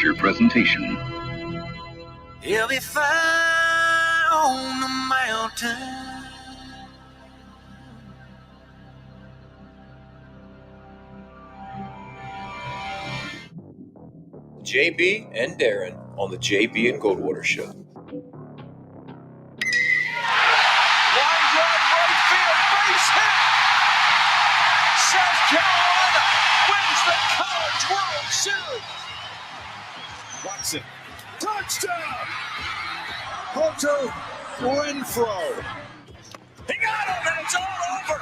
feature presentation. He'll be fine on the mountain. JB and Darren on the JB and Goldwater Show. Line drive right field, base hit. South Carolina wins the College World Series. Watson, touchdown. Hunter Renfrow. He got him, and it's all over.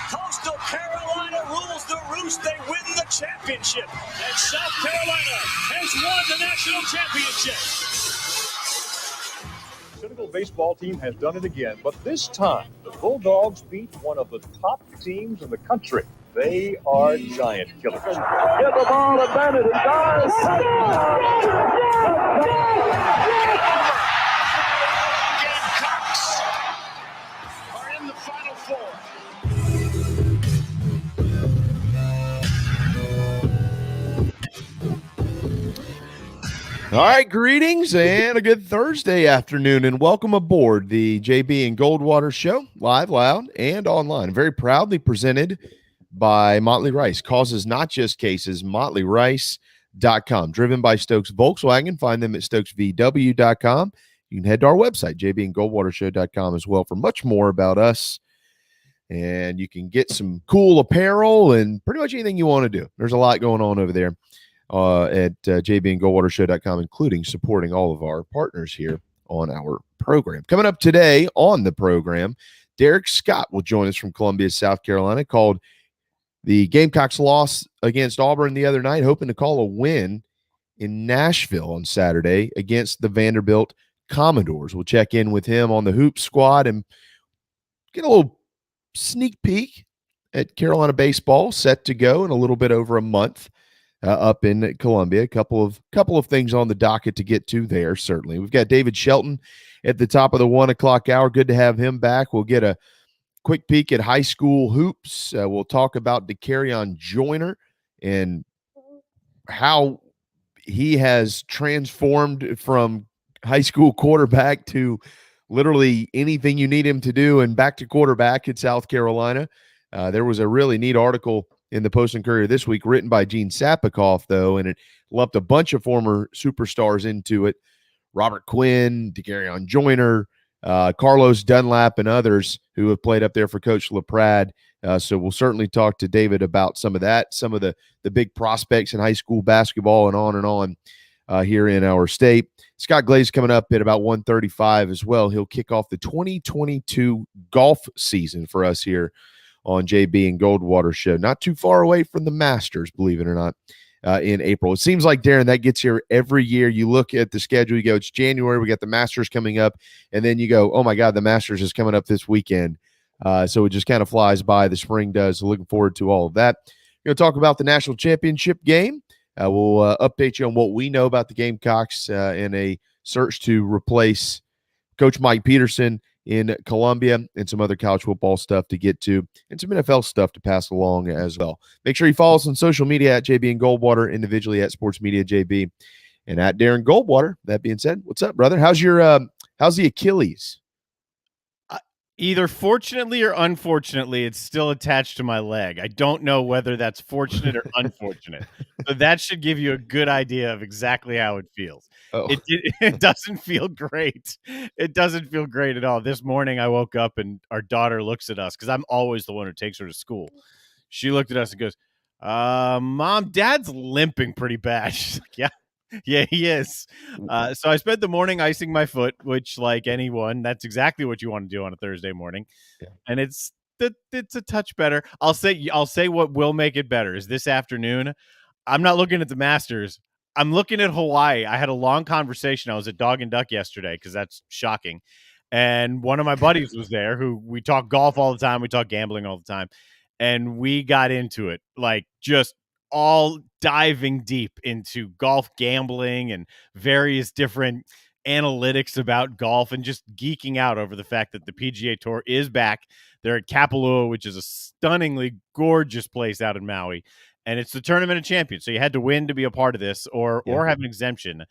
Coastal Carolina rules the roost. They win the championship. And South Carolina has won the national championship. The Senegal baseball team has done it again, but this time the Bulldogs beat one of the top teams in the country. They are giant killers. Get the ball at Bennett. He does. Gamecocks are in the Final Four. All right, greetings and a good Thursday afternoon, and welcome aboard the JB and Goldwater Show, live, loud, and online. Very proudly presented by Motley Rice. Causes not just cases, MotleyRice.com. Driven by Stokes Volkswagen. Find them at StokesVW.com. You can head to our website, JBandGoldwaterShow.com, as well for much more about us. And you can get some cool apparel and pretty much anything you want to do. There's a lot going on over there. At JBandGoldwaterShow.com, including supporting all of our partners here on our program. Coming up today on the program, Derek Scott will join us from Columbia, South Carolina, called the Gamecocks loss against Auburn the other night, hoping to call a win in Nashville on Saturday against the Vanderbilt Commodores. We'll check in with him on the Hoop Squad and get a little sneak peek at Carolina baseball set to go in a little bit over a month. Up in Columbia. A couple of things on the docket to get to there, certainly. We've got David Shelton at the top of the 1 o'clock hour. Good to have him back. We'll get a quick peek at high school hoops. We'll talk about DeCarrion Joyner and how he has transformed from high school quarterback to literally anything you need him to do and back to quarterback at South Carolina. There was a really neat article in the Post and Courier this week, written by Gene Sapikoff, though, and it lumped a bunch of former superstars into it. Robert Quinn, DeCarrion Joyner, Carlos Dunlap, and others who have played up there for Coach LaPrade. So we'll certainly talk to David about some of that, some of the big prospects in high school basketball and on here in our state. Scott Glaze coming up at about 1:35 as well. He'll kick off the 2022 golf season for us here on JB and Goldwater Show. Not too far away from the Masters, believe it or not, in April. It seems like, Darren, that gets here every year. You look at the schedule, you go, it's January, we got the Masters coming up, and then you go, oh my God, the Masters is coming up this weekend. So it just kind of flies by. The spring does. So looking forward to all of that. We're going to talk about the national championship game. We'll update you on what we know about the Gamecocks in a search to replace Coach Mike Peterson in Columbia, and some other college football stuff to get to, and some NFL stuff to pass along as well. Make sure you follow us on social media at JB and Goldwater, individually at Sports Media JB, and at Darren Goldwater. That being said, what's up, brother? How's the Achilles? Either fortunately or unfortunately, it's still attached to my leg. I don't know whether that's fortunate or unfortunate. So that should give you a good idea of exactly how it feels. Oh. It doesn't feel great. It doesn't feel great at all. This morning I woke up and our daughter looks at us because I'm always the one who takes her to school. She looked at us and goes, Mom, Dad's limping pretty bad. She's like, yeah, he is. So I spent the morning icing my foot, which, like anyone, that's exactly what you want to do on a Thursday morning. Yeah. And it's a touch better. I'll say what will make it better is this afternoon. I'm not looking at the Masters. I'm looking at Hawaii. I had a long conversation. I was at Dog and Duck yesterday because that's shocking. And one of my buddies was there who we talk golf all the time. We talk gambling all the time. And we got into it, like just all diving deep into golf gambling and various different analytics about golf and just geeking out over the fact that the PGA Tour is back. They're at Kapalua, which is a stunningly gorgeous place out in Maui. and it's the Tournament of Champions. So you had to win to be a part of this, or have an exemption,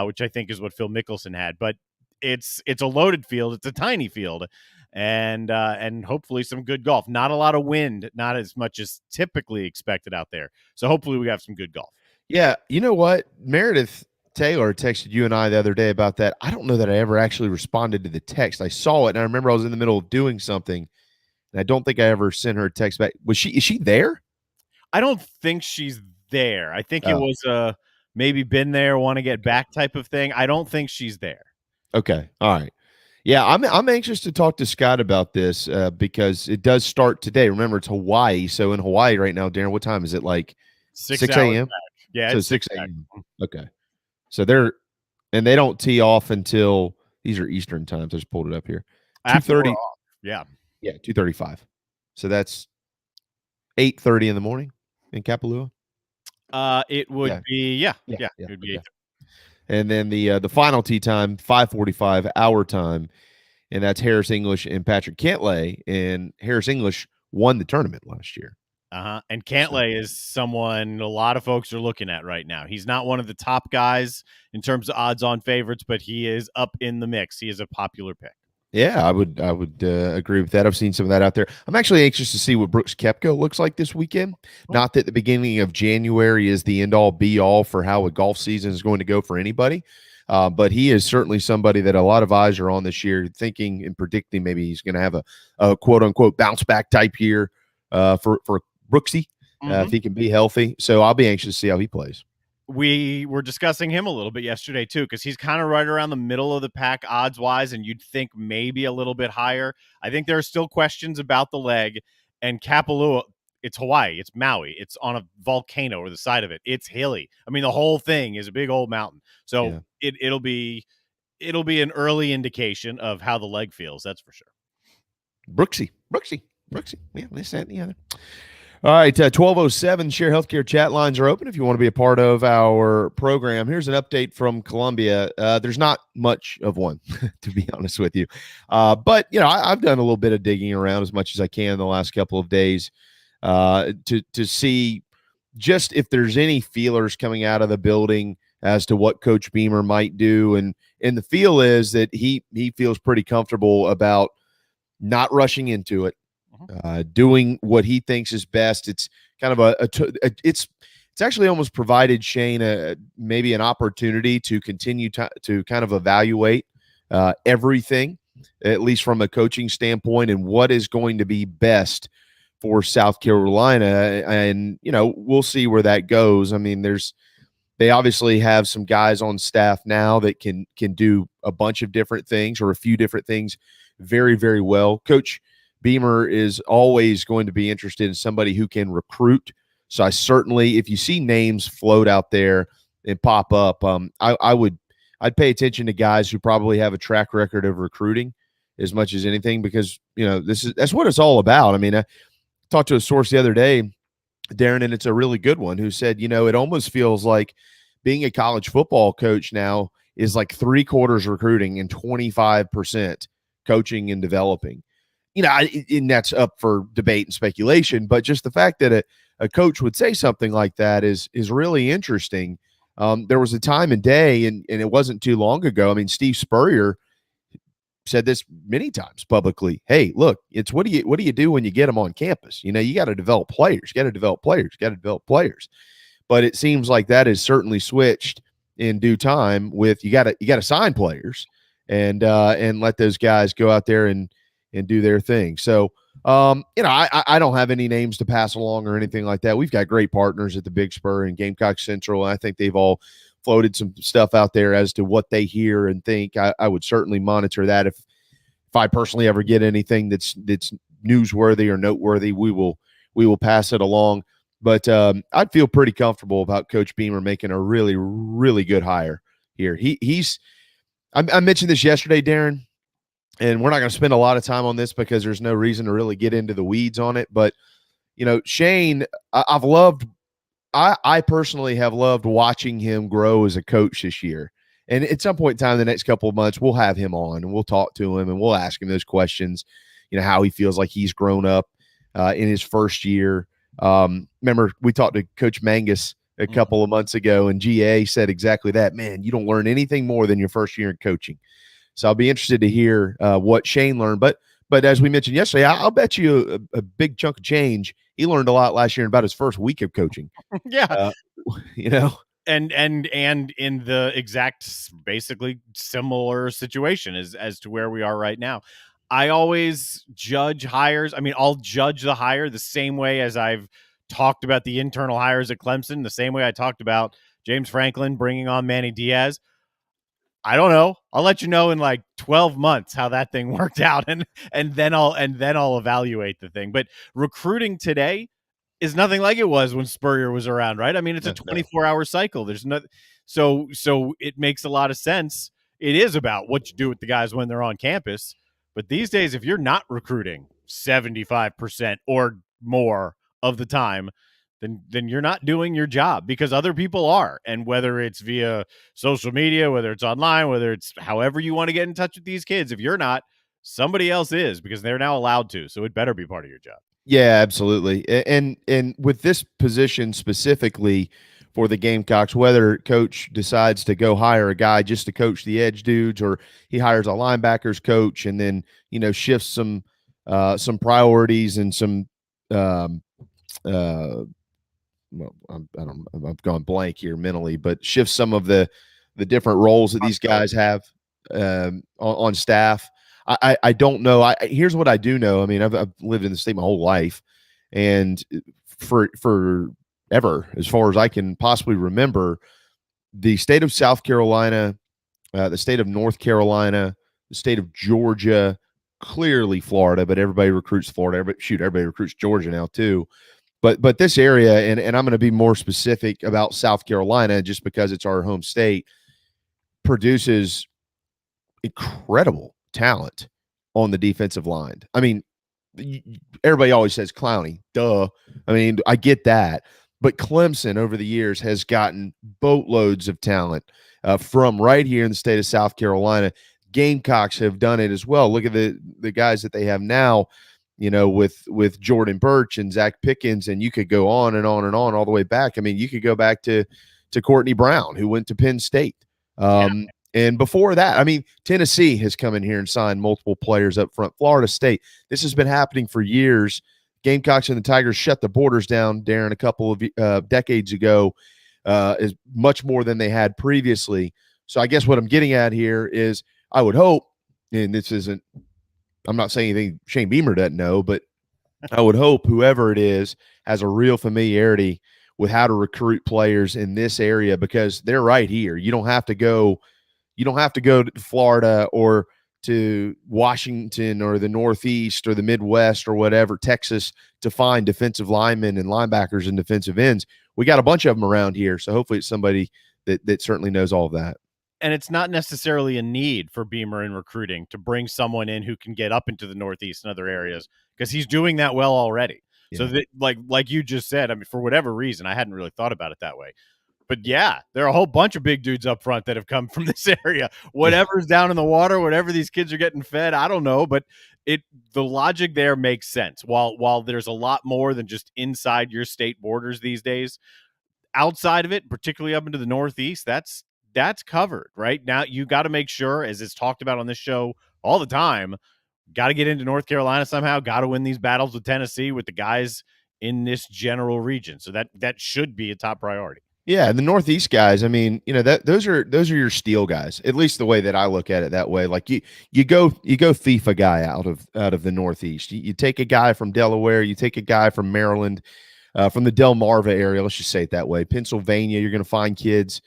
which I think is what Phil Mickelson had. But it's a loaded field. It's a tiny field, and hopefully some good golf. Not a lot of wind, not as much as typically expected out there. So hopefully we have some good golf. Yeah, you know what? Meredith Taylor texted you and I the other day about that. I don't know that I ever actually responded to the text. I saw it, and I remember I was in the middle of doing something, and I don't think I ever sent her a text back. Is she there? I don't think she's there. I think it was a maybe been there, want to get back type of thing. I don't think she's there. Okay. All right. Yeah, I'm anxious to talk to Scott about this because it does start today. Remember, it's Hawaii. So in Hawaii right now, Darren, what time is it? Like 6 a.m.? Yeah, so it's 6 a.m. Okay. So they don't tee off until these are Eastern times. I just pulled it up here. 2:30. Yeah. Yeah, 2:35. So that's 8:30 in the morning in Kapalua. It would be it would be 8:30. And then the final tee time, 5:45 our time, and that's Harris English and Patrick Cantley. And Harris English won the tournament last year. And Cantley is someone a lot of folks are looking at right now. He's not one of the top guys in terms of odds-on favorites, but he is up in the mix. He is a popular pick. Yeah, I would agree with that. I've seen some of that out there. I'm actually anxious to see what Brooks Koepka looks like this weekend. Not that the beginning of January is the end-all, be-all for how a golf season is going to go for anybody, but he is certainly somebody that a lot of eyes are on this year, thinking and predicting maybe he's going to have a quote-unquote bounce-back type year for Brooksy, if he can be healthy. So I'll be anxious to see how he plays. We were discussing him a little bit yesterday, too, because he's kind of right around the middle of the pack odds-wise, and you'd think maybe a little bit higher. I think there are still questions about the leg, and Kapalua, it's Hawaii, it's Maui, it's on a volcano or the side of it. It's hilly. I mean, the whole thing is a big old mountain. So it'll be an early indication of how the leg feels, that's for sure. Brooksy. Yeah, this, that, and the other. All right, 12:07 Share Healthcare chat lines are open if you want to be a part of our program. Here's an update from Columbia. There's not much of one, to be honest with you. But, I've done a little bit of digging around as much as I can the last couple of days to see just if there's any feelers coming out of the building as to what Coach Beamer might do. And the feel is that he feels pretty comfortable about not rushing into it. Doing what he thinks is best. It's kind of it's actually almost provided Shane maybe an opportunity to continue to kind of evaluate everything, at least from a coaching standpoint, and what is going to be best for South Carolina. And we'll see where that goes. I mean, they obviously have some guys on staff now that can do a bunch of different things or a few different things very, very well. Coach Beamer is always going to be interested in somebody who can recruit. So I certainly, if you see names float out there and pop up, I'd pay attention to guys who probably have a track record of recruiting as much as anything, because that's what it's all about. I mean, I talked to a source the other day, Darren, and it's a really good one, who said, it almost feels like being a college football coach now is like 3/4 recruiting and 25% coaching and developing. And that's up for debate and speculation, but just the fact that a coach would say something like that is really interesting. There was a time and day, and it wasn't too long ago. I mean, Steve Spurrier said this many times publicly. Hey, look, it's what do you do when you get them on campus? You got to develop players. But it seems like that is certainly switched in due time with you got to sign players and let those guys go out there and do their thing. So, I don't have any names to pass along or anything like that. We've got great partners at the Big Spur and Gamecocks Central, and I think they've all floated some stuff out there as to what they hear and think. I would certainly monitor that. If I personally ever get anything that's newsworthy or noteworthy, we will pass it along. But I'd feel pretty comfortable about Coach Beamer making a really, really good hire here. I mentioned this yesterday, Darren, and we're not going to spend a lot of time on this because there's no reason to really get into the weeds on it. But, Shane, I personally have loved watching him grow as a coach this year. And at some point in time, the next couple of months, we'll have him on and we'll talk to him and we'll ask him those questions, how he feels like he's grown up in his first year Remember, we talked to Coach Mangus a couple of months ago, and GA said exactly that. Man, you don't learn anything more than your first year in coaching. So I'll be interested to hear what Shane learned. But as we mentioned yesterday, I'll bet you a big chunk of change. He learned a lot last year in about his first week of coaching. Yeah. You know, and in the exact basically similar situation as to where we are right now. I always judge hires. I mean, I'll judge the hire the same way as I've talked about the internal hires at Clemson, the same way I talked about James Franklin bringing on Manny Diaz. I don't know. I'll let you know in like 12 months how that thing worked out, and then I'll evaluate the thing. But recruiting today is nothing like it was when Spurrier was around, right? I mean, it's a 24-hour cycle. There's no, so it makes a lot of sense. It is about what you do with the guys when they're on campus. But these days, if you're not recruiting 75% or more of the time, then you're not doing your job, because other people are. And whether it's via social media, whether it's online, whether it's however you want to get in touch with these kids, if you're not, somebody else is, because they're now allowed to. So it better be part of your job. Yeah, absolutely. And with this position specifically for the Gamecocks, whether coach decides to go hire a guy just to coach the edge dudes, or he hires a linebackers coach and then, shifts some priorities and some well, I've gone blank here mentally, but shift some of the different roles that these guys have on staff. I don't know. Here's what I do know. I mean, I've lived in the state my whole life, and for ever, as far as I can possibly remember, the state of South Carolina, the state of North Carolina, the state of Georgia, clearly Florida, but everybody recruits Florida. Everybody recruits Georgia now too. But this area, and I'm going to be more specific about South Carolina just because it's our home state, produces incredible talent on the defensive line. I mean, everybody always says Clowney. Duh. I mean, I get that. But Clemson over the years has gotten boatloads of talent from right here in the state of South Carolina. Gamecocks have done it as well. Look at the guys that they have now, with Jordan Birch and Zach Pickens, and you could go on and on and on all the way back. I mean, you could go back to Courtney Brown, who went to Penn State. And before that, I mean, Tennessee has come in here and signed multiple players up front. Florida State. This has been happening for years. Gamecocks and the Tigers shut the borders down, Darren, a couple of decades ago, is much more than they had previously. So I guess what I'm getting at here is I would hope, and this isn't, I'm not saying anything Shane Beamer doesn't know, but I would hope whoever it is has a real familiarity with how to recruit players in this area, because they're right here. You don't have to go to Florida or to Washington or the Northeast or the Midwest or whatever, Texas, to find defensive linemen and linebackers and defensive ends. We got a bunch of them around here. So hopefully it's somebody that certainly knows all of that. And it's not necessarily a need for Beamer in recruiting to bring someone in who can get up into the Northeast and other areas, because he's doing that well already. Yeah. So that, like you just said, I mean, for whatever reason, I hadn't really thought about it that way. But yeah, there are a whole bunch of big dudes up front that have come from this area. Whatever's down in the water, whatever these kids are getting fed, I don't know. But the logic there makes sense. While there's a lot more than just inside your state borders these days, outside of it, particularly up into the Northeast, that's covered, right? Now you got to make sure, as it's talked about on this show all the time, got to get into North Carolina somehow, got to win these battles with Tennessee, with the guys in this general region. So that should be a top priority. Yeah, the Northeast guys, I mean, those are your steel guys, at least the way that I look at it that way. Like you go thief a guy out of the Northeast. You take a guy from Delaware, you take a guy from Maryland, from the Delmarva area, let's just say it that way. Pennsylvania, you're going to find kids.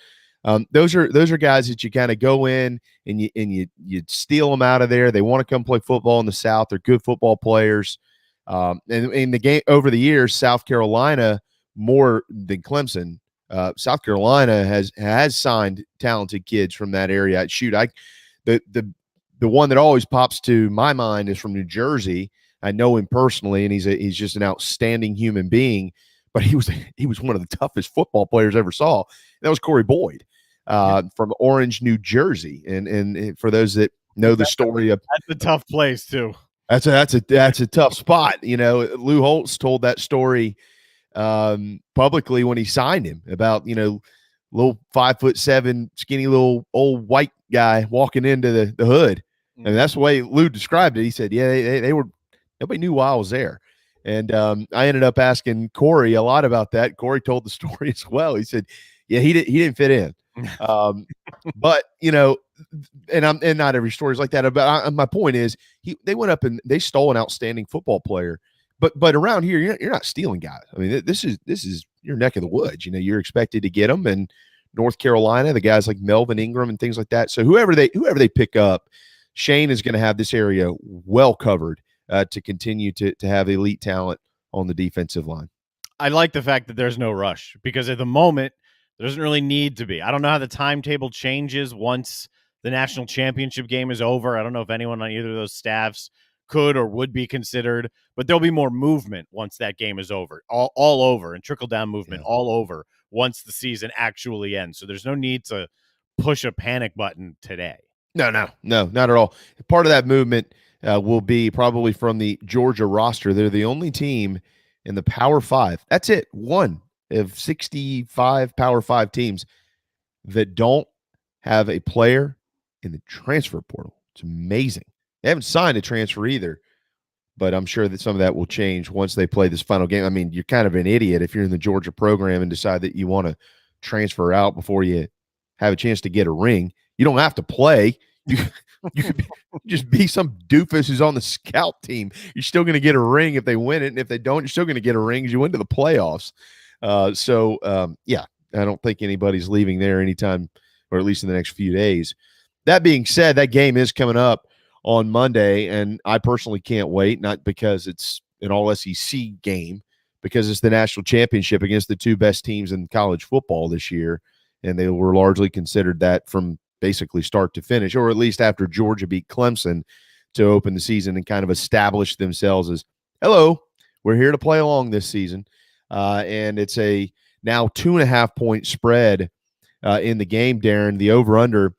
Those are guys that you kind of go in and you steal them out of there. They want to come play football in the South. They're good football players. And in the game over the years, South Carolina more than Clemson. South Carolina has signed talented kids from that area. The one that always pops to my mind is from New Jersey. I know him personally, and he's just an outstanding human being. But he was one of the toughest football players I ever saw. That was Corey Boyd from Orange, New Jersey. And for those that know the story of, that's a tough place too. That's a tough spot. Lou Holtz told that story publicly when he signed him about, little 5'7" skinny little old white guy walking into the hood. And that's the way Lou described it. He said, yeah, they were, nobody knew why I was there. And I ended up asking Corey a lot about that. Corey told the story as well. He said, yeah, he didn't fit in. But, and not every story is like that. But my point is, they went up and they stole an outstanding football player. But around here, you're not stealing guys. I mean, this is your neck of the woods. You're expected to get them. And North Carolina, the guys like Melvin Ingram and things like that. So whoever they pick up, Shane is going to have this area well covered to continue to have elite talent on the defensive line. I like the fact that there's no rush, because at the moment there doesn't really need to be. I don't know how the timetable changes once the national championship game is over. I don't know if anyone on either of those staffs could or would be considered, but there'll be more movement once that game is over, all over, and trickle down movement all over once the season actually ends. So there's no need to push a panic button today. No, not at all. Part of that movement will be probably from the Georgia roster. They're the only team in the Power 5. That's it. One of 65 Power 5 teams that don't have a player in the transfer portal. It's amazing. They haven't signed a transfer either, but I'm sure that some of that will change once they play this final game. I mean, you're kind of an idiot if you're in the Georgia program and decide that you want to transfer out before you have a chance to get a ring. You don't have to play. You could just be some doofus who's on the scout team. You're still going to get a ring if they win it, and if they don't, you're still going to get a ring because you went to the playoffs. Yeah, I don't think anybody's leaving there anytime, or at least in the next few days. That being said, that game is coming up on Monday, and I personally can't wait, not because it's an all-SEC game, because it's the national championship against the two best teams in college football this year, and they were largely considered that from basically start to finish, or at least after Georgia beat Clemson to open the season and kind of establish themselves as, hello, we're here to play along this season. And it's a now 2.5 point spread in the game, Darren. The over-under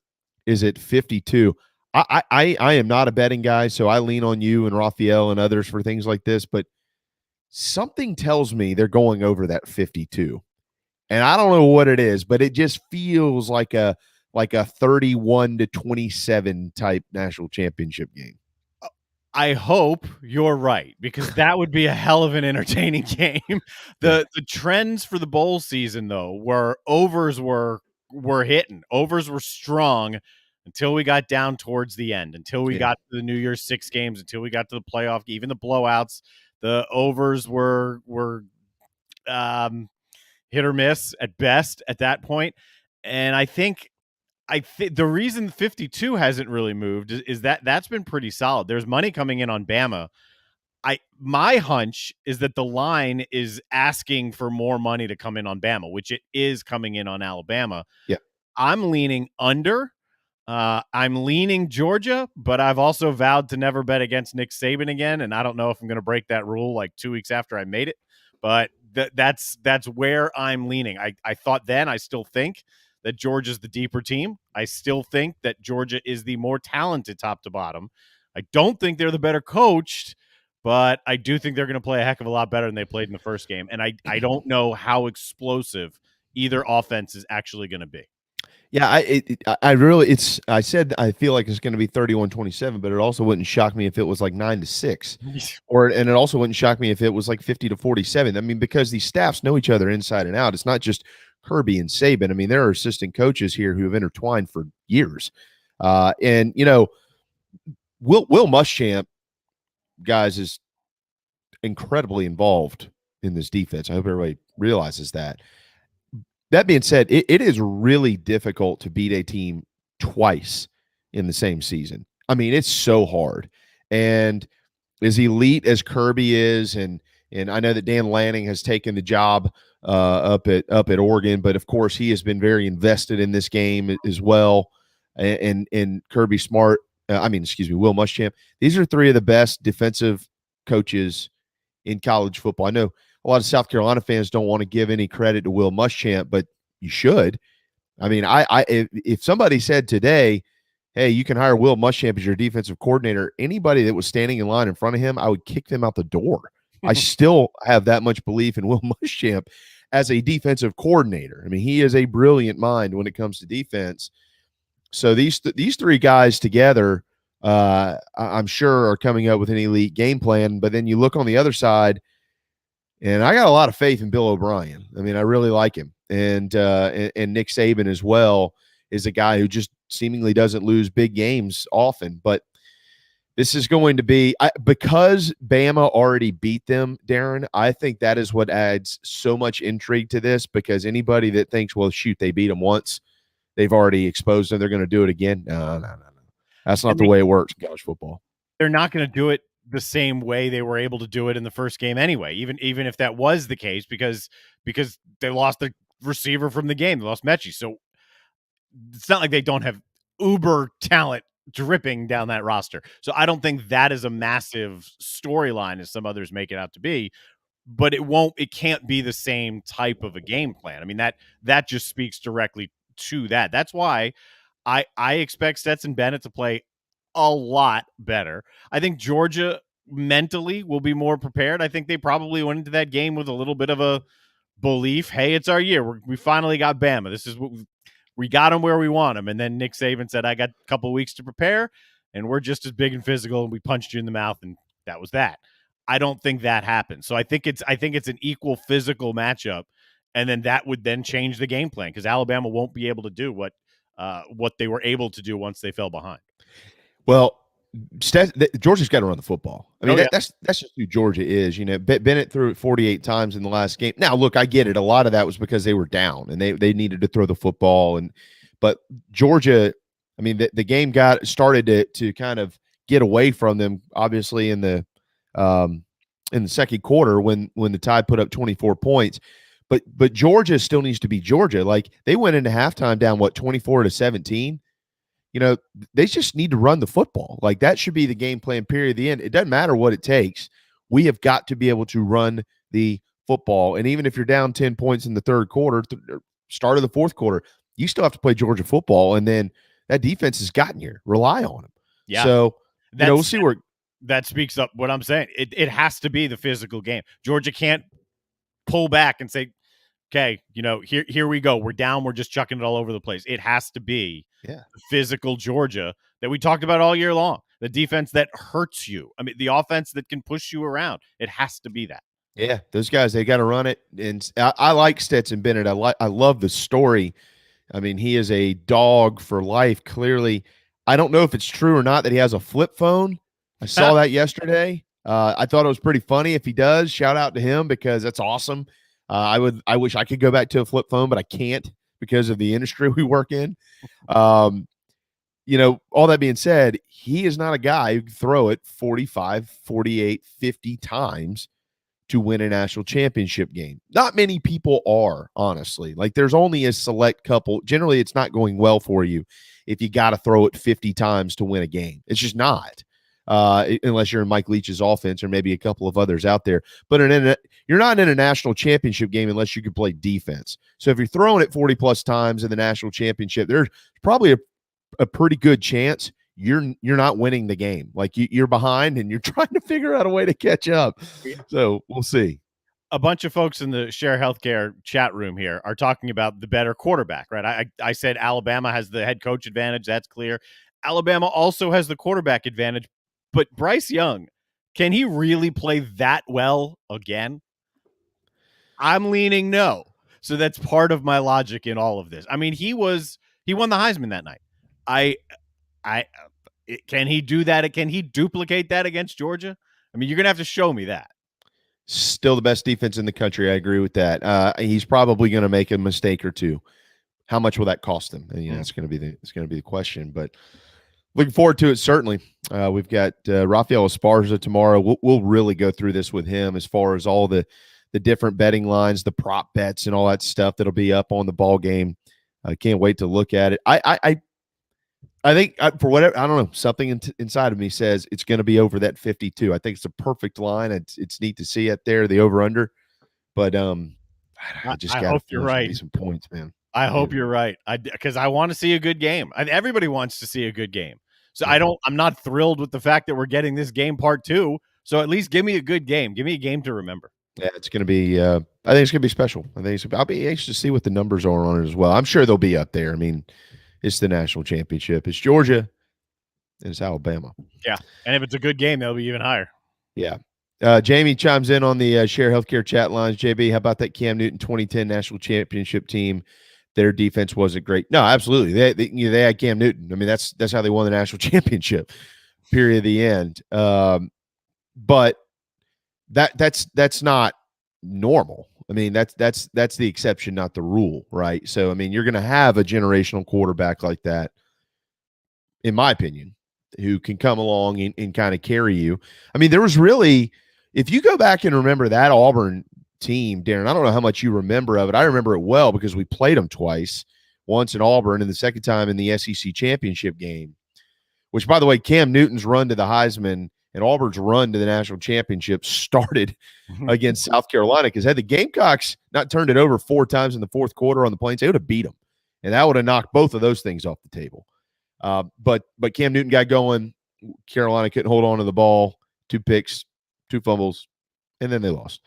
is at 52. I am not a betting guy, so I lean on you and Raphael and others for things like this, but something tells me they're going over that 52. And I don't know what it is, but it just feels like a 31-27 type national championship game. I hope you're right, because that would be a hell of an entertaining game. The trends for the bowl season, though, were overs were hitting. Overs were strong until we got down towards the end, until we got to the New Year's 6 games, until we got to the playoff, even the blowouts. The overs were hit or miss at best at that point. And I think the reason 52 hasn't really moved is that's been pretty solid. There's money coming in on Bama. My hunch is that the line is asking for more money to come in on Bama, which it is coming in on Alabama. Yeah. I'm leaning under. I'm leaning Georgia, but I've also vowed to never bet against Nick Saban again, and I don't know if I'm going to break that rule like 2 weeks after I made it, but that's where I'm leaning. I thought then, I still think that Georgia's the deeper team. I still think that Georgia is the more talented top to bottom. I don't think they're the better coached, but I do think they're going to play a heck of a lot better than they played in the first game, and I don't know how explosive either offense is actually going to be. Yeah, I said I feel like it's going to be 31-27, but it also wouldn't shock me if it was like 9-6, and it also wouldn't shock me if it was like 50-47. I mean, because these staffs know each other inside and out. It's not just Kirby and Saban. I mean, there are assistant coaches here who have intertwined for years, and Will Muschamp, guys, is incredibly involved in this defense. I hope everybody realizes that. That being said, it is really difficult to beat a team twice in the same season. I mean, it's so hard. And as elite as Kirby is, and I know that Dan Lanning has taken the job up at Oregon, but of course he has been very invested in this game as well. And Kirby Smart, Will Muschamp. These are 3 of the best defensive coaches in college football. I know a lot of South Carolina fans don't want to give any credit to Will Muschamp, but you should. I mean, if somebody said today, hey, you can hire Will Muschamp as your defensive coordinator, anybody that was standing in line in front of him, I would kick them out the door. I still have that much belief in Will Muschamp as a defensive coordinator. I mean, he is a brilliant mind when it comes to defense. So these three guys together, I'm sure, are coming up with an elite game plan. But then you look on the other side, and I got a lot of faith in Bill O'Brien. I mean, I really like him, and Nick Saban as well is a guy who just seemingly doesn't lose big games often. But this is going to be because Bama already beat them, Darren. I think that is what adds so much intrigue to this, because anybody that thinks, well, shoot, they beat them once, they've already exposed them, they're going to do it again. No. That's not the way it works in college football. They're not going to do it the same way they were able to do it in the first game anyway, even if that was the case, because they lost the receiver from the game. They lost Mechie. So it's not like they don't have uber talent dripping down that roster. So I don't think that is a massive storyline as some others make it out to be, but it can't be the same type of a game plan. I mean, that just speaks directly to that. That's why I expect Stetson Bennett to play a lot better. I think Georgia mentally will be more prepared. I think they probably went into that game with a little bit of a belief. Hey, it's our year. We finally got Bama. This is what we got them where we want them. And then Nick Saban said, I got a couple of weeks to prepare, and we're just as big and physical, and we punched you in the mouth, and that was that. I don't think that happened. So I think it's an equal physical matchup, and then that would then change the game plan, because Alabama won't be able to do what they were able to do once they fell behind. Well, Georgia's got to run the football. I mean, yeah. that's just who Georgia is. You know, Bennett threw it 48 times in the last game. Now, look, I get it. A lot of that was because they were down and they needed to throw the football. But Georgia, I mean, the game got started to kind of get away from them, obviously in the second quarter when the Tide put up 24 points. But Georgia still needs to be Georgia. Like, they went into halftime down 24-17. You know, they just need to run the football. Like, that should be the game plan, period. At the end, it doesn't matter what it takes. We have got to be able to run the football. And even if you're down 10 points in the third quarter, start of the fourth quarter, you still have to play Georgia football. And then that defense has gotten here. Rely on them. Yeah. So, we'll see where that speaks up what I'm saying. It has to be the physical game. Georgia can't pull back and say, okay, here we go. We're down. We're just chucking it all over the place. It has to be the physical Georgia that we talked about all year long. The defense that hurts you. I mean, the offense that can push you around. It has to be that. Yeah, those guys, they got to run it. And I like Stetson Bennett. I love the story. I mean, he is a dog for life, clearly. I don't know if it's true or not that he has a flip phone. I saw that yesterday. I thought it was pretty funny. If he does, shout out to him, because that's awesome. I wish I could go back to a flip phone, but I can't because of the industry we work in. All that being said, he is not a guy who can throw it 45, 48, 50 times to win a national championship game. Not many people are, honestly. Like, there's only a select couple. Generally, it's not going well for you if you got to throw it 50 times to win a game. It's just not. Unless you're in Mike Leach's offense or maybe a couple of others out there. But you're not in a national championship game unless you can play defense. So if you're throwing it 40-plus times in the national championship, there's probably a pretty good chance you're not winning the game. Like, you're behind and you're trying to figure out a way to catch up. So we'll see. A bunch of folks in the Share Healthcare chat room here are talking about the better quarterback, right? I said Alabama has the head coach advantage. That's clear. Alabama also has the quarterback advantage. But Bryce Young, can he really play that well again? I'm leaning no. So that's part of my logic in all of this. I mean, he won the Heisman that night. Can he do that? Can he duplicate that against Georgia? I mean, you're going to have to show me that. Still the best defense in the country. I agree with that. He's probably going to make a mistake or two. How much will that cost him? And, it's going to be the question, but looking forward to it, certainly. We've got Rafael Esparza tomorrow. We'll really go through this with him as far as all the different betting lines, the prop bets, and all that stuff that'll be up on the ball game. I can't wait to look at it. I think for whatever, I don't know, something inside of me says it's going to be over that 52. I think it's a perfect line. It's neat to see it there, the over/under. But I just got to right. Some points, man. I hope you're right. Because I want to see a good game. Everybody wants to see a good game. So I'm not thrilled with the fact that we're getting this game part 2, So at least give me a good game. Give me a game to remember. Yeah, it's going to be I think it's going to be special. I'll be anxious to see what the numbers are on it as well. I'm sure they'll be up there. I mean, it's the national championship. It's Georgia and it's Alabama. Yeah. And if it's a good game, they'll be even higher. Yeah. Jamie chimes in on the Share Healthcare chat lines. JB, how about that Cam Newton 2010 national championship team? Their defense wasn't great. No, absolutely. They had Cam Newton. I mean, that's how they won the national championship. Period. The end. But that's not normal. I mean, that's the exception, not the rule, right? So, I mean, you're going to have a generational quarterback like that, in my opinion, who can come along and kind of carry you. I mean, there was really, if you go back and remember that Auburn team, Darren, I don't know how much you remember of it. I remember it well because we played them twice, once in Auburn and the second time in the SEC championship game, which, by the way, Cam Newton's run to the Heisman and Auburn's run to the national championship started against South Carolina, because had the Gamecocks not turned it over 4 times in the fourth quarter on the Plains, they would have beat them, and that would have knocked both of those things off the table. But Cam Newton got going. Carolina couldn't hold on to the ball. 2 picks, 2 fumbles, and then they lost.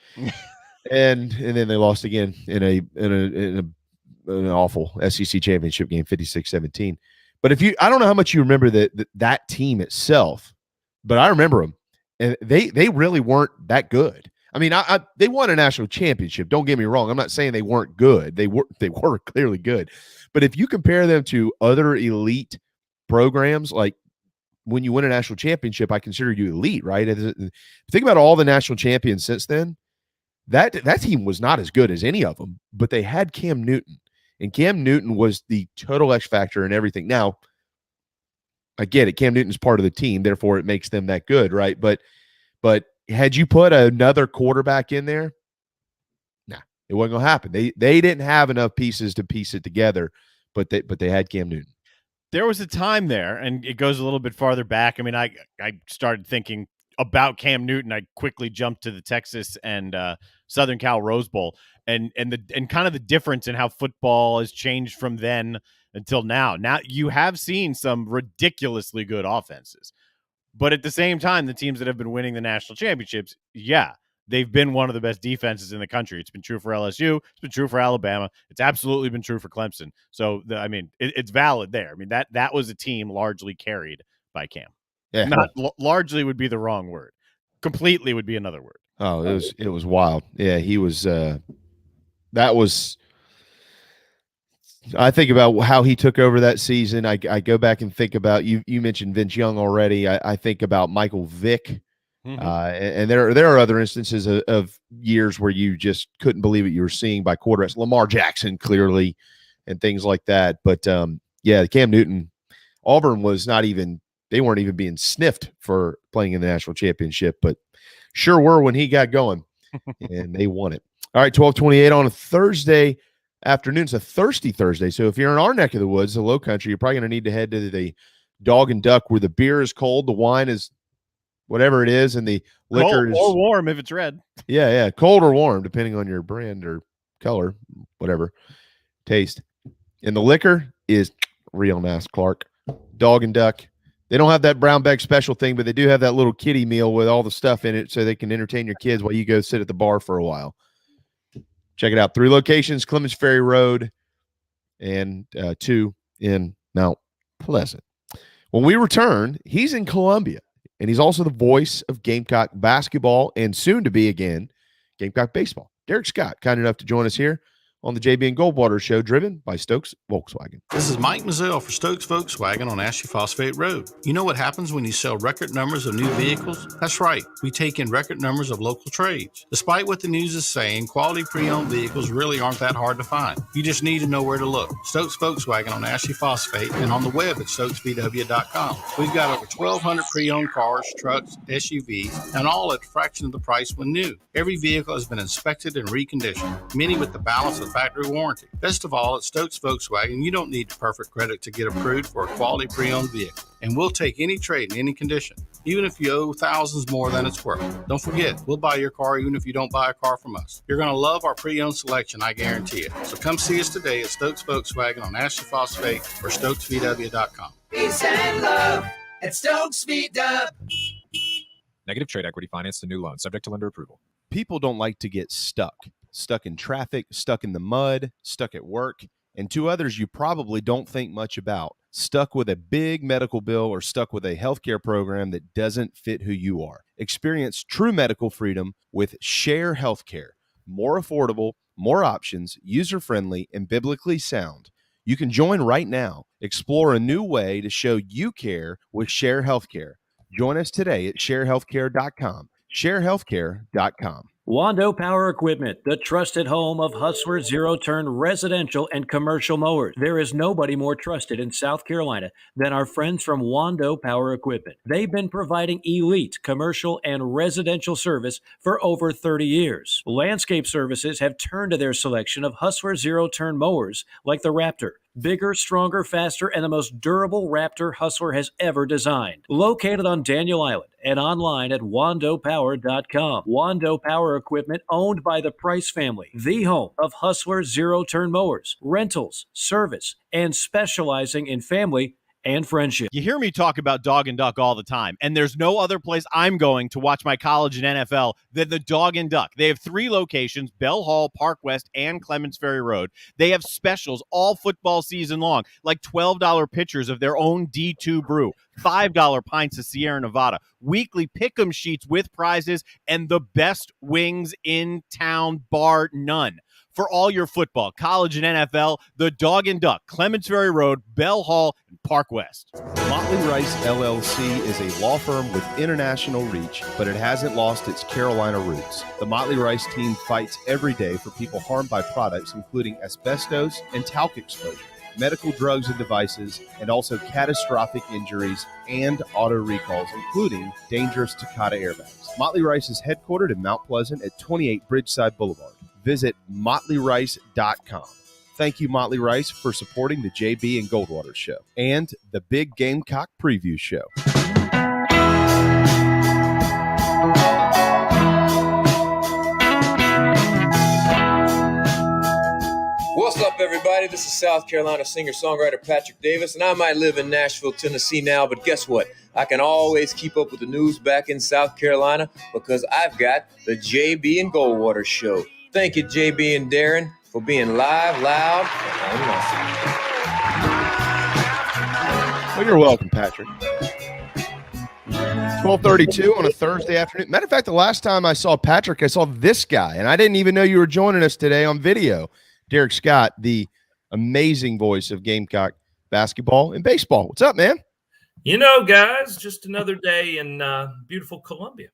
and then they lost again in an awful SEC championship game, 56-17. But I don't know how much you remember that team itself, but I remember them, and they really weren't that good. I mean, they won a national championship. Don't get me wrong. I'm not saying they weren't good. They were clearly good. But if you compare them to other elite programs, like when you win a national championship, I consider you elite, right? Think about all the national champions since then. That team was not as good as any of them, but they had Cam Newton, and Cam Newton was the total X factor in everything. Now, I get it. Cam Newton's part of the team, therefore it makes them that good, right? But had you put another quarterback in there, nah, it wasn't going to happen. They didn't have enough pieces to piece it together, but they had Cam Newton. There was a time there, and it goes a little bit farther back. I mean, I started thinking about Cam Newton. I quickly jumped to the Texas and Southern Cal Rose Bowl, and kind of the difference in how football has changed from then until now. Now you have seen some ridiculously good offenses, but at the same time, the teams that have been winning the national championships, yeah, they've been one of the best defenses in the country. It's been true for LSU. It's been true for Alabama. It's absolutely been true for Clemson. So, it's valid there. I mean, that was a team largely carried by Cam. Yeah. Not largely would be the wrong word. Completely would be another word. Oh, it was wild. Yeah, he was. That was. I think about how he took over that season. I go back and think about you mentioned Vince Young already. I think about Michael Vick. Mm-hmm. And there are other instances of years where you just couldn't believe what you were seeing by quarterbacks. Lamar Jackson, clearly, and things like that. But Cam Newton, Auburn they weren't even being sniffed for playing in the national championship, but sure were when he got going, and they won it. All right, 12:28 on a Thursday afternoon. It's a thirsty Thursday, so if you're in our neck of the woods, the Low Country, you're probably going to need to head to the Dog and Duck, where the beer is cold, the wine is whatever it is, and the liquor is or warm if it's red. Yeah, cold or warm, depending on your brand or color, whatever taste. And the liquor is real nice, Clark. Dog and Duck. They don't have that brown bag special thing, but they do have that little kiddie meal with all the stuff in it so they can entertain your kids while you go sit at the bar for a while. Check it out. 3 locations, Clemens Ferry Road, and 2 in Mount Pleasant. When we return, he's in Columbia, and he's also the voice of Gamecock basketball and soon to be again Gamecock baseball. Derek Scott, kind enough to join us here on the JB and Goldwater Show, driven by Stokes Volkswagen. This is Mike Mazzell for Stokes Volkswagen on Ashley Phosphate Road. You know what happens when you sell record numbers of new vehicles? That's right, we take in record numbers of local trades. Despite what the news is saying, quality pre-owned vehicles really aren't that hard to find. You just need to know where to look. Stokes Volkswagen on Ashley Phosphate and on the web at stokesvw.com. We've got over 1,200 pre-owned cars, trucks, SUVs, and all at a fraction of the price when new. Every vehicle has been inspected and reconditioned, many with the balance of factory warranty. Best of all, at Stokes Volkswagen, you don't need perfect credit to get approved for a quality pre-owned vehicle. And we'll take any trade in any condition, even if you owe thousands more than it's worth. Don't forget, we'll buy your car even if you don't buy a car from us. You're going to love our pre-owned selection, I guarantee it. So come see us today at Stokes Volkswagen on Ashley Phosphate or stokesvw.com. Peace and love at Stokes VW. Negative trade equity finance to new loan, subject to lender approval. People don't like to get stuck in traffic, stuck in the mud, stuck at work, and two others you probably don't think much about, stuck with a big medical bill or stuck with a healthcare program that doesn't fit who you are. Experience true medical freedom with Share Healthcare. More affordable, more options, user-friendly, and biblically sound. You can join right now. Explore a new way to show you care with Share Healthcare. Join us today at sharehealthcare.com. sharehealthcare.com. Wando Power Equipment, the trusted home of Hustler zero-turn residential and commercial mowers. There is nobody more trusted in South Carolina than our friends from Wando Power Equipment. They've been providing elite commercial and residential service for over 30 years. Landscape Services have turned to their selection of Hustler zero-turn mowers like the Raptor. Bigger, stronger, faster, and the most durable Raptor Hustler has ever designed. Located on Daniel Island and online at wandopower.com. Wando Power Equipment, owned by the Price family, the home of Hustler zero-turn mowers, rentals, service, and specializing in family and friendship. You hear me talk about Dog and Duck all the time, and there's no other place I'm going to watch my college and NFL than the Dog and Duck. They have 3 locations, Bell Hall, Park West, and Clements Ferry Road. They have specials all football season long, like $12 pitchers of their own D2 brew, $5 pints of Sierra Nevada, weekly pick'em sheets with prizes, and the best wings in town, bar none. For all your football, college, and NFL, the Dog and Duck, Clements Ferry Road, Bell Hall, and Park West. Motley Rice LLC is a law firm with international reach, but it hasn't lost its Carolina roots. The Motley Rice team fights every day for people harmed by products including asbestos and talc exposure, medical drugs and devices, and also catastrophic injuries and auto recalls, including dangerous Takata airbags. Motley Rice is headquartered in Mount Pleasant at 28 Bridgeside Boulevard. Visit motleyrice.com. Thank you, Motley Rice, for supporting the JB and Goldwater Show and the Big Gamecock Preview Show. What's up, everybody? This is South Carolina singer-songwriter Patrick Davis, and I might live in Nashville, Tennessee now, but guess what? I can always keep up with the news back in South Carolina because I've got the JB and Goldwater Show. Thank you, JB and Darren, for being live, loud, and Well, you're welcome, Patrick. 12:32 on a Thursday afternoon. Matter of fact, the last time I saw Patrick, I saw this guy, and I didn't even know you were joining us today on video. Derek Scott, the amazing voice of Gamecock basketball and baseball. What's up, man? You know, guys, just another day in beautiful Columbia.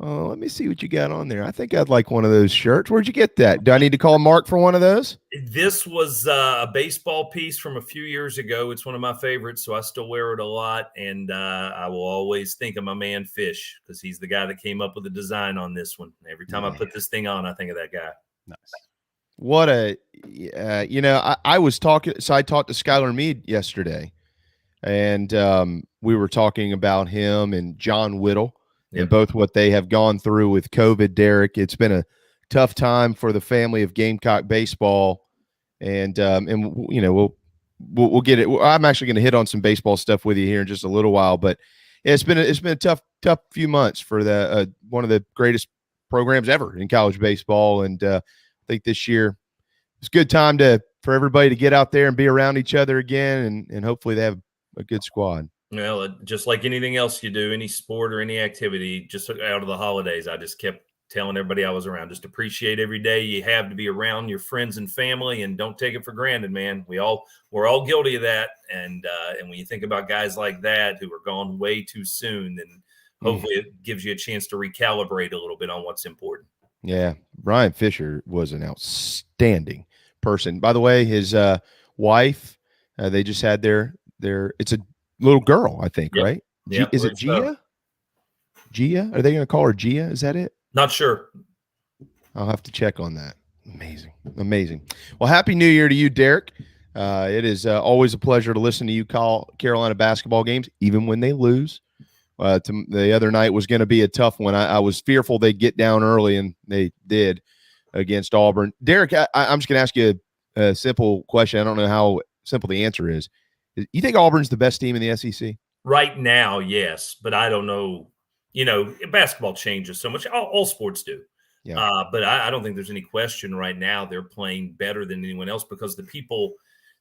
Oh, let me see what you got on there. I think I'd like one of those shirts. Where'd you get that? Do I need to call Mark for one of those? This was a baseball piece from a few years ago. It's one of my favorites, so I still wear it a lot. And I will always think of my man Fish because he's the guy that came up with the design on this one. Every time I put this thing on, I think of that guy. Nice. What a, I was talking, so I talked to Skylar Mead yesterday, and we were talking about him and John Whittle. And both what they have gone through with COVID, Derek. It's been a tough time for the family of Gamecock baseball, and you know we'll get it. I'm actually going to hit on some baseball stuff with you here in just a little while, but it's been a tough few months for the one of the greatest programs ever in college baseball, and I think this year it's a good time for everybody to get out there and be around each other again, and hopefully they have a good squad. Well, just like anything else you do, any sport or any activity, just out of the holidays, I just kept telling everybody I was around, just appreciate every day you have to be around your friends and family, and don't take it for granted, man. We're all guilty of that. And when you think about guys like that who are gone way too soon, then hopefully it gives you a chance to recalibrate a little bit on what's important. Yeah. Brian Fisher was an outstanding person. By the way, his wife, they just had their it's a little girl, I think, right? Is it Gia? Gia? Are they going to call her Gia? Is that it? Not sure. I'll have to check on that. Amazing. Well, Happy New Year to you, Derek. It is always a pleasure to listen to you call Carolina basketball games, even when they lose. The other night was going to be a tough one. I was fearful they'd get down early, and they did against Auburn. Derek, I'm just going to ask you a simple question. I don't know how simple the answer is. You think Auburn's the best team in the SEC? Right now, yes, but I don't know basketball changes so much. All sports do. Yeah. But I don't think there's any question right now they're playing better than anyone else because the people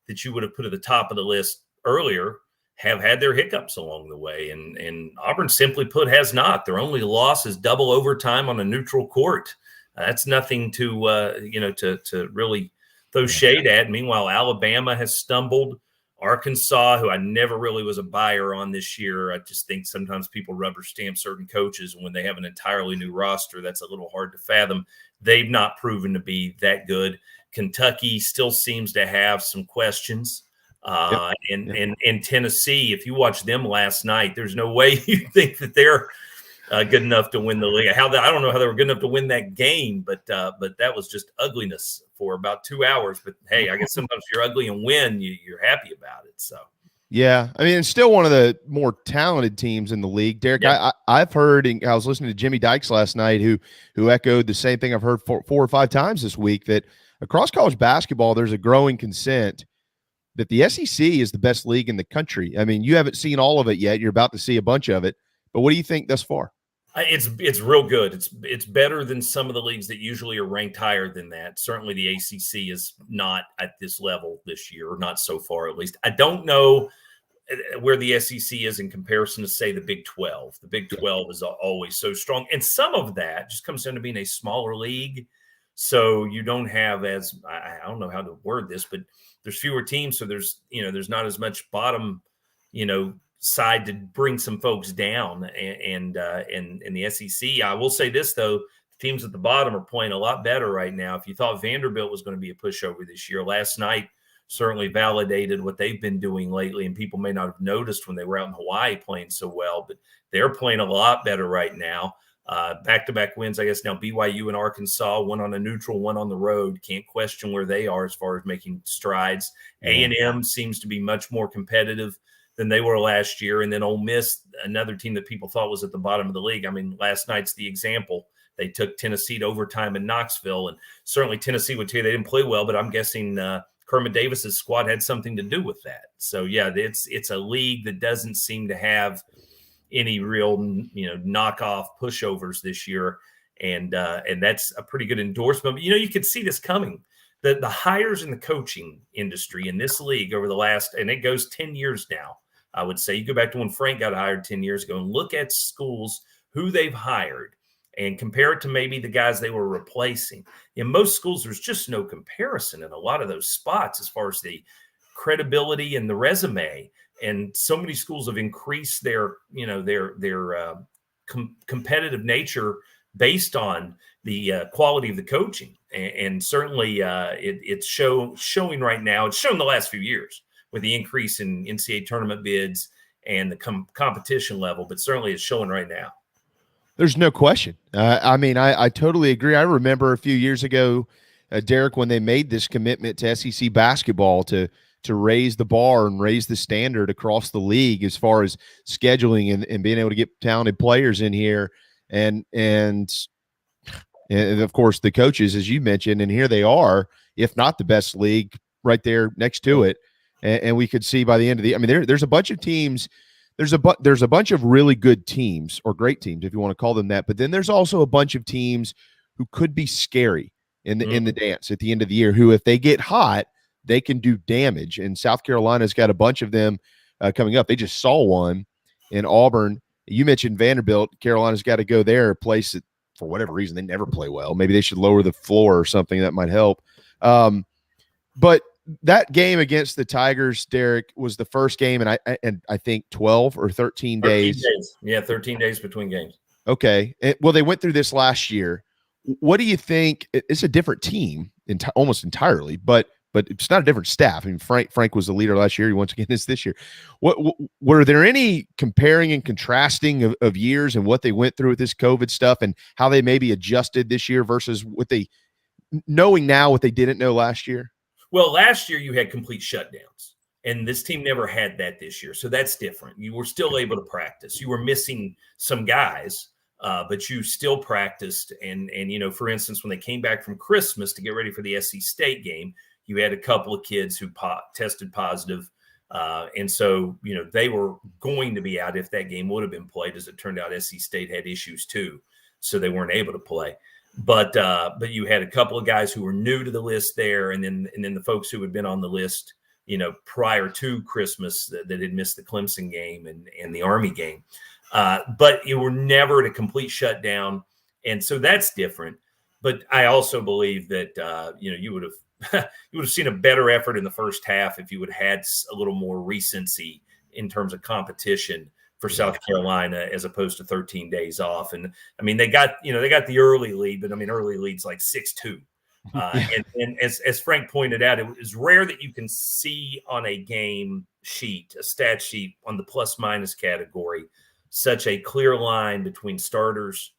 that you would have put at the top of the list earlier have had their hiccups along the way. And Auburn, simply put, has not. Their only loss is double overtime on a neutral court. That's nothing to really throw shade at. Meanwhile, Alabama has stumbled. Arkansas, who I never really was a buyer on this year. I just think sometimes people rubber stamp certain coaches when they have an entirely new roster. That's a little hard to fathom. They've not proven to be that good. Kentucky still seems to have some questions. And Tennessee, if you watch them last night, there's no way you think that they're good enough to win the league. I don't know how they were good enough to win that game, but that was just ugliness for about 2 hours. But hey, I guess sometimes you're ugly and win, you're happy about it. So yeah, I mean, it's still one of the more talented teams in the league. Derek, yeah. I've heard, I was listening to Jimmy Dykes last night, who echoed the same thing I've heard 4 or 5 times this week, that across college basketball, there's a growing consent that the SEC is the best league in the country. I mean, you haven't seen all of it yet. You're about to see a bunch of it. But what do you think thus far? It's real good. It's better than some of the leagues that usually are ranked higher than that. Certainly the ACC is not at this level this year, or not so far at least. I don't know where the SEC is in comparison to, say, the Big 12. The Big 12 is always so strong. And some of that just comes down to being a smaller league. So you don't have I don't know how to word this, but there's fewer teams. So there's not as much bottom, side to bring some folks down. And in the SEC, I will say this, though, the teams at the bottom are playing a lot better right now. If you thought Vanderbilt was going to be a pushover this year, last night certainly validated what they've been doing lately, and people may not have noticed when they were out in Hawaii playing so well, but they're playing a lot better right now. Back-to-back wins, I guess now BYU and Arkansas, one on a neutral, one on the road. Can't question where they are as far as making strides. A&M seems to be much more competitive than they were last year. And then Ole Miss, another team that people thought was at the bottom of the league. I mean, last night's the example. They took Tennessee to overtime in Knoxville, and certainly Tennessee would tell you they didn't play well, but I'm guessing Kermit Davis's squad had something to do with that. So, yeah, it's a league that doesn't seem to have any real, knockoff pushovers this year. And that's a pretty good endorsement. But, you could see this coming. The hires in the coaching industry in this league over the last, and it goes 10 years now, I would say. You go back to when Frank got hired 10 years ago and look at schools, who they've hired, and compare it to maybe the guys they were replacing. In most schools, there's just no comparison in a lot of those spots as far as the credibility and the resume. And so many schools have increased their competitive nature based on the quality of the coaching. And certainly it's showing right now. It's shown the last few years with the increase in NCAA tournament bids and the competition level, but certainly it's showing right now. There's no question. I totally agree. I remember a few years ago, Derek, when they made this commitment to SEC basketball to raise the bar and raise the standard across the league as far as scheduling and being able to get talented players in here. And of course the coaches, as you mentioned, and here they are, if not the best league, right there next to it. And we could see by the end of there's a bunch of teams. There's a bunch of really good teams, or great teams, if you want to call them that. But then there's also a bunch of teams who could be scary in the dance at the end of the year, who, if they get hot, they can do damage. And South Carolina's got a bunch of them coming up. They just saw one in Auburn. You mentioned Vanderbilt. Carolina's got to go there, a place that, for whatever reason, they never play well. Maybe they should lower the floor or something that might help. But that game against the Tigers, Derek, was the first game, and I think 12 or 13 days. Yeah, 13 days between games. Okay. Well, they went through this last year. What do you think? It's a different team almost entirely, but it's not a different staff. I mean, Frank was the leader last year. He once again is this year. What were there any comparing and contrasting of years and what they went through with this COVID stuff and how they maybe adjusted this year versus what they knowing now what they didn't know last year? Well, last year you had complete shutdowns, and this team never had that this year. So that's different. You were still able to practice. You were missing some guys, but you still practiced. And for instance, when they came back from Christmas to get ready for the SC State game, you had a couple of kids who tested positive And so, they were going to be out if that game would have been played. As it turned out, SC State had issues too, so they weren't able to play. But you had a couple of guys who were new to the list there, and then the folks who had been on the list, prior to Christmas that had missed the Clemson game and the Army game. But you were never at a complete shutdown, and so that's different. But I also believe that you would have seen a better effort in the first half if you would have had a little more recency in terms of competition for South Carolina as opposed to 13 days off. And I mean, they got the early lead, but I mean, early lead's like 6-2. And as Frank pointed out, it is rare that you can see on a game sheet, a stat sheet on the plus minus category, such a clear line between starters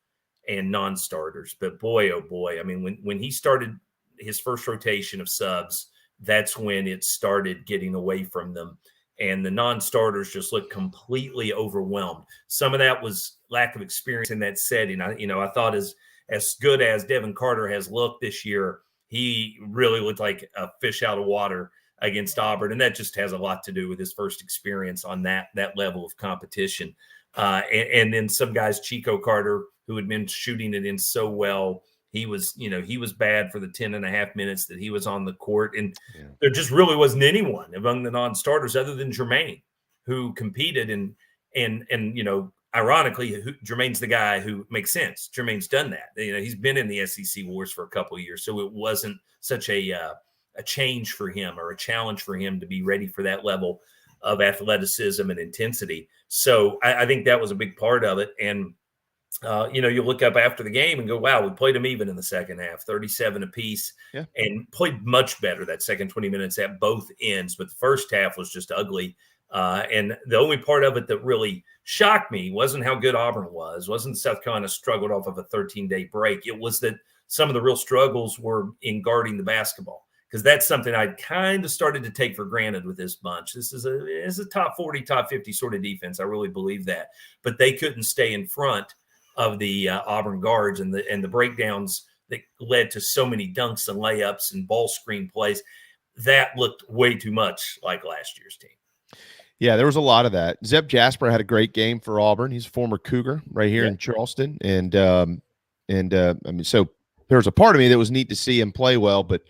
and non-starters. But boy, oh boy, I mean, when he started his first rotation of subs, that's when it started getting away from them. And the non-starters just looked completely overwhelmed. Some of that was lack of experience in that setting. I thought as good as Devin Carter has looked this year, he really looked like a fish out of water against Auburn. And that just has a lot to do with his first experience on that level of competition. And then some guys, Chico Carter, who had been shooting it in so well, he was bad for the 10.5 minutes that he was on the court. And there just really wasn't anyone among the non-starters other than Jermaine who competed. And ironically, Jermaine's the guy who makes sense. Jermaine's done that. He's been in the SEC wars for a couple of years. So it wasn't such a change for him or a challenge for him to be ready for that level of athleticism and intensity. So I think that was a big part of it. And you look up after the game and go, wow, we played them even in the second half, 37 apiece, and played much better that second 20 minutes at both ends. But the first half was just ugly. And the only part of it that really shocked me wasn't how good Auburn wasn't South Carolina struggled off of a 13-day break. It was that some of the real struggles were in guarding the basketball, because that's something I'd kind of started to take for granted with this bunch. This is a top 40, top 50 sort of defense. I really believe that. But they couldn't stay in front of the Auburn guards and the breakdowns that led to so many dunks and layups and ball screen plays. That looked way too much like last year's team. Yeah, there was a lot of that. Zeb Jasper had a great game for Auburn. He's a former Cougar right here in Charleston. And I mean, so there was a part of me that was neat to see him play well, but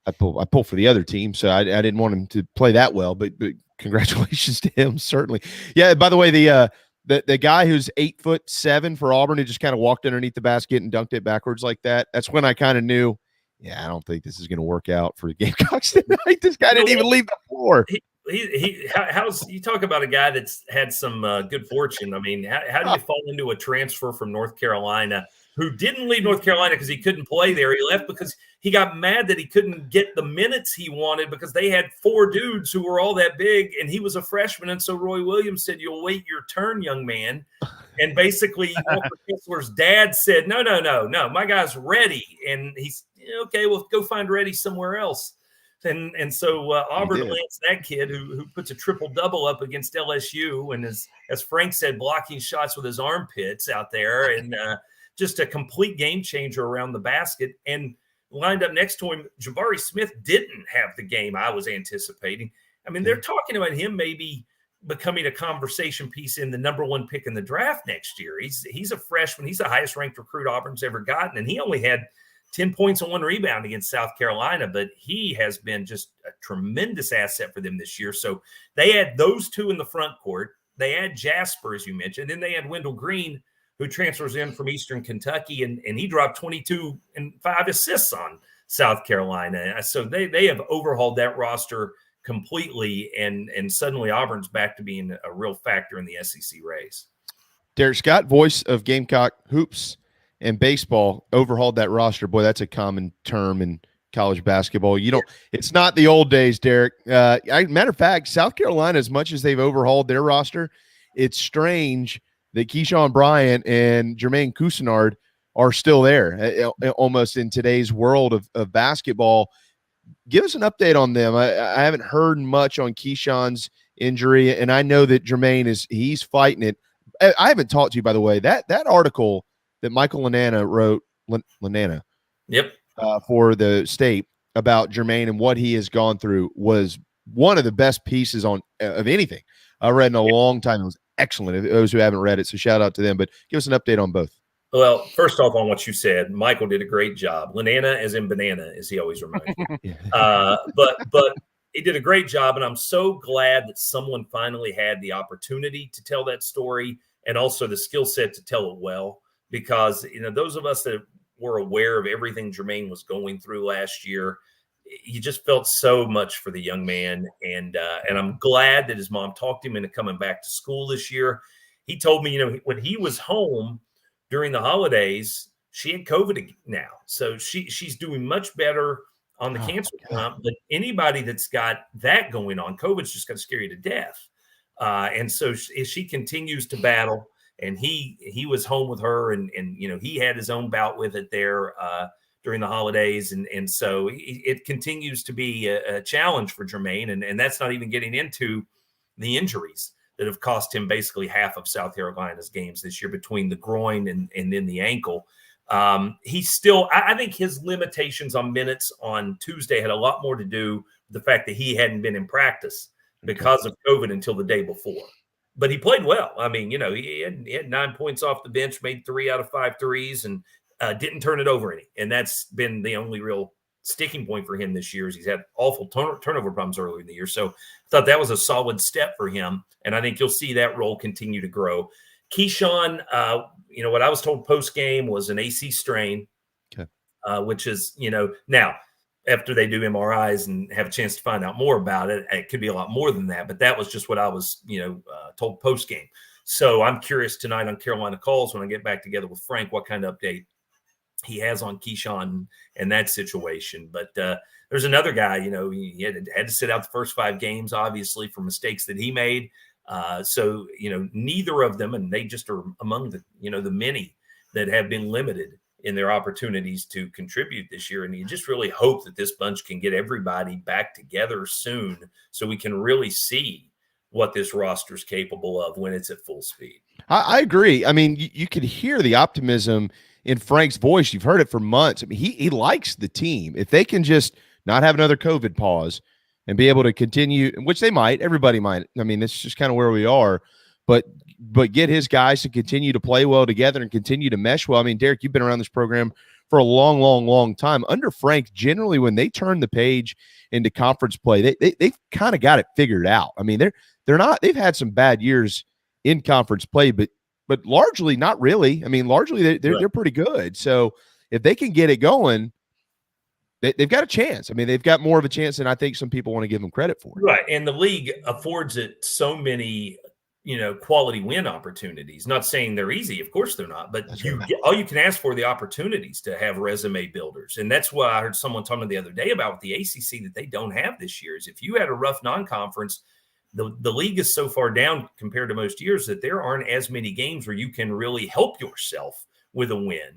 I pull for the other team, so I didn't want him to play that well, but congratulations to him, certainly. Yeah, by the way, the guy who's 8'7" for Auburn, who just kind of walked underneath the basket and dunked it backwards like that. That's when I kind of knew, I don't think this is going to work out for the Gamecocks tonight. This guy didn't even leave the floor. How's you talk about a guy that's had some good fortune? I mean, how do you fall into a transfer from North Carolina who didn't leave North Carolina because he couldn't play there? He left because he got mad that he couldn't get the minutes he wanted because they had 4 dudes who were all that big, and he was a freshman. And so Roy Williams said, "You'll wait your turn, young man." And basically, Walker Kessler's dad said, No, my guy's ready. And he's okay, well, go find ready somewhere else. And so Auburn lands that kid who puts a triple-double up against LSU and is, as Frank said, blocking shots with his armpits out there, and just a complete game changer around the basket. And lined up next to him, Jabari Smith didn't have the game I was anticipating. I mean, they're talking about him maybe becoming a conversation piece in the number 1 pick in the draft next year. He's a freshman. He's the highest-ranked recruit Auburn's ever gotten, and he only had 10 points and 1 rebound against South Carolina, but he has been just a tremendous asset for them this year. So they had those 2 in the front court. They had Jasper, as you mentioned. Then they had Wendell Green, who transfers in from Eastern Kentucky, and he dropped 22 and 5 assists on South Carolina. So they have overhauled that roster completely, and suddenly Auburn's back to being a real factor in the SEC race. Derek Scott, voice of Gamecock hoops and baseball, overhauled that roster. Boy, that's a common term in college basketball. It's not the old days, Derek. Matter of fact, South Carolina, as much as they've overhauled their roster, it's strange that Keyshawn Bryant and Jermaine Cousinard are still there, almost in today's world of basketball. Give us an update on them. I haven't heard much on Keyshawn's injury, and I know that Jermaine he's fighting it. I haven't talked to you, by the way. That article that Michael Lanana wrote, Yep, for the State about Jermaine and what he has gone through was one of the best pieces on of anything I read in a long time. It was excellent. Those who haven't read it, so shout out to them. But give us an update on both. Well, first off, on what you said, Michael did a great job. Lanana as in banana, as he always reminds me. But he did a great job, and I'm so glad that someone finally had the opportunity to tell that story and also the skill set to tell it well. Because, those of us that were aware of everything Jermaine was going through last year, you just felt so much for the young man. And I'm glad that his mom talked him into coming back to school this year. He told me, when he was home during the holidays, she had COVID now. So she's doing much better on the cancer front. But anybody that's got that going on, COVID's just going to scare you to death. And so she continues to battle. And he was home with her, and he had his own bout with it there during the holidays. And so it continues to be a challenge for Jermaine. And that's not even getting into the injuries that have cost him basically half of South Carolina's games this year between the groin and then the ankle. He's still, I think his limitations on minutes on Tuesday had a lot more to do with the fact that he hadn't been in practice because of COVID until the day before. But he played well. I mean, he had 9 points off the bench, made 3 out of 5 threes, and didn't turn it over any. And that's been the only real sticking point for him this year. Is he's had awful turnover problems earlier in the year. So I thought that was a solid step for him. And I think you'll see that role continue to grow. Keyshawn, what I was told post-game was an AC strain, which is, now – after they do MRIs and have a chance to find out more about it, it could be a lot more than that. But that was just what I was, told post-game. So I'm curious tonight on Carolina Calls when I get back together with Frank what kind of update he has on Keyshawn and that situation. But there's another guy, he had to sit out the first 5 games, obviously, for mistakes that he made. So neither of them, and they just are among the, the many that have been limited in their opportunities to contribute this year. And you just really hope that this bunch can get everybody back together soon so we can really see what this roster is capable of when it's at full speed. I agree. I mean, you could hear the optimism in Frank's voice. You've heard it for months. I mean, he likes the team. If they can just not have another COVID pause and be able to continue, which they might, everybody might. I mean, it's just kind of where we are, but get his guys to continue to play well together and continue to mesh well. I mean, Derek, you've been around this program for a long, long, long time. Under Frank, generally when they turn the page into conference play, they've kind of got it figured out. I mean, they've had some bad years in conference play, but largely not really. I mean, largely they're pretty good. So if they can get it going, they've got a chance. I mean, they've got more of a chance than I think some people want to give them credit for. Right. And the league affords it so many quality win opportunities. Not saying they're easy. Of course they're not. But all you can ask for are the opportunities to have resume builders. And that's what I heard someone talking the other day about with the ACC that they don't have this year is if you had a rough non-conference, the league is so far down compared to most years that there aren't as many games where you can really help yourself with a win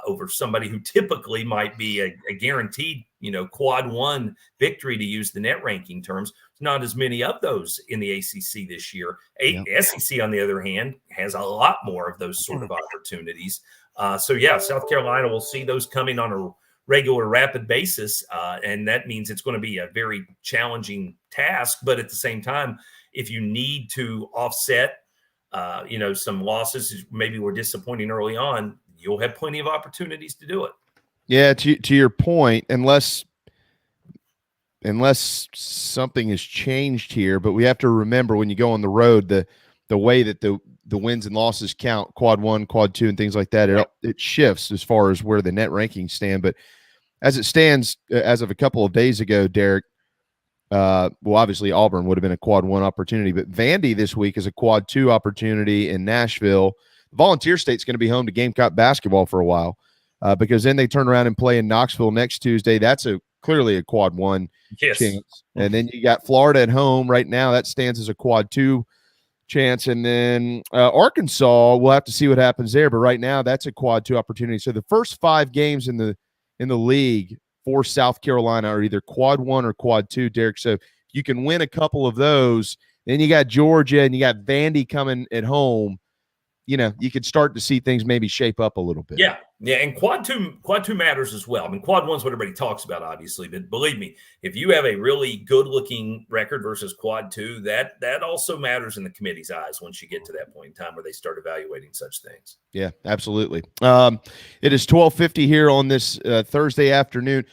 over somebody who typically might be a guaranteed, quad 1 victory to use the net ranking terms. Not as many of those in the ACC this year. SEC, on the other hand, has a lot more of those sort of opportunities. South Carolina will see those coming on a regular, rapid basis, and that means it's going to be a very challenging task. But at the same time, if you need to offset, some losses maybe were disappointing early on, you'll have plenty of opportunities to do it. Yeah, to your point, unless something has changed here, but we have to remember when you go on the road, the way that the wins and losses count, quad 1, quad 2, and things like that, it shifts as far as where the net rankings stand. But as it stands, as of a couple of days ago, Derek, obviously Auburn would have been a quad 1 opportunity, but Vandy this week is a quad 2 opportunity in Nashville. Volunteer State's going to be home to Gamecock basketball for a while because then they turn around and play in Knoxville next Tuesday. That's clearly a quad 1 chance. And then you got Florida at home right now. That stands as a quad 2 chance. And then Arkansas, we'll have to see what happens there. But right now that's a quad 2 opportunity. So the first 5 games in the league for South Carolina are either quad 1 or quad 2, Derek. So if you can win a couple of those, then you got Georgia and you got Vandy coming at home. you could start to see things maybe shape up a little bit. Yeah. And quad two matters as well. I mean, quad one's what everybody talks about, obviously, but believe me, if you have a really good looking record versus quad two, that also matters in the committee's eyes once you get to that point in time where they start evaluating such things. Yeah, absolutely. It is 12:50 here on this Thursday afternoon.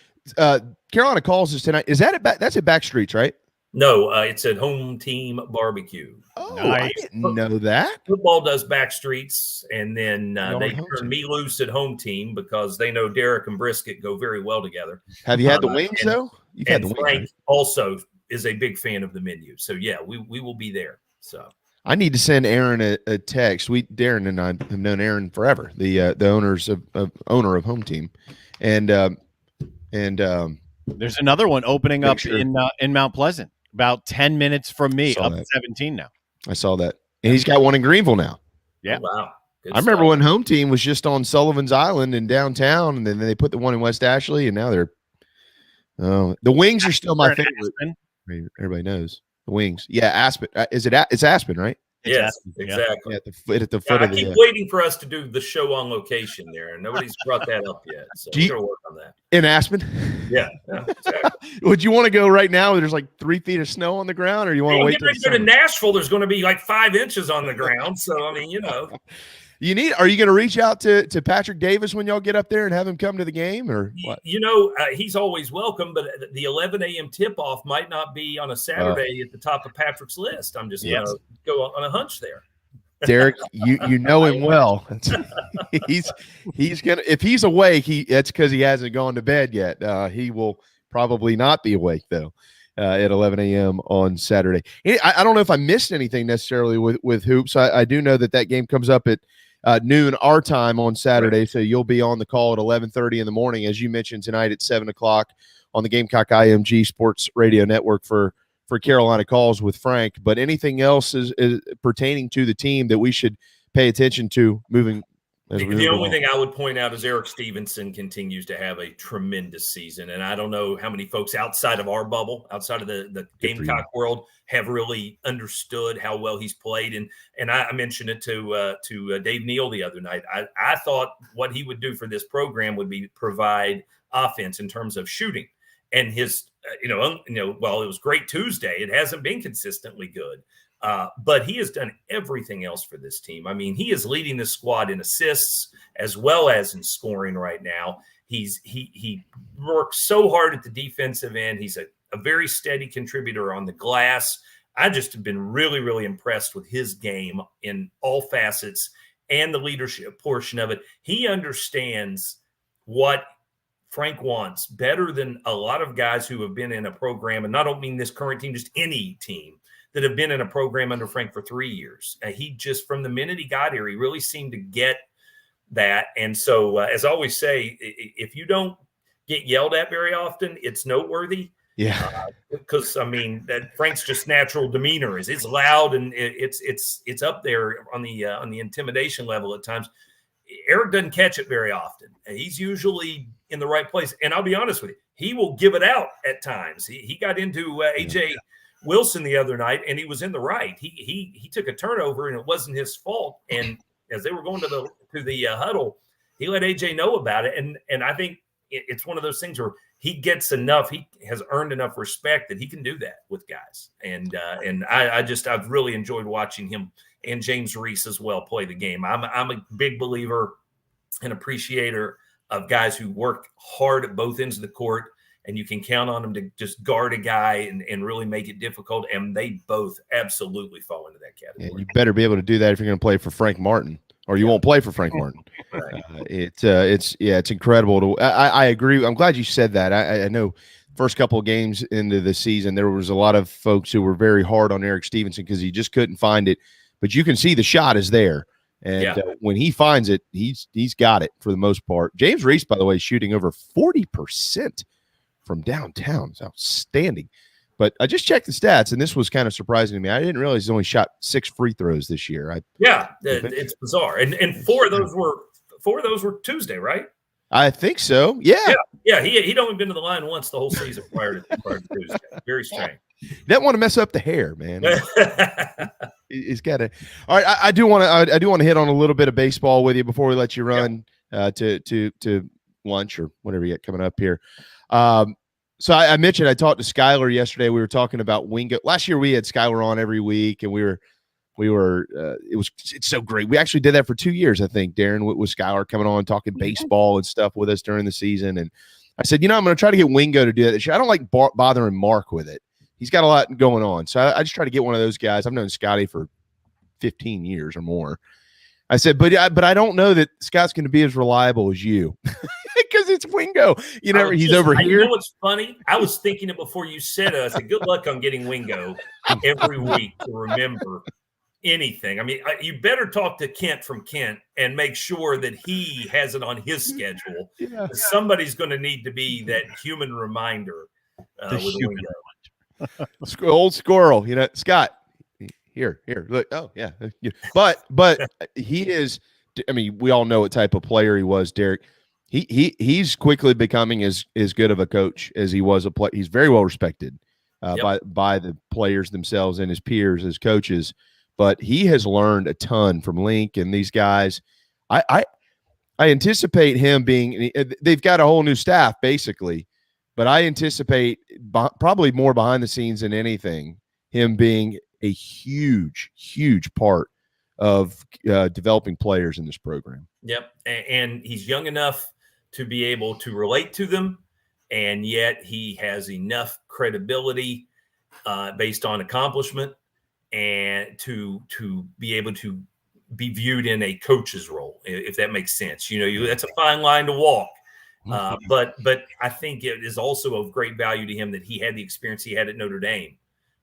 Carolina calls us tonight. Is that that's at Backstreets, right? No, it's at Home Team Barbecue. Oh, Nice. I didn't know that. Football does Backstreets, and then they Home turn Team. me loose at Home Team because they know Derek and Brisket go very well together. Have you had the wings, though? You've had the wings, Frank right? also is a big fan of the menu. So, yeah, we will be there. So I need to send Aaron a text. Darren and I have known Aaron forever, the owner of Home Team, and there's another one opening up in Mount Pleasant, about 10 minutes from me, Saw up that. 17 now. I saw that, and he's got one in Greenville now. Yeah. oh, wow. Good I remember stuff. when Home Team was just on Sullivan's Island in downtown, and then they put the one in West Ashley, and now they're the wings are still my favorite. Aspen. Everybody knows the wings. Yeah, Aspen. It's Aspen, right? Yes, Aspen, yeah. exactly. Yeah, at the Yeah, foot I of keep the. waiting for us to do the show on location there, and nobody's brought that up yet. So Do you- we're going to work on that. In Aspen. Yeah, exactly. Would you want to go right now where there's like 3 feet of snow on the ground, or you want to When wait we till get ready to summer? Nashville, there's going to be like 5 inches on the ground. So, I mean, Are you going to reach out to Patrick Davis when y'all get up there and have him come to the game, or what? He's always welcome, but the 11 a.m. tip-off might not be on a Saturday at the top of Patrick's list. I'm just going to go on a hunch there. Derek, you know him well. He's gonna, if he's awake, that's because he hasn't gone to bed yet. He will probably not be awake though at 11 a.m. on Saturday. I don't know if I missed anything necessarily with hoops. I do know that game comes up at noon our time on Saturday, right. So you'll be on the call at 11:30 in the morning, as you mentioned tonight at 7 o'clock on the Gamecock IMG Sports Radio Network for Carolina Calls with Frank. But anything else is pertaining to the team that we should pay attention to moving? The only thing I would point out is Eric Stevenson continues to have a tremendous season. And I don't know how many folks outside of our bubble, outside of the Gamecock world, have really understood how well he's played. And I mentioned it to Dave Neal the other night. I thought what he would do for this program would be provide offense in terms of shooting. And his, while it was great Tuesday, it hasn't been consistently good. But he has done everything else for this team. I mean, he is leading the squad in assists as well as in scoring right now. He works so hard at the defensive end. He's a very steady contributor on the glass. I just have been really, really impressed with his game in all facets and the leadership portion of it. He understands what Frank wants better than a lot of guys who have been in a program, and I don't mean this current team, just any team that have been in a program under Frank for 3 years. He just, from the minute he got here, he really seemed to get that. And so, as I always say, if you don't get yelled at very often, it's noteworthy. Yeah. Because that Frank's just natural demeanor is it's loud and it's up there on the intimidation level at times. Eric doesn't catch it very often. He's usually in the right place. And I'll be honest with you, he will give it out at times. He got into AJ Wilson the other night, and he was in the right. He took a turnover, and it wasn't his fault. And as they were going to the huddle, he let AJ know about it. And I think it's one of those things where he gets enough. He has earned enough respect that he can do that with guys. And I've really enjoyed watching him and James Reese as well play the game. I'm a big believer and appreciator of guys who work hard at both ends of the court, and you can count on them to just guard a guy and really make it difficult. And they both absolutely fall into that category. Yeah, you better be able to do that if you're going to play for Frank Martin, or you won't play for Frank Martin. Right. It's incredible. I agree. I'm glad you said that. I know first couple of games into the season, there was a lot of folks who were very hard on Eric Stevenson because he just couldn't find it. But you can see the shot is there. And when he finds it, he's got it for the most part. James Reese, by the way, shooting over 40% from downtown. It's outstanding. But I just checked the stats, and this was kind of surprising to me. I didn't realize he's only shot 6 free throws this year. It's bizarre. And four of those were Tuesday, right? I think so. Yeah. Yeah. He'd only been to the line once the whole season prior to Tuesday. Very strange. Don't want to mess up the hair, man. He's got to. All right, I do want to hit on a little bit of baseball with you before we let you run to lunch or whatever you got coming up here. So I mentioned I talked to Skylar yesterday. We were talking about Wingo. Last year we had Skylar on every week, and it's so great. We actually did that for 2 years, I think, Darren, with Skylar coming on talking baseball and stuff with us during the season. And I said, I'm going to try to get Wingo to do that. I don't like bothering Mark with it. He's got a lot going on. So I just try to get one of those guys. I've known Scotty for 15 years or more. I said, but I don't know that Scott's going to be as reliable as you because it's Wingo. He's over here. You know what's funny? I was thinking it before you said it. I said, good luck on getting Wingo every week to remember anything. I mean, you better talk to Kent from Kent and make sure that he has it on his schedule. Yeah. Somebody's going to need to be that human reminder with Wingo. Old squirrel, Scott. Here, look. Oh, yeah. But he is. I mean, we all know what type of player he was, Derek. He's quickly becoming as good of a coach as he was a player. He's very well respected by the players themselves and his peers as coaches. But he has learned a ton from Link and these guys. I anticipate him being. They've got a whole new staff basically. But I anticipate probably more behind the scenes than anything, him being a huge, huge part of developing players in this program. Yep. And he's young enough to be able to relate to them. And yet he has enough credibility based on accomplishment and to be able to be viewed in a coach's role, if that makes sense. That's a fine line to walk. But I think it is also of great value to him that he had the experience he had at Notre Dame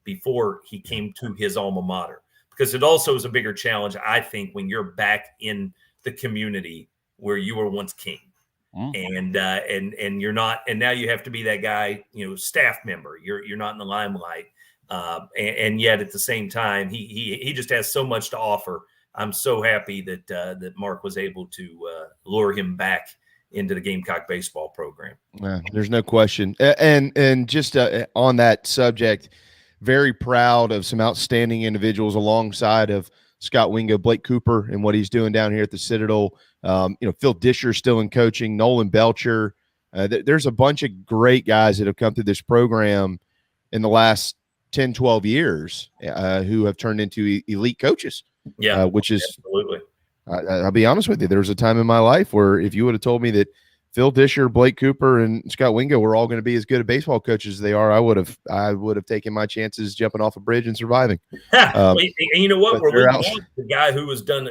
before he came to his alma mater, because it also is a bigger challenge, I think, when you're back in the community where you were once king, and you're not, and now you have to be that guy, staff member. You're not in the limelight, and yet at the same time, he just has so much to offer. I'm so happy that Mark was able to lure him back into the Gamecock baseball program. There's no question. And just on that subject, very proud of some outstanding individuals alongside of Scott Wingo, Blake Cooper, and what he's doing down here at the Citadel. Phil Disher still in coaching, Nolan Belcher. There's a bunch of great guys that have come through this program in the last 10, 12 years who have turned into elite coaches. Yeah, which is absolutely. I'll be honest with you. There was a time in my life where if you would have told me that Phil Disher, Blake Cooper, and Scott Wingo were all going to be as good a baseball coaches as they are, I would have taken my chances jumping off a bridge and surviving. And you know what? We're looking at the guy who has done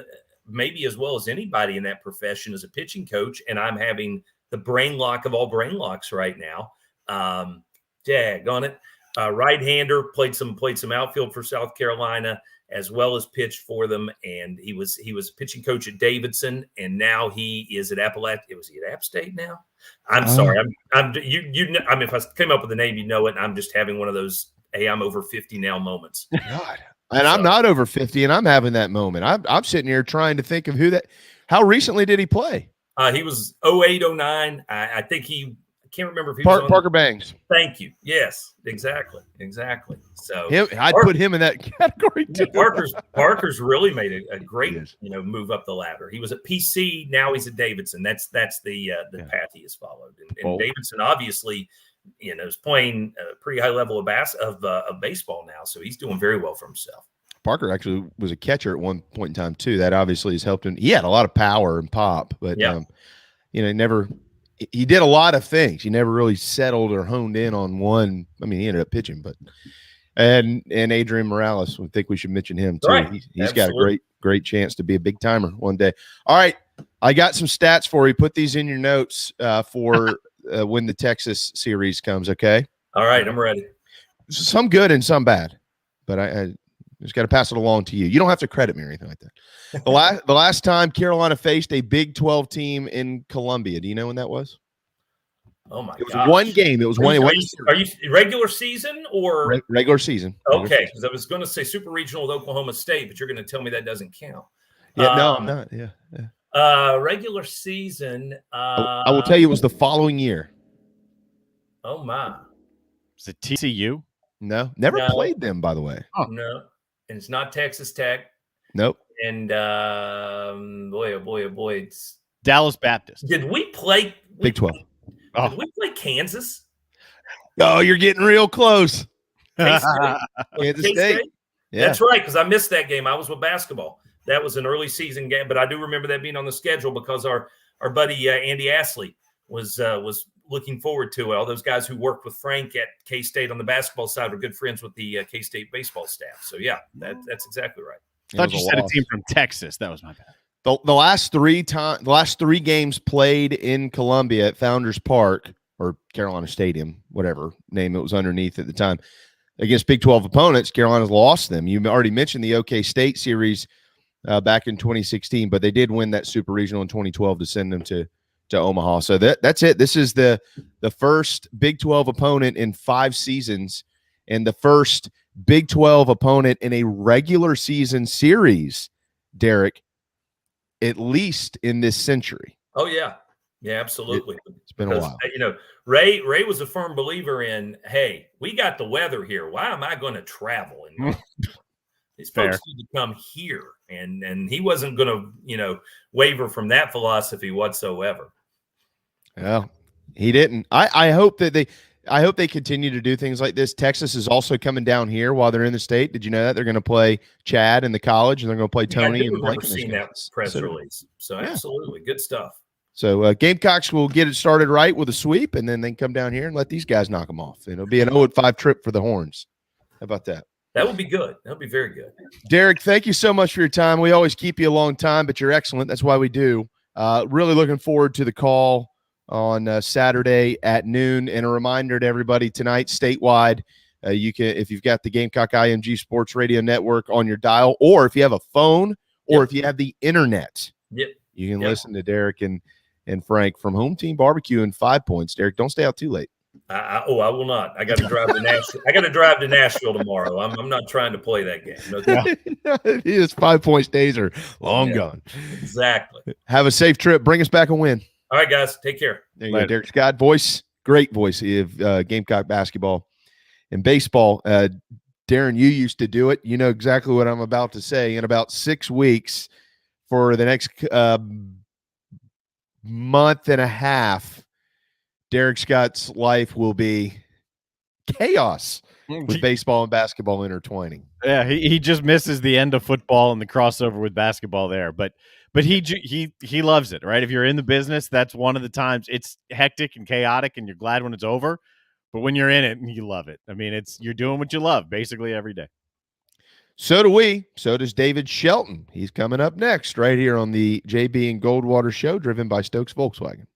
maybe as well as anybody in that profession as a pitching coach, and I'm having the brain lock of all brain locks right now. Dag on it. Right-hander, played some outfield for South Carolina, as well as pitched for them, and he was pitching coach at Davidson, and now he is at Appalachia. Was he at App State now? I'm sorry. If I came up with the name, you know it. And I'm just having one of those, hey, I'm over 50 now moments. God, and I'm not over 50, and I'm having that moment. I'm sitting here trying to think of how recently did he play? He was 08, 09. I think I can't remember if he was Parker Bangs. Thank you. Yes, exactly. So I'd put him in that category too. Parker's really made a great move up the ladder. He was at PC, now he's at Davidson. That's the path he has followed. And Davidson obviously, is playing a pretty high level of baseball now, so he's doing very well for himself. Parker actually was a catcher at one point in time too. That obviously has helped him. He had a lot of power and pop, but he did a lot of things. He never really settled or honed in on one. I mean, he ended up pitching, and Adrian Morales, I think we should mention him too. Right. He's got a great chance to be a big timer one day. All right. I got some stats for you. Put these in your notes for when the Texas series comes. Okay. All right. I'm ready. Some good and some bad, but I just got to pass it along to you. You don't have to credit me or anything like that. The last time Carolina faced a Big 12 team in Columbia, do you know when that was? Oh my! It was one game. It was one. Are you regular season or regular season? Okay, because I was going to say super regional with Oklahoma State, but you're going to tell me that doesn't count. Yeah, no, I'm not. Yeah. Regular season. I will tell you, it was the following year. Oh my! Is it TCU? No, never played them, by the way. Oh. No, and it's not Texas Tech. Nope. And boy, it's Dallas Baptist. Did we play Big 12? Did we play Kansas? Oh, you're getting real close. Kansas State? Yeah. That's right, because I missed that game. I was with basketball. That was an early season game, but I do remember that being on the schedule because our buddy Andy Astley was looking forward to it. All those guys who worked with Frank at K-State on the basketball side were good friends with the K-State baseball staff. So, yeah, that's exactly right. I thought you said a team from Texas. That was my bad. The last three games played in Columbia at Founders Park or Carolina Stadium, whatever name it was underneath at the time, against Big 12 opponents, Carolina's lost them. You already mentioned the OK State series back in 2016, but they did win that Super Regional in 2012 to send them to Omaha. So that's it. This is the first Big 12 opponent in 5 seasons and the first Big 12 opponent in a regular season series, Derek, at least in this century. Oh, yeah. Yeah, absolutely. It's been a while. You know, Ray was a firm believer in, hey, we got the weather here. Why am I going to travel? And these folks need to come here. And he wasn't going to, waver from that philosophy whatsoever. Well, he didn't. I hope that they continue to do things like this. Texas is also coming down here while they're in the state. Did you know that they're going to play Chad in the college and they're going to play Tony and Blake? I've seen that press release. So absolutely good stuff. So Gamecocks will get it started right with a sweep, and then they can come down here and let these guys knock them off. It'll be an 0-5 trip for the Horns. How about that? That would be good. That would be very good. Derek, thank you so much for your time. We always keep you a long time, but you're excellent. That's why we do. Really looking forward to the call on Saturday at noon. And a reminder to everybody tonight, statewide, you can, if you've got the Gamecock IMG Sports Radio Network on your dial, or if you have a phone, or if you have the internet, you can listen to Derek and Frank from Home Team Barbecue in 5 Points. Derek, don't stay out too late. I will not. I got to drive to Nashville. I got to drive to Nashville tomorrow. I'm not trying to play that game. No. His 5 Points days are long gone. Exactly. Have a safe trip. Bring us back a win. All right, guys. Take care. There you go, Derek Scott. Great voice of Gamecock basketball and baseball. Darren, you used to do it. You know exactly what I'm about to say. In about 6 weeks, for the next month and a half, Derek Scott's life will be chaos with baseball and basketball intertwining. Yeah, he just misses the end of football and the crossover with basketball there, but he loves it, right? If you're in the business, that's one of the times it's hectic and chaotic, and you're glad when it's over. But when you're in it, you love it. I mean, you're doing what you love basically every day. So do we. So does David Shelton. He's coming up next right here on the JB and Goldwater Show, driven by Stokes Volkswagen.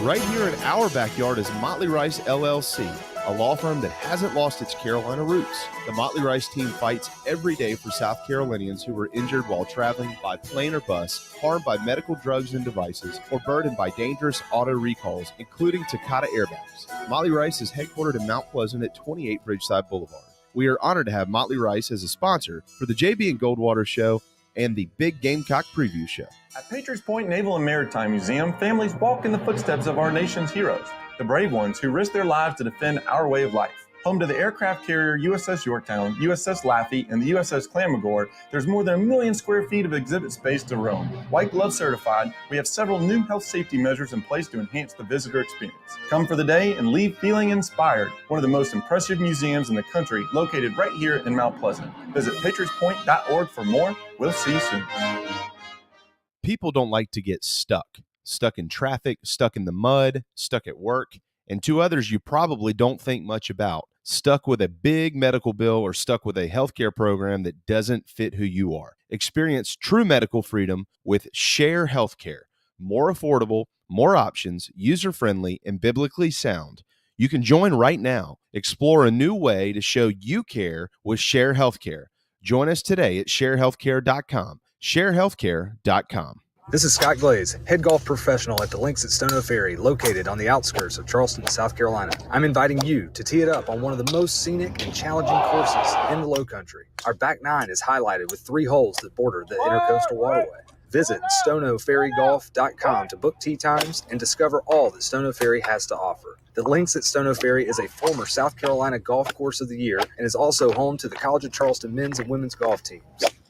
Right here in our backyard is Motley Rice LLC, a law firm that hasn't lost its Carolina roots. The Motley Rice team fights every day for South Carolinians who were injured while traveling by plane or bus, harmed by medical drugs and devices, or burdened by dangerous auto recalls, including Takata airbags. Motley Rice is headquartered in Mount Pleasant at 28 Bridgeside Boulevard. We are honored to have Motley Rice as a sponsor for the JB and Goldwater Show and the Big Gamecock Preview Show. At Patriots Point Naval and Maritime Museum, families walk in the footsteps of our nation's heroes, the brave ones who risk their lives to defend our way of life. Home to the aircraft carrier USS Yorktown, USS Laffey, and the USS Clamagore, there's more than 1 million square feet of exhibit space to roam. White Glove certified, we have several new health safety measures in place to enhance the visitor experience. Come for the day and leave feeling inspired. One of the most impressive museums in the country, located right here in Mount Pleasant. Visit patriotspoint.org for more. We'll see you soon. People don't like to get stuck in traffic, stuck in the mud, stuck at work, and to others you probably don't think much about. Stuck with a big medical bill or stuck with a healthcare program that doesn't fit who you are. Experience true medical freedom with Share Healthcare. More affordable, more options, user-friendly, and biblically sound. You can join right now. Explore a new way to show you care with Share Healthcare. Join us today at sharehealthcare.com. sharehealthcare.com. This is Scott Glaze, head golf professional at the links at Stono Ferry, located on the outskirts of Charleston, South Carolina. I'm inviting you to tee it up on one of the most scenic and challenging courses in the Low Country. Our back nine is highlighted with 3 holes that border the Intercoastal Waterway. Visit stonoferrygolf.com to book tee times and discover all that Stono Ferry has to offer. The Links at Stono Ferry is a former South Carolina Golf Course of the Year and is also home to the College of Charleston men's and women's golf teams.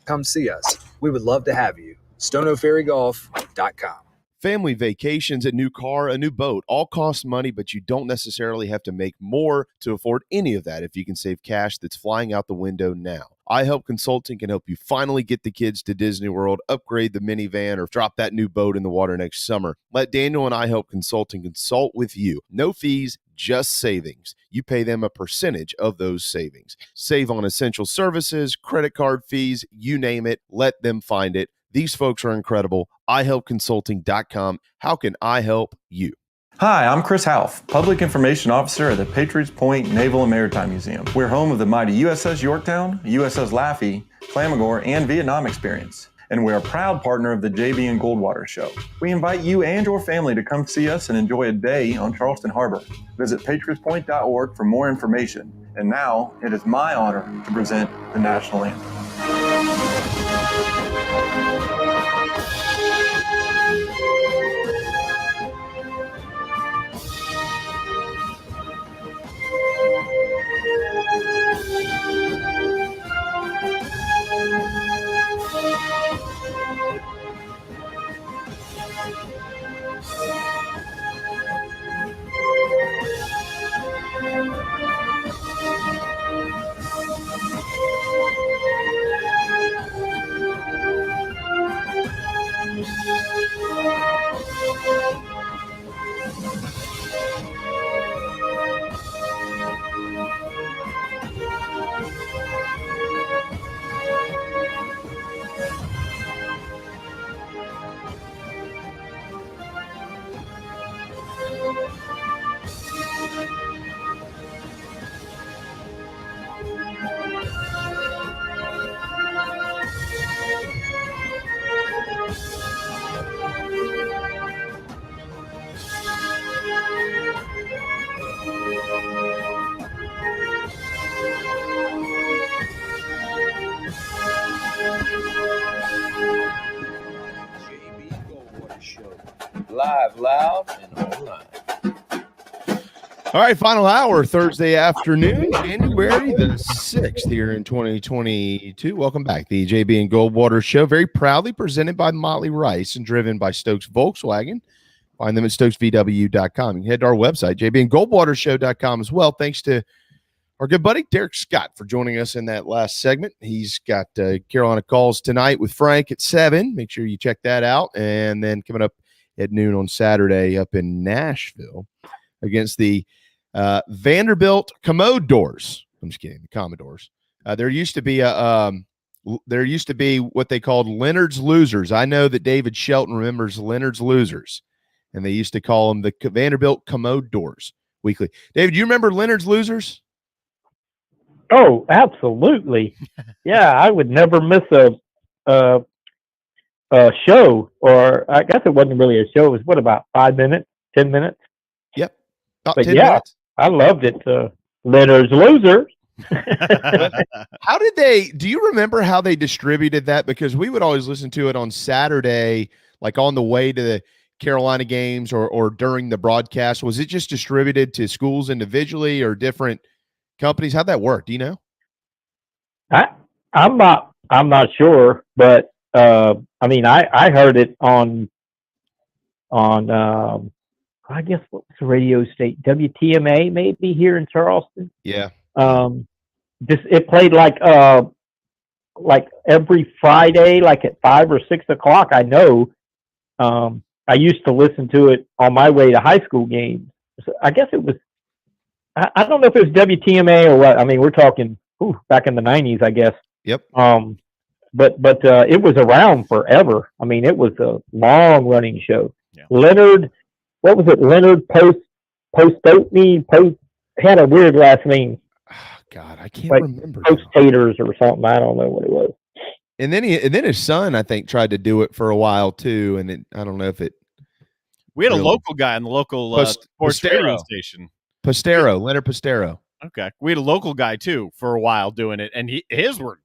Come see us. We would love to have you. stonoferrygolf.com. Family vacations, a new car, a new boat, all cost money, but you don't necessarily have to make more to afford any of that if you can save cash that's flying out the window now. iHelp Consulting can help you finally get the kids to Disney World, upgrade the minivan, or drop that new boat in the water next summer. Let Daniel and iHelp Consulting consult with you. No fees, just savings. You pay them a percentage of those savings. Save on essential services, credit card fees, you name it. Let them find it. These folks are incredible. iHelpConsulting.com. How can I help you? Hi, I'm Chris Half, Public Information Officer at the Patriots Point Naval and Maritime Museum. We're home of the mighty USS Yorktown, USS Laffey, Flamagore, and Vietnam experience. And we're a proud partner of the JB and Goldwater Show. We invite you and your family to come see us and enjoy a day on Charleston Harbor. Visit patriotspoint.org for more information. And now, it is my honor to present the National Anthem. Live, loud, and online. All right, final hour, Thursday afternoon, January the 6th here in 2022. Welcome back. The JB and Goldwater Show, very proudly presented by Motley Rice and driven by Stokes Volkswagen. Find them at stokesvw.com. You can head to our website, jbandgoldwatershow.com as well. Thanks to our good buddy, Derek Scott, for joining us in that last segment. He's got Carolina Calls tonight with Frank at 7. Make sure you check that out. And then coming up at noon on Saturday up in Nashville against the Vanderbilt Commodores. I'm just kidding, the Commodores. There used to be what they called Leonard's Losers. I know that David Shelton remembers Leonard's Losers, and they used to call them the Vanderbilt Commodores weekly. David, you remember Leonard's Losers? Oh, absolutely. Yeah, I would never miss a show, or I guess it wasn't really a show. It was what, about 5 minutes, 10 minutes? Yep. About but 10 yeah, minutes. I loved it. Leonard's Losers. How did do you remember how they distributed that? Because we would always listen to it on Saturday, like on the way to the Carolina games or during the broadcast. Was it just distributed to schools individually or different companies? How'd that work? Do you know? I'm not sure, but I mean, I heard it on I guess what was the radio station? WTMA maybe here in Charleston. Yeah. It played like every Friday, like at 5 or 6 o'clock. I know. I used to listen to it on my way to high school games. So I guess it was. I don't know if it was WTMA or what. I mean, we're talking back in the 90s, I guess. Yep. But it was around forever. I mean, it was a long running show. Yeah. Leonard, what was it? Leonard Postotney had a weird last name. Oh, God, I can't like remember. Postators or something. I don't know what it was. And then his son, I think, tried to do it for a while too. And I don't know if it. We had really, a local guy on the local sports radio station. Leonard Postero. Okay. We had a local guy too for a while doing it, and his were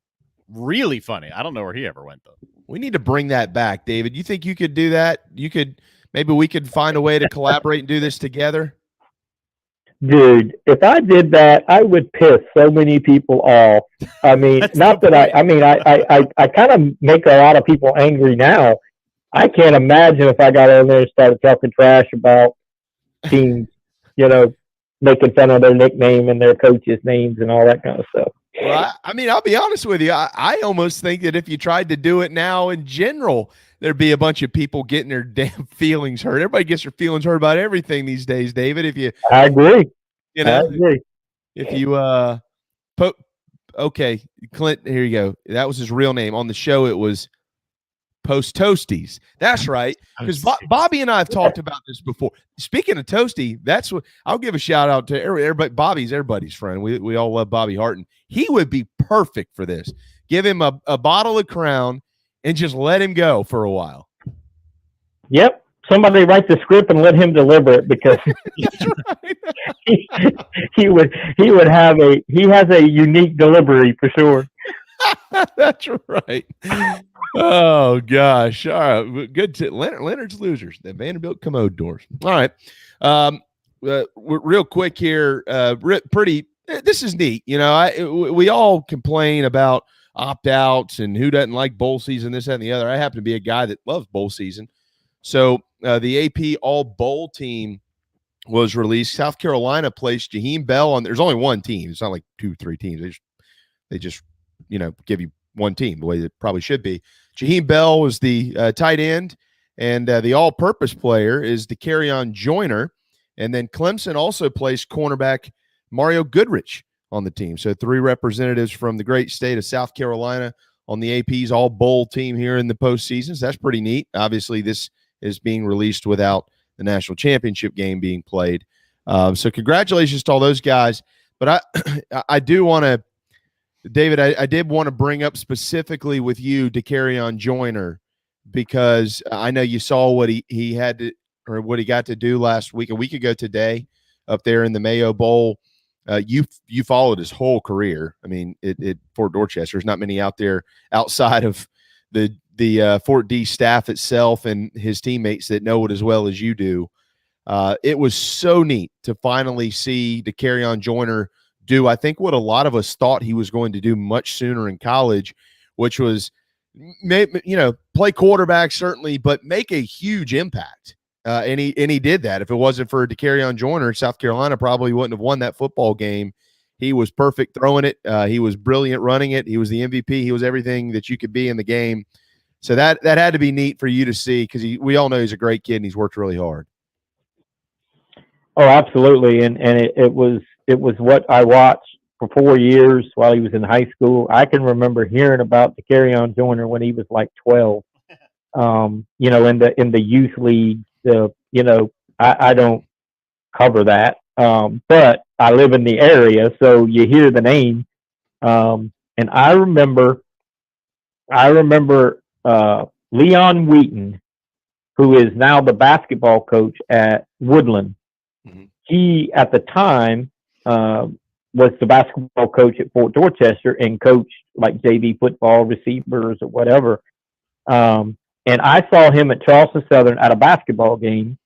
really funny. I don't know where he ever went though. We need to bring that back, David. You think you could do that? Maybe we could find a way to collaborate and do this together. Dude, if I did that, I would piss so many people off. I mean, not that I kind of make a lot of people angry now. I can't imagine if I got on there and started talking trash about teams, making fun of their nickname and their coaches' names and all that kind of stuff. Well, I'll be honest with you. I almost think that if you tried to do it now in general, there'd be a bunch of people getting their damn feelings hurt. Everybody gets their feelings hurt about everything these days, David. I agree. I agree. If you okay, Clint, here you go. That was his real name. On the show, it was Post Toasties. That's right. Because Bobby and I have talked about this before. Speaking of Toasty, that's what I'll give a shout out to everybody. Bobby's everybody's friend. We all love Bobby Harton. He would be perfect for this. Give him a bottle of Crown and just let him go for a while. Yep. Somebody write the script and let him deliver it, because he has a unique delivery for sure. That's right. Oh gosh. All right. Good. Leonard's Losers, the Vanderbilt Commode Doors. All right. Real quick here. This is neat. We all complain about opt-outs and who doesn't like bowl season, this, that, and the other. I happen to be a guy that loves bowl season. So the AP All Bowl team was released. South Carolina placed Jaheim Bell on. There's only one team. It's not like 2-3 teams. They just give you one team the way it probably should be. Jaheim Bell was the tight end, and the all-purpose player is the Carry-On Joyner. And then Clemson also placed cornerback Mario Goodrich on the team. So 3 representatives from the great state of South Carolina on the AP's All Bowl team here in the postseason. So that's pretty neat. Obviously, this is being released without the national championship game being played. So congratulations to all those guys. But I do want to, David, I did want to bring up specifically with you to Carry-On Joyner, because I know you saw what he had to, or what he got to do last week, a week ago today, up there in the Mayo Bowl. You followed his whole career. I mean, at Fort Dorchester, there's not many out there outside of the Fort D staff itself and his teammates that know it as well as you do. It was so neat to finally see the Carry-On Joyner do, I think, what a lot of us thought he was going to do much sooner in college, which was, play quarterback certainly, but make a huge impact. And he did that. If it wasn't for Carry-On Joyner, South Carolina probably wouldn't have won that football game. He was perfect throwing it. He was brilliant running it. He was the MVP. He was everything that you could be in the game. So that had to be neat for you to see, because we all know he's a great kid and he's worked really hard. Oh, absolutely. And it was what I watched for 4 years while he was in high school. I can remember hearing about the Carry-On Joyner when he was like 12. In the youth league. I don't cover that, but I live in the area, so you hear the name. And I remember Leon Wheaton, who is now the basketball coach at Woodland. Mm-hmm. He, at the time, was the basketball coach at Fort Dorchester and coached like JV football, receivers, or whatever. And I saw him at Charleston Southern at a basketball game,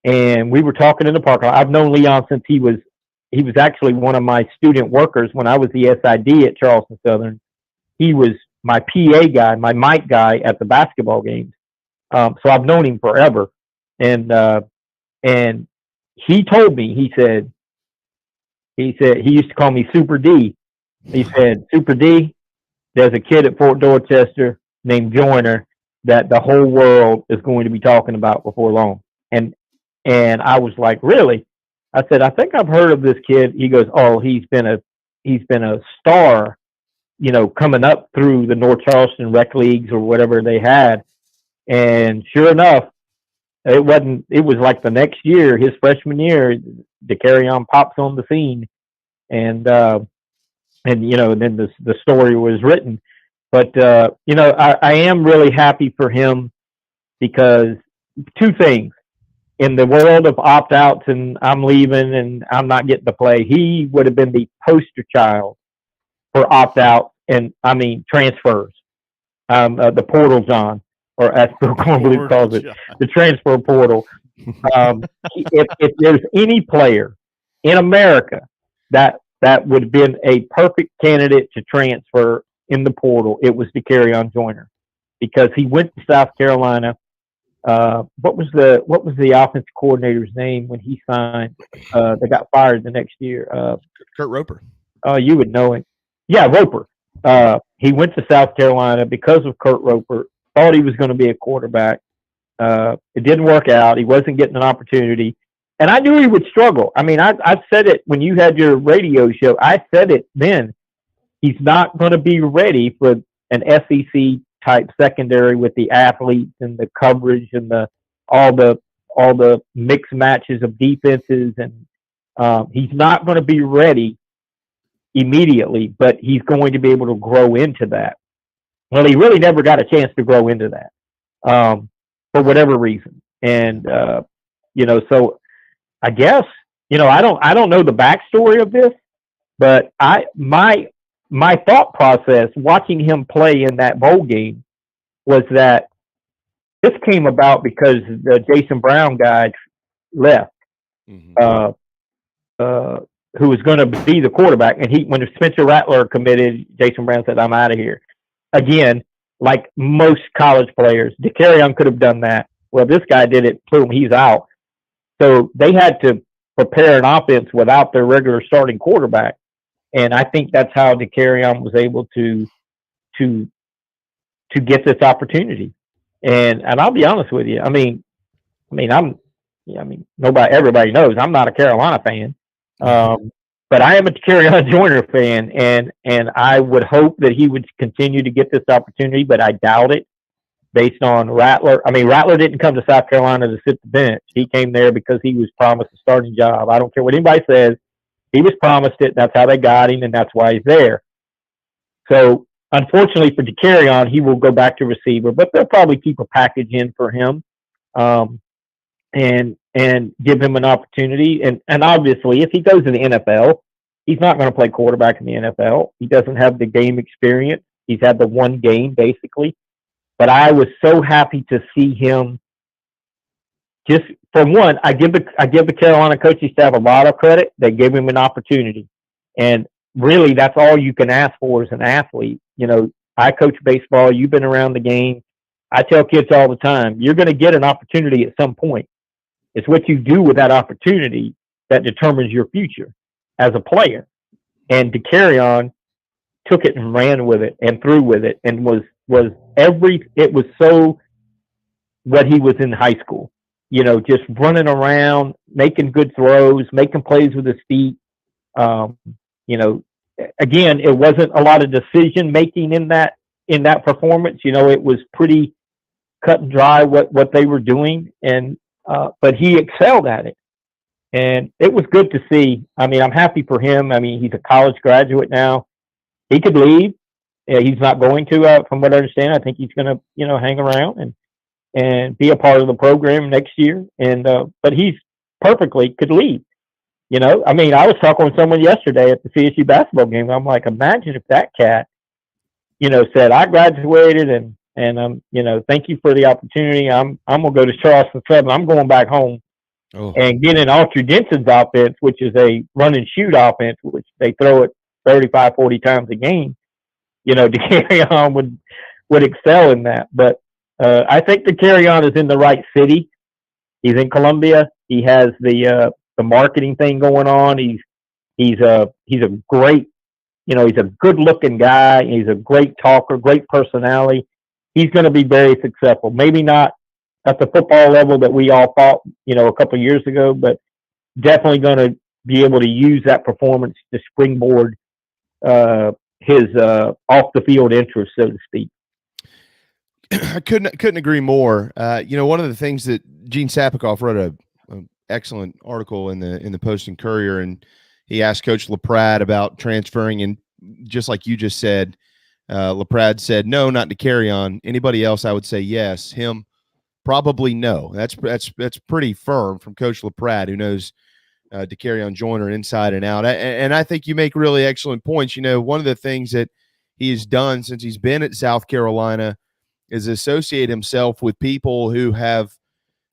and we were talking in the parking lot. I've known Leon since he was actually one of my student workers when I was the SID at Charleston Southern. He was my PA guy, my mic guy at the basketball games. So I've known him forever. And he told me, he said he used to call me Super D. He said, Super D, there's a kid at Fort Dorchester named Joyner that the whole world is going to be talking about before long. And I was like, really? I said, I think I've heard of this kid. He goes, oh, he's been a star, coming up through the North Charleston rec leagues or whatever they had. And sure enough, it was like the next year, his freshman year, the Carry-On pops on the scene. And then the story was written. But, I am really happy for him, because 2 things. In the world of opt-outs and I'm leaving and I'm not getting to play, he would have been the poster child for opt-out and, transfers. the portal, John, or as Bill Cornbluth calls it, the transfer portal. If there's any player in America that would have been a perfect candidate to transfer in the portal, it was DeCarrion Joyner, because he went to South Carolina. What was the offensive coordinator's name when he signed? They got fired the next year. Kurt Roper. Oh, you would know it. Yeah, Roper. He went to South Carolina because of Kurt Roper. Thought he was going to be a quarterback. It didn't work out. He wasn't getting an opportunity. And I knew he would struggle. I mean, I said it when you had your radio show. I said it then. He's not going to be ready for an SEC type secondary with the athletes and the coverage and all the mixed matches of defenses. And he's not going to be ready immediately, but he's going to be able to grow into that. Well, he really never got a chance to grow into that for whatever reason. And, so I guess, I don't know the backstory of this, but my thought process watching him play in that bowl game was that this came about because the Jason Brown guy left, who was going to be the quarterback. And when Spencer Rattler committed, Jason Brown said, "I'm out of here." Again, like most college players, DeCarrion could have done that. Well, this guy did it. Boom, he's out. So they had to prepare an offense without their regular starting quarterback. And I think that's how DeCarrion was able to get this opportunity. And I'll be honest with you. Everybody knows I'm not a Carolina fan. But I am a DeCarrion Joyner fan, and I would hope that he would continue to get this opportunity, but I doubt it based on Rattler. I mean, Rattler didn't come to South Carolina to sit the bench. He came there because he was promised a starting job. I don't care what anybody says. He was promised it. That's how they got him, and that's why he's there. So, unfortunately for DeCarrion, he will go back to receiver, but they'll probably keep a package in for him. And give him an opportunity. And obviously, if he goes to the NFL, he's not going to play quarterback in the NFL. He doesn't have the game experience. He's had the one game, basically. But I was so happy to see him. Just for one, I give the Carolina coaching staff a lot of credit. They gave him an opportunity. And really, that's all you can ask for as an athlete. I coach baseball. You've been around the game. I tell kids all the time, you're going to get an opportunity at some point. It's what you do with that opportunity that determines your future as a player. And DeCarrion took it and ran with it and threw with it and was so what he was in high school. Just running around, making good throws, making plays with his feet. Again, it wasn't a lot of decision making in that performance. It was pretty cut and dry what they were doing, but he excelled at it, and it was good to see. I mean, I'm happy for him. I mean, he's a college graduate now. He could leave. He's not going to, from what I understand. I think he's going to, hang around and be a part of the program next year. But he's perfectly could leave. I mean, I was talking with someone yesterday at the CSU basketball game. I'm like, imagine if that cat, said, I graduated and thank you for the opportunity. I'm gonna go to Charleston Southern. I'm going back home and get in Autry Denson's offense, which is a run and shoot offense, which they throw it 35, 40 times a game. DeCarrion would excel in that. But I think DeCarrion is in the right city. He's in Columbia. He has the marketing thing going on. He's a great, he's a good looking guy. He's a great talker, great personality. He's going to be very successful. Maybe not at the football level that we all thought, a couple of years ago, but definitely going to be able to use that performance to springboard his off the field interest, so to speak. I couldn't agree more. One of the things that Gene Sapikoff wrote an excellent article in the Post and Courier, and he asked Coach LaPrade about transferring, and just like you just said, LaPrade said no, not DeCarrion. Anybody else, I would say yes. Him, probably no. That's pretty firm from Coach LaPrade, who knows DeCarrion Joyner inside and out. And I think you make really excellent points. One of the things that he has done since he's been at South Carolina is associate himself with people who have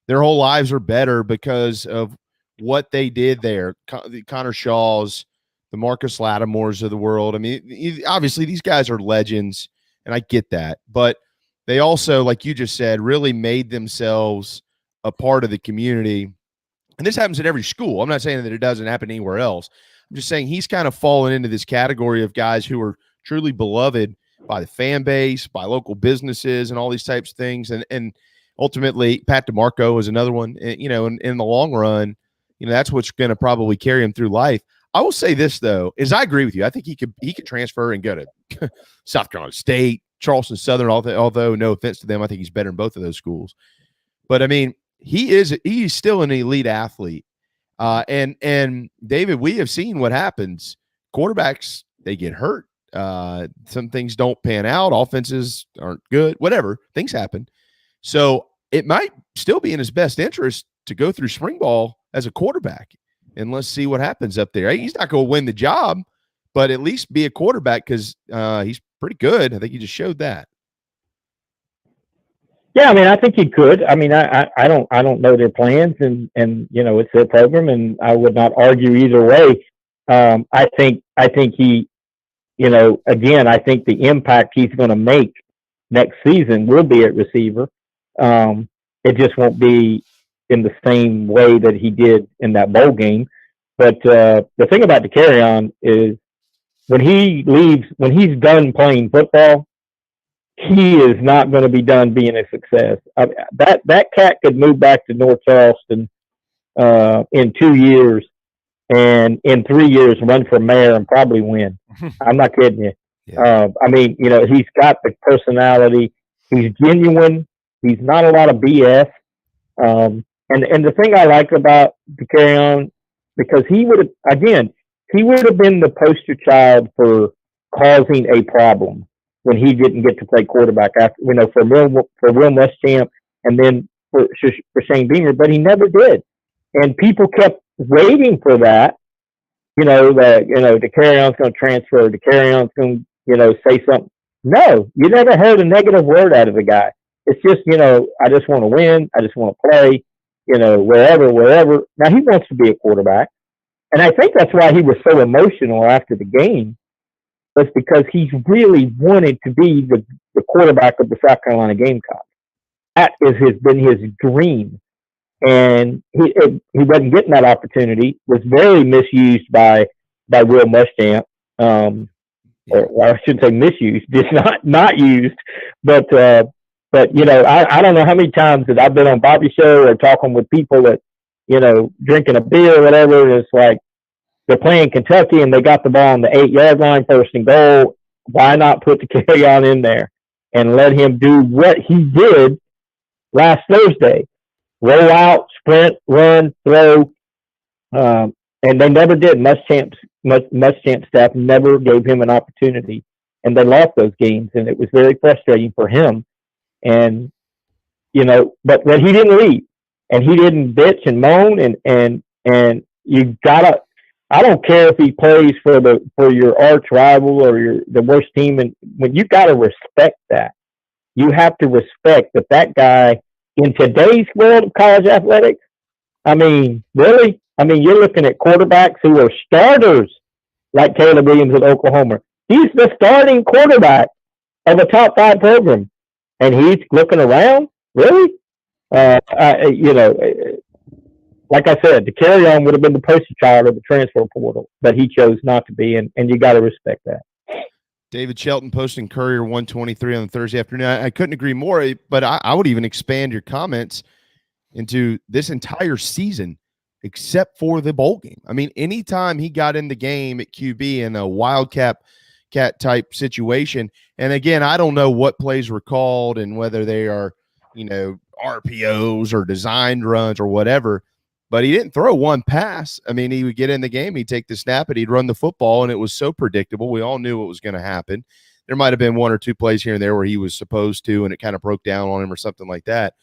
their whole lives are better because of what they did there. The Connor Shaws, the Marcus Lattimores of the world. I mean, obviously these guys are legends, and I get that, but they also, like you just said, really made themselves a part of the community. And this happens at every school. I'm not saying that it doesn't happen anywhere else. I'm just saying he's kind of fallen into this category of guys who are truly beloved by the fan base, by local businesses, and all these types of things. And ultimately, Pat DeMarco is another one. You know, in the long run, you know, that's what's going to probably carry him through life. I will say this though, is I agree with you. I think he could transfer and go to South Carolina State, Charleston Southern. Although no offense to them, I think he's better in both of those schools. But I mean, he's still an elite athlete. And David, we have seen what happens. Quarterbacks, they get hurt. Some things don't pan out. Offenses aren't good. Whatever, things happen. So it might still be in his best interest to go through spring ball as a quarterback, and let's see what happens up there. He's not going to win the job, but at least be a quarterback because he's pretty good. I think he just showed that. Yeah, I mean, I think he could. I mean, I don't know their plans, and you know, it's their program, and I would not argue either way. I think he, you know, again, I think the impact he's going to make next season will be at receiver. It just won't be in the same way that he did in that bowl game. But the thing about the carry-on is when he leaves, when he's done playing football, he is not going to be done being a success. That cat could move back to North Charleston in 2 years, and in 3 years run for mayor and probably win. I'm not kidding you. Yeah. I mean, you know, he's got the personality. He's genuine. He's not a lot of BS. And the thing I like about the carry on, because he would have been the poster child for causing a problem when he didn't get to play quarterback after, you know, for Will Muschamp and then for Shane Beamer, but he never did. And people kept waiting for that, you know, that, you know, the carry-on's going to transfer, the carry-on's going to, you know, say something. No, you never heard a negative word out of the guy. It's just, you know, I just want to win. I just want to play, you know, wherever. Now, he wants to be a quarterback. And I think that's why he was so emotional after the game, was because he really wanted to be the quarterback of the South Carolina Gamecocks. That has been his dream. And he wasn't getting that opportunity, was very misused by Will Muschamp. Or I shouldn't say misused, just not used. But you know, I don't know how many times that I've been on Bobby's show or talking with people that, you know, drinking a beer or whatever, and it's like they're playing Kentucky and they got the ball on the 8-yard line, first and goal. Why not put the carry on in there and let him do what he did last Thursday? Roll out, sprint, run, throw. And they never did. Muschamp's staff never gave him an opportunity, and they lost those games, and it was very frustrating for him. And, you know, but he didn't leave, and he didn't bitch and moan, and you gotta, I don't care if he plays for your arch rival or the worst team, and when you gotta respect that. You have to respect that guy in today's world of college athletics. I mean, really? I mean, you're looking at quarterbacks who are starters like Caleb Williams at Oklahoma. He's the starting quarterback of a top 5 program, and he's looking around. Really? You know, like I said, the carry-on would have been the poster child of the transfer portal, but he chose not to be, and you got to respect that. David Shelton posting Courier 123 on Thursday afternoon. I couldn't agree more, but I would even expand your comments into this entire season, except for the bowl game. I mean, anytime he got in the game at QB in a wildcat type situation, and again, I don't know what plays were called and whether they are, you know, RPOs or designed runs or whatever, but he didn't throw one pass. I mean, he would get in the game, he'd take the snap, and he'd run the football, and it was so predictable. We all knew what was going to happen. There might have been 1 or 2 plays here and there where he was supposed to, and it kind of broke down on him or something like that.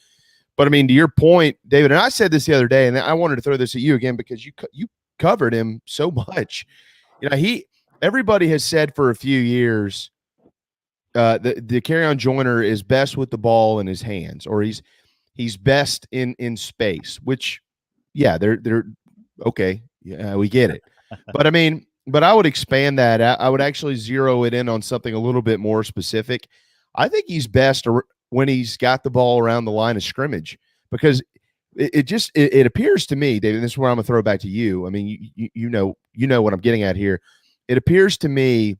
But, I mean, to your point, David, and I said this the other day, and I wanted to throw this at you again because you covered him so much. You know, everybody has said for a few years the Carry-On Joiner is best with the ball in his hands, or he's best in space, which, yeah, they're okay. Yeah, we get it. But I mean, I would expand that. I would actually zero it in on something a little bit more specific. I think he's best when he's got the ball around the line of scrimmage, because it appears to me, David, this is where I'm gonna throw it back to you. I mean, you know what I'm getting at here. It appears to me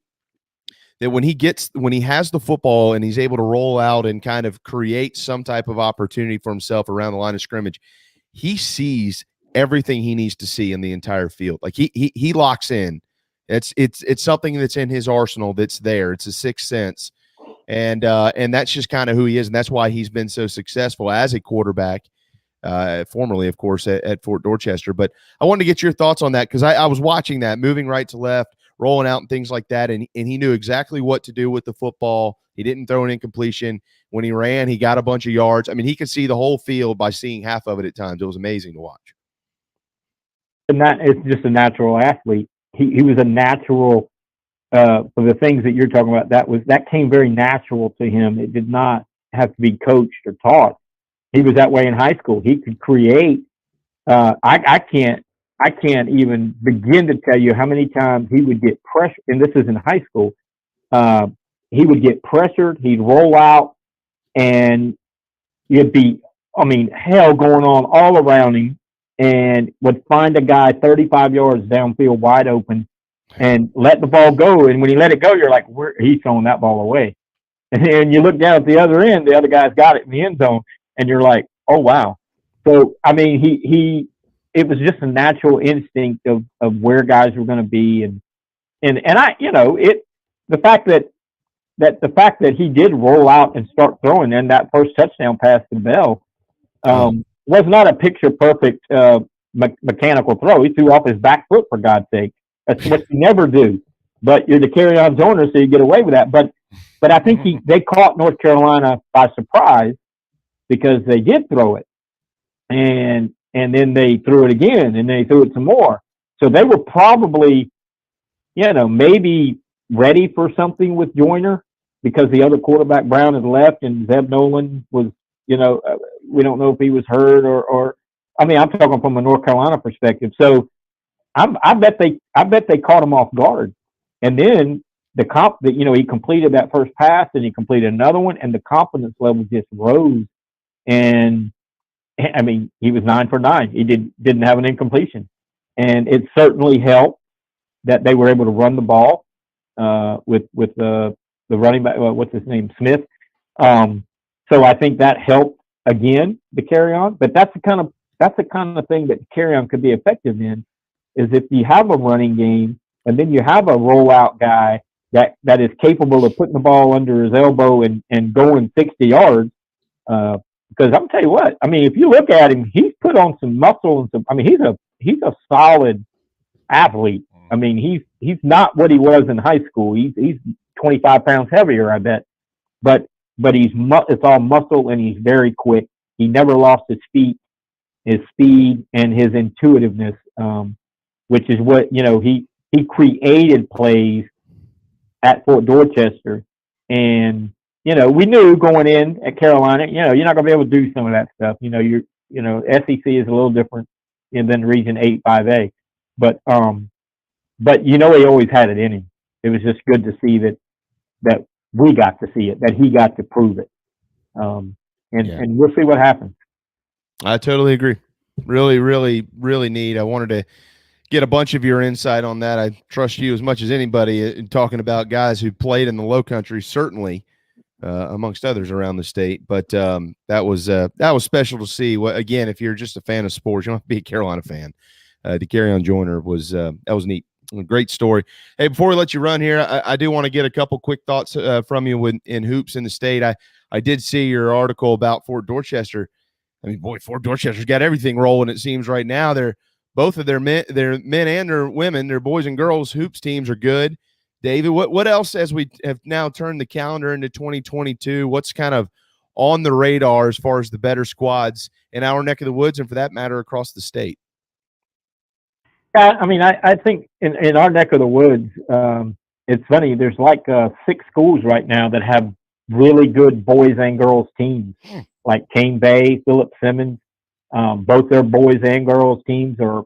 that when he has the football and he's able to roll out and kind of create some type of opportunity for himself around the line of scrimmage, he sees everything he needs to see in the entire field. Like he locks in. It's something that's in his arsenal that's there. It's a sixth sense. And that's just kind of who he is, and that's why he's been so successful as a quarterback, formerly, of course, at Fort Dorchester. But I wanted to get your thoughts on that, because I was watching that, moving right to left, rolling out and things like that, and he knew exactly what to do with the football. He didn't throw an incompletion. When he ran, he got a bunch of yards. I mean, he could see the whole field by seeing half of it at times. It was amazing to watch. And it's just a natural athlete. He was a natural. For the things that you're talking about, that came very natural to him. It did not have to be coached or taught. He was that way in high school. He could create. I can't even begin to tell you how many times he would get pressured, and this is in high school. He would get pressured. He'd roll out, and it'd be, hell going on all around him, and would find a guy 35 yards downfield wide open and let the ball go. And when he let it go, you're like, he's throwing that ball away. And then you look down at the other end, the other guy's got it in the end zone, and you're like, oh, wow. So, I mean, it was just a natural instinct of where guys were going to be. And I, the fact that he did roll out and start throwing, and that first touchdown pass to Bell was not a picture perfect mechanical throw. He threw off his back foot, for God's sake. That's what you never do. But you're the Carry-On Joiner, so you get away with that. But I think they caught North Carolina by surprise, because they did throw it. And then they threw it again, and they threw it some more. So they were probably, maybe ready for something with Joiner, because the other quarterback, Brown, had left, and Zeb Nolan was, we don't know if he was hurt or I'm talking from a North Carolina perspective. So I bet they caught him off guard. And then he completed that first pass, and he completed another one, and the confidence level just rose. And he was 9 for 9. He didn't have an incompletion, and it certainly helped that they were able to run the ball with the running back. What's his name? Smith. So I think that helped again the Carry-On. But that's the kind of thing that Carry-On could be effective in, is if you have a running game and then you have a rollout guy that is capable of putting the ball under his elbow and going 60 yards. Because I'm tell you what, if you look at him, he's put on some muscle and some. He's a solid athlete. He's not what he was in high school. He's 25 pounds heavier, I bet. But it's all muscle, and he's very quick. He never lost his speed, and his intuitiveness, which is what he created plays at Fort Dorchester, and. We knew going in at Carolina, you're not going to be able to do some of that stuff. SEC is a little different than Region 8 5A, but he always had it in him. It was just good to see that we got to see it, that he got to prove it, and we'll see what happens. I totally agree. Really, really, really neat. I wanted to get a bunch of your insight on that. I trust you as much as anybody in talking about guys who played in the Low Country, certainly. Amongst others around the state, but that was special to see. Again, if you're just a fan of sports, you don't have to be a Carolina fan. The Carry-On Joiner was neat. Great story. Hey, before we let you run here, I do want to get a couple quick thoughts from you in hoops in the state. I did see your article about Fort Dorchester. Fort Dorchester's got everything rolling, it seems, right now. Both of their men and their women, their boys and girls hoops teams are good. David, what else, as we have now turned the calendar into 2022, what's kind of on the radar as far as the better squads in our neck of the woods, and for that matter, across the state? I think in our neck of the woods, it's funny. There's like 6 schools right now that have really good boys and girls teams, like Cane Bay, Philip Simmons. Both their boys and girls teams are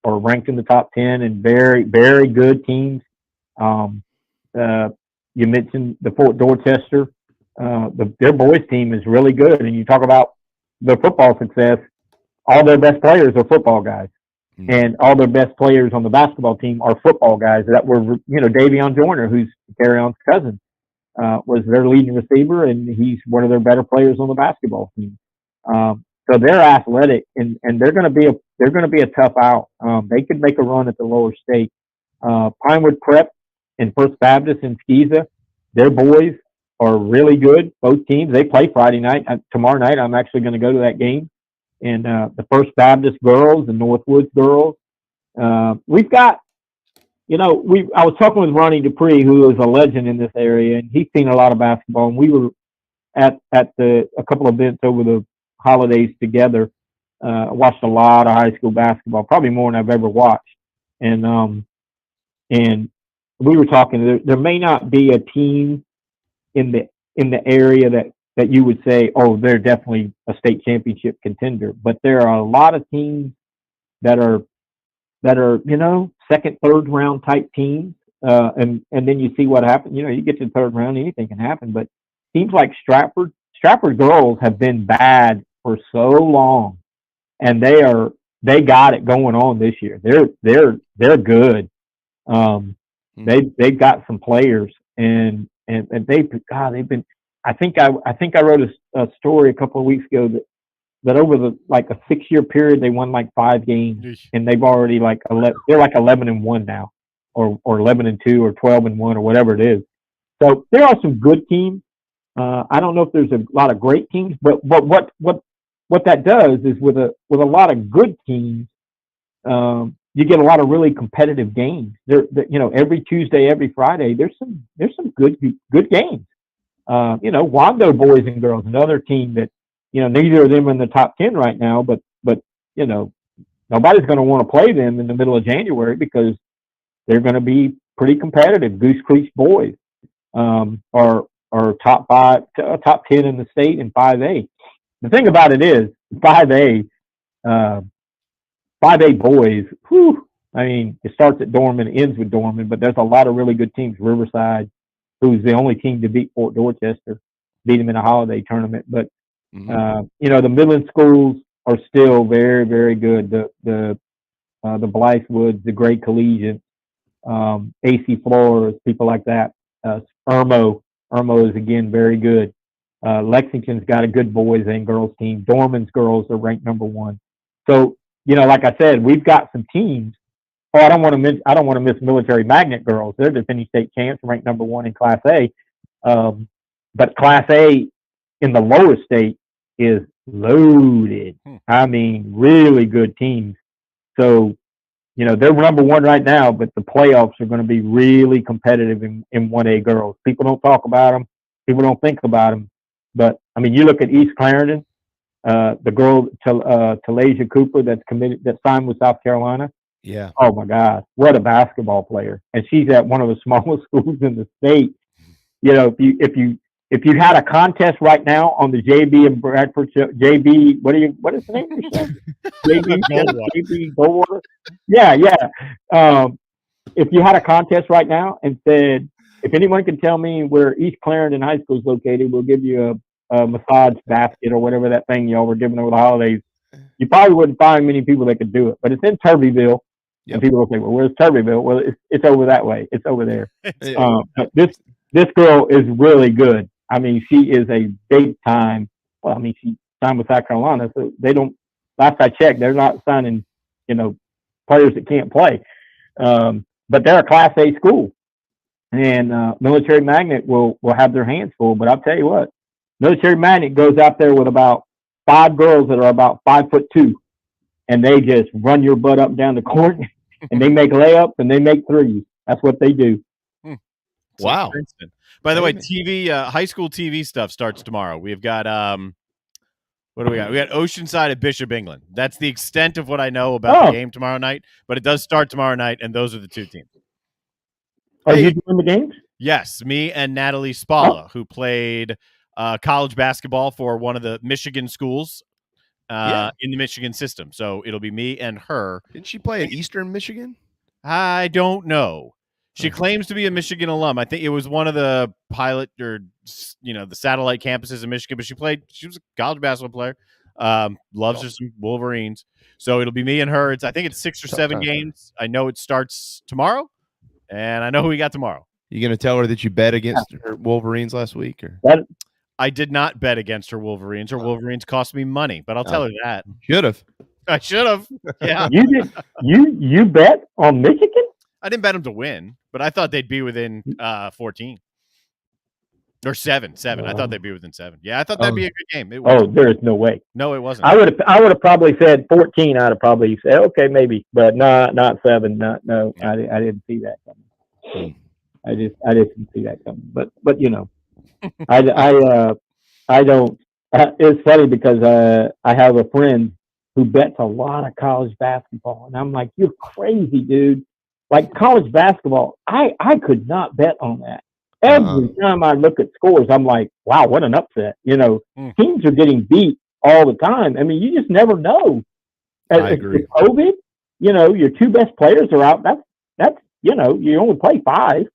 ranked in the top 10 and very, very good teams. You mentioned the Fort Dorchester. Their boys team is really good. And you talk about the football success, all their best players are football guys. And all their best players on the basketball team are football guys that were, Davion Joyner, who's Carry-On's cousin, was their leading receiver, and he's one of their better players on the basketball team. So they're athletic, and they're going to be a tough out. They could make a run at the lower state. Pinewood Prep and First Baptist in Skeeza, their boys are really good. Both teams, they play Friday night. Tomorrow night, I'm actually going to go to that game. And the First Baptist girls, the Northwoods girls, we've got. I was talking with Ronnie Dupree, who is a legend in this area, and he's seen a lot of basketball. And we were at a couple of events over the holidays together. Watched a lot of high school basketball, probably more than I've ever watched. And we were talking. There may not be a team in the area that you would say, oh, they're definitely a state championship contender. But there are a lot of teams that are second, third round type teams. And then you see what happens. You get to the third round, anything can happen. But teams like Stratford girls have been bad for so long, and they got it going on this year. They're good. They've got some players, and they've been. I think I wrote a story a couple of weeks ago that over a 6-year period they won 5 games, and they've already they're 11-1 now, or 11-2 or 12-1 or whatever it is. So there are some good teams. I don't know if there's a lot of great teams, but what that does is with a lot of good teams, you get a lot of really competitive games. Every Tuesday, every Friday, there's some good games. Wando boys and girls, another team that, neither of them are in the top 10 right now, but nobody's going to want to play them in the middle of January because they're going to be pretty competitive. Goose Creek boys are top 10 in the state in 5A. The thing about it is 5A boys, it starts at Dorman, it ends with Dorman, but there's a lot of really good teams. Riverside, who's the only team to beat Fort Dorchester, beat them in a holiday tournament. But, the Midland schools are still very, very good. The Blythewoods, the Gray Collegiate, AC Flores, people like that. Irmo is, again, very good. Lexington's got a good boys and girls team. Dorman's girls are ranked number 1. So, like I said, we've got some teams. Oh, I don't want to miss Military Magnet girls. They're defending state champs, ranked number 1 in Class A. But Class A in the lower state is loaded. Really good teams. So, they're number 1 right now, but the playoffs are going to be really competitive in 1A girls. People don't talk about them. People don't think about them. But, you look at East Clarendon, the girl, Talasia Cooper, that signed with South Carolina. Yeah. Oh my God, what a basketball player! And she's at one of the smallest schools in the state. If you had a contest right now on the JB and Bradford show, JB, what is the name of the show? JB Goldwater. Yeah. If you had a contest right now and said, if anyone can tell me where East Clarendon High School is located, we'll give you a massage basket or whatever that thing y'all were giving over the holidays. You probably wouldn't find many people that could do it, but it's in Turveyville. Yep. And people will say, well, where's Turveyville? Well, it's over that way. It's over there. But this girl is really good. She is a big time. Well, she signed with South Carolina, so they don't, last I checked, they're not signing, players that can't play. But they're a Class A school. And Military Magnet will have their hands full. But I'll tell you what, Military Magnet goes out there with about 5 girls that are about 5'2", and they just run your butt up and down the court, and they make layups and they make threes. That's what they do. Wow. By the way, TV, high school TV stuff starts tomorrow. We've got, what do we got? We got Oceanside at Bishop England. That's the extent of what I know about the game tomorrow night, but it does start tomorrow night, and those are the 2 teams. Are you doing the games? Yes, me and Natalie Spalla, who played college basketball for one of the Michigan schools in the Michigan system. So it'll be me and her. Didn't she play at Eastern Michigan? I don't know. She claims to be a Michigan alum. I think it was one of the pilot or the satellite campuses in Michigan, but she was a college basketball player. Loves her some Wolverines. So it'll be me and her. I think it's 6 or 7 games. I know it starts tomorrow, and I know who we got tomorrow. You going to tell her that you bet against her Wolverines last week? Or I did not bet against her Wolverines. Her Wolverines cost me money, but I'll tell her that. Should have. I should have. Yeah. You did. You bet on Michigan? I didn't bet them to win, but I thought they'd be within 14 or 7. I thought they'd be within 7. Yeah, I thought that'd be a good game. There is no way. No, it wasn't. I would have probably said 14. I'd have probably said okay, maybe, but not 7. No. I didn't see that coming. I didn't see that coming. But I don't. It's funny because I have a friend who bets a lot of college basketball, and I'm like, you're crazy, dude. Like college basketball, I could not bet on that. Every time I look at scores, I'm like, wow, what an upset. Teams are getting beat all the time. I mean, you just never know. I agree. COVID, your 2 best players are out. That's you only play 5.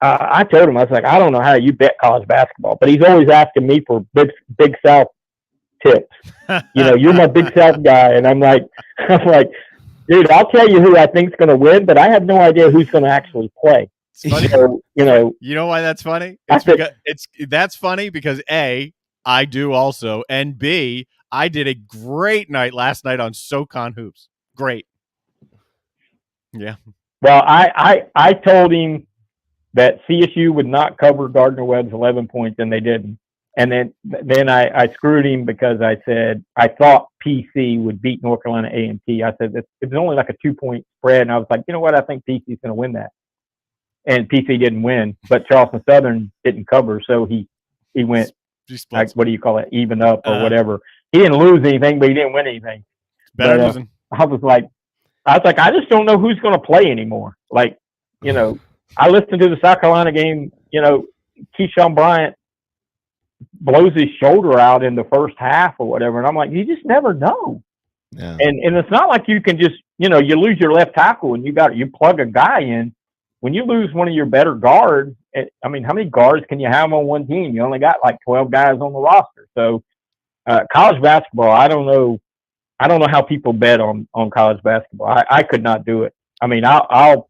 I told him, I was like, I don't know how you bet college basketball, but he's always asking me for Big South tips. You're my Big South guy. And I'm like, dude, I'll tell you who I think's going to win, but I have no idea who's going to actually play. It's funny. So, you know why that's funny? That's funny because A, I do also, and B, I did a great night last night on SoCon Hoops. Great. Yeah. Well, I told him that CSU would not cover Gardner-Webb's 11 points, and they didn't. And then I screwed him because I said I thought PC would beat North Carolina A&T. I said it's only like a 2-point spread, and I was like, you know what? I think PC's going to win that. And PC didn't win, but Charleston Southern didn't cover, so he went like, what do you call it, even up or whatever. He didn't lose anything, but he didn't win anything. Better losing. I was like, I just don't know who's going to play anymore. Like, I listened to the South Carolina game. Keyshawn Bryant blows his shoulder out in the first half or whatever, and I'm like, you just never know. Yeah. And it's not like you can just, you lose your left tackle and you plug a guy in. When you lose one of your better guards, I mean, how many guards can you have on one team? You only got like 12 guys on the roster. So college basketball, I don't know how people bet on college basketball. I could not do it. I mean, I'll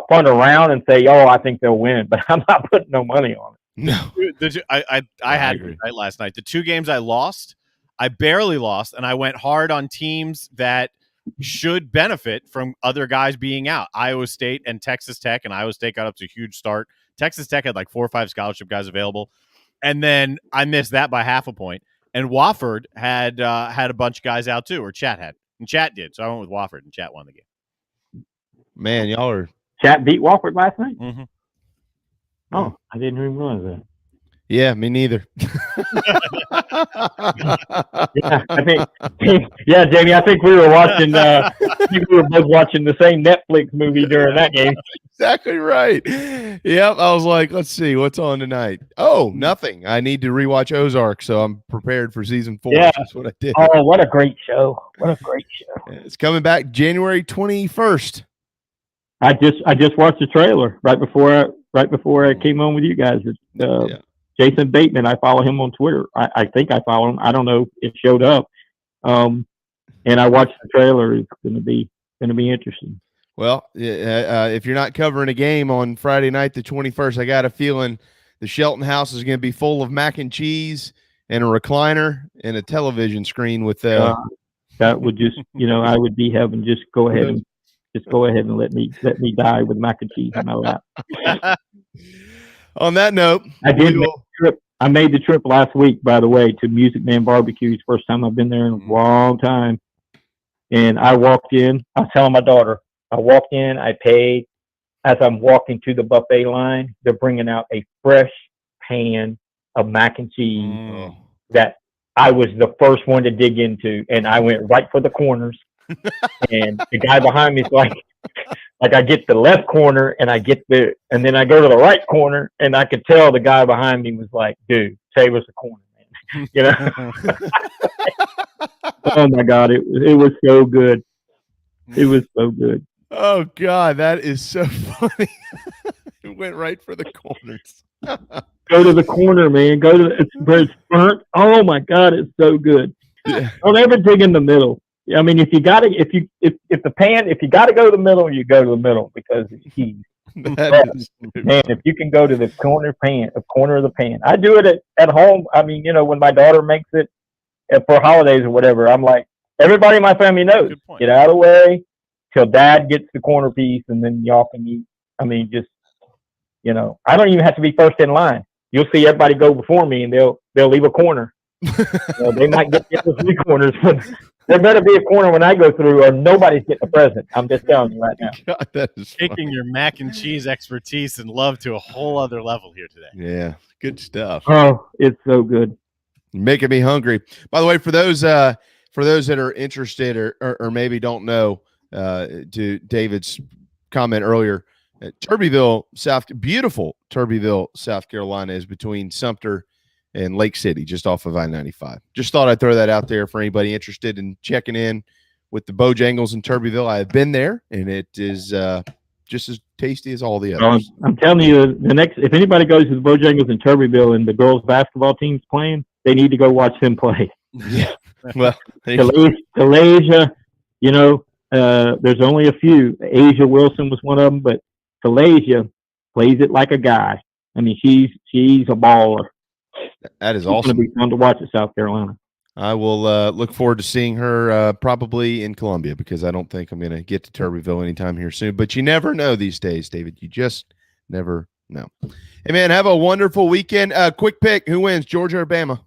fun around and say, I think they'll win, but I'm not putting no money on it. No. I had a good night last night. The 2 games I lost, I barely lost, and I went hard on teams that should benefit from other guys being out. Iowa State and Texas Tech, and Iowa State got up to a huge start. Texas Tech had like 4 or 5 scholarship guys available, and then I missed that by half a point. And Wofford had a bunch of guys out too, or Chat had, and Chat did. So I went with Wofford, and Chat won the game. Man, y'all are. Chat beat Wofford last night? Mm-hmm. Oh, I didn't even realize that. Yeah, me neither. Yeah, Jamie, I think we were watching. I think we were both watching the same Netflix movie during that game. Exactly right. Yep. I was like, let's see what's on tonight. Oh, nothing. I need to rewatch Ozark, so I'm prepared for season 4. Yeah. That's what I did. Oh, what a great show! What a great show! It's coming back January 21st. I just watched the trailer right before I came on with you guys. Jason Bateman, I follow him on Twitter. I think I follow him. I don't know. It showed up, and I watched the trailer. It's going to be interesting. Well, if you're not covering a game on Friday night, the 21st, I got a feeling the Shelton house is going to be full of mac and cheese and a recliner and a television screen with that would just I would be heaven. Just go ahead and let me die with mac and cheese in my lap. On that note, I made the trip last week, by the way, to Music Man Barbecue's. First time I've been there in a long time. And I walked in. I was telling my daughter, I walked in, I paid. As I'm walking to the buffet line, they're bringing out a fresh pan of mac and cheese that I was the first one to dig into. And I went right for the corners. And the guy behind me is like, like I get the left corner and and then I go to the right corner and I could tell the guy behind me was like, dude, save us a corner, man. You know? Oh my God. It was so good. It was so good. Oh God, that is so funny. It went right for the corners. Go to the corner, man. Go to it's burnt. Oh my God, it's so good. Yeah. Don't ever dig in the middle. I mean, if you gotta go to the middle, you go to the middle because it's key. Man, if you can go to the corner of the pan. I do it at home. I mean, when my daughter makes it for holidays or whatever, I'm like, everybody in my family knows. Get out of the way till Dad gets the corner piece, and then y'all can eat. I mean, just I don't even have to be first in line. You'll see everybody go before me, and they'll leave a corner. They might get the 3 corners, but there better be a corner when I go through, or nobody's getting a present. I'm just telling you right now. God, that is taking your mac and cheese expertise and love to a whole other level here today. Yeah, good stuff. Oh, it's so good. You're making me hungry. By the way, for those that are interested or maybe don't know, to David's comment earlier, beautiful Turbeville, South Carolina is between Sumter and Lake City, just off of I-95. Just thought I'd throw that out there for anybody interested in checking in with the Bojangles in Turbeville. I have been there, and it is just as tasty as all the others. I'm telling you, if anybody goes to the Bojangles in Turbeville and the girls' basketball team's playing, they need to go watch them play. Yeah, well, Talasia, there's only a few. Asia Wilson was one of them, but Talasia plays it like a guy. I mean, she's a baller. That is it's awesome. It's going to be fun to watch at South Carolina. I will look forward to seeing her probably in Columbia, because I don't think I'm going to get to Turbeville anytime here soon. But you never know these days, David. You just never know. Hey, man, have a wonderful weekend. Quick pick. Who wins, Georgia or Bama?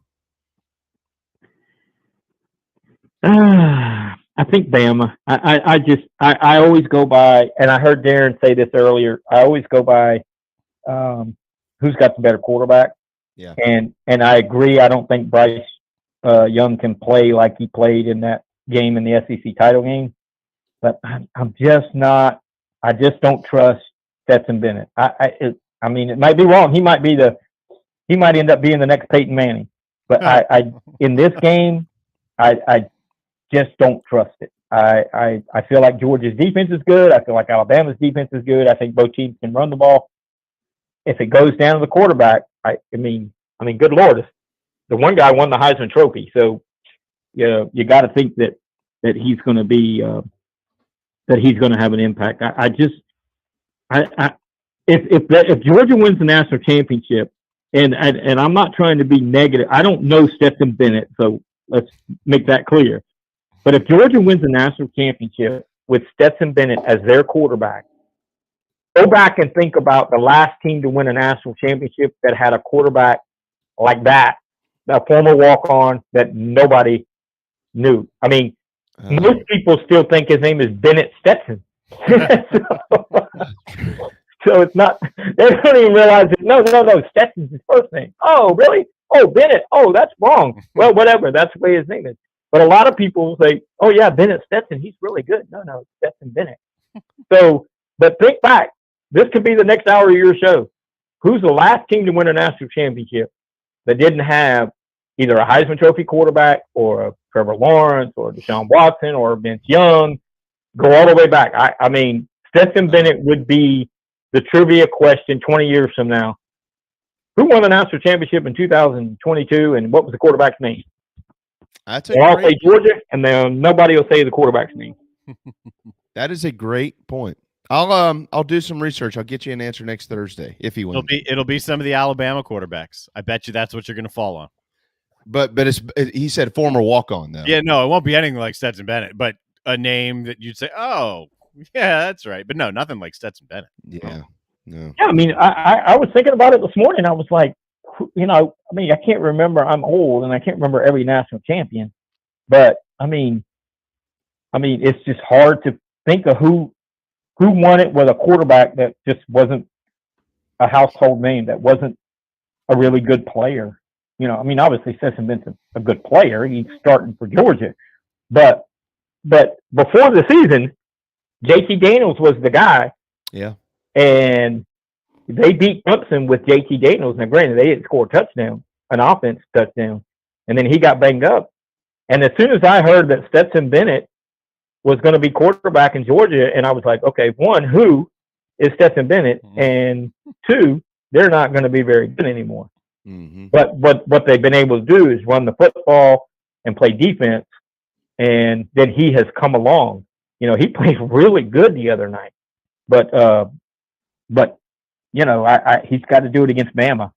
I think Bama. I always go by, and I heard Darren say this earlier, I always go by who's got the better quarterback. Yeah. And I agree. I don't think Bryce Young can play like he played in that game in the SEC title game. But I'm just not. I just don't trust Stetson Bennett. I mean, it might be wrong. He might end up being the next Peyton Manning. But I in this game, I just don't trust it. I feel like Georgia's defense is good. I feel like Alabama's defense is good. I think both teams can run the ball. If it goes down to the quarterback, I mean, good Lord, the one guy won the Heisman Trophy, so you got to think that he's going to be that he's going to have an impact. If Georgia wins the national championship, and I'm not trying to be negative, I don't know Stetson Bennett, so let's make that clear. But if Georgia wins the national championship with Stetson Bennett as their quarterback, go back and think about the last team to win a national championship that had a quarterback like that, a former walk-on that nobody knew. I mean, most people still think his name is Bennett Stetson. So it's not, they don't even realize it. No, Stetson's his first name. Oh, really? Oh, Bennett. Oh, that's wrong. Well, whatever. That's the way his name is. But a lot of people say, oh, yeah, Bennett Stetson, he's really good. No, Stetson Bennett. So, but think back. This could be the next hour of your show. Who's the last team to win a national championship that didn't have either a Heisman Trophy quarterback or a Trevor Lawrence or Deshaun Watson or Vince Young? Go all the way back. I mean, Stetson Bennett would be the trivia question 20 years from now. Who won the national championship in 2022, and what was the quarterback's name? They'll all say Georgia, and then nobody will say the quarterback's name. That is a great point. I'll do some research. I'll get you an answer next Thursday if he wins. It'll be some of the Alabama quarterbacks. I bet you that's what you're going to fall on. But he said former walk-on though. Yeah, no, it won't be anything like Stetson Bennett, but a name that you'd say, oh, yeah, that's right. But no, nothing like Stetson Bennett. Yeah, no. Yeah, I mean, I was thinking about it this morning. I was like, I can't remember. I'm old and I can't remember every national champion, but I mean, it's just hard to think of who won it with a quarterback that just wasn't a household name, that wasn't a really good player. Obviously Stetson Bennett's a good player. He's starting for Georgia, but before the season, JT Daniels was the guy. Yeah. And they beat Clemson with JT Daniels. Now, granted, they didn't score a touchdown, an offense touchdown. And then he got banged up. And as soon as I heard that Stetson Bennett was going to be quarterback in Georgia, and I was like, okay, one, who is Stetson Bennett? And two, they're not going to be very good anymore. Mm-hmm. But what they've been able to do is run the football and play defense. And then he has come along. You know, he played really good the other night. But you know, he's got to do it against Bama.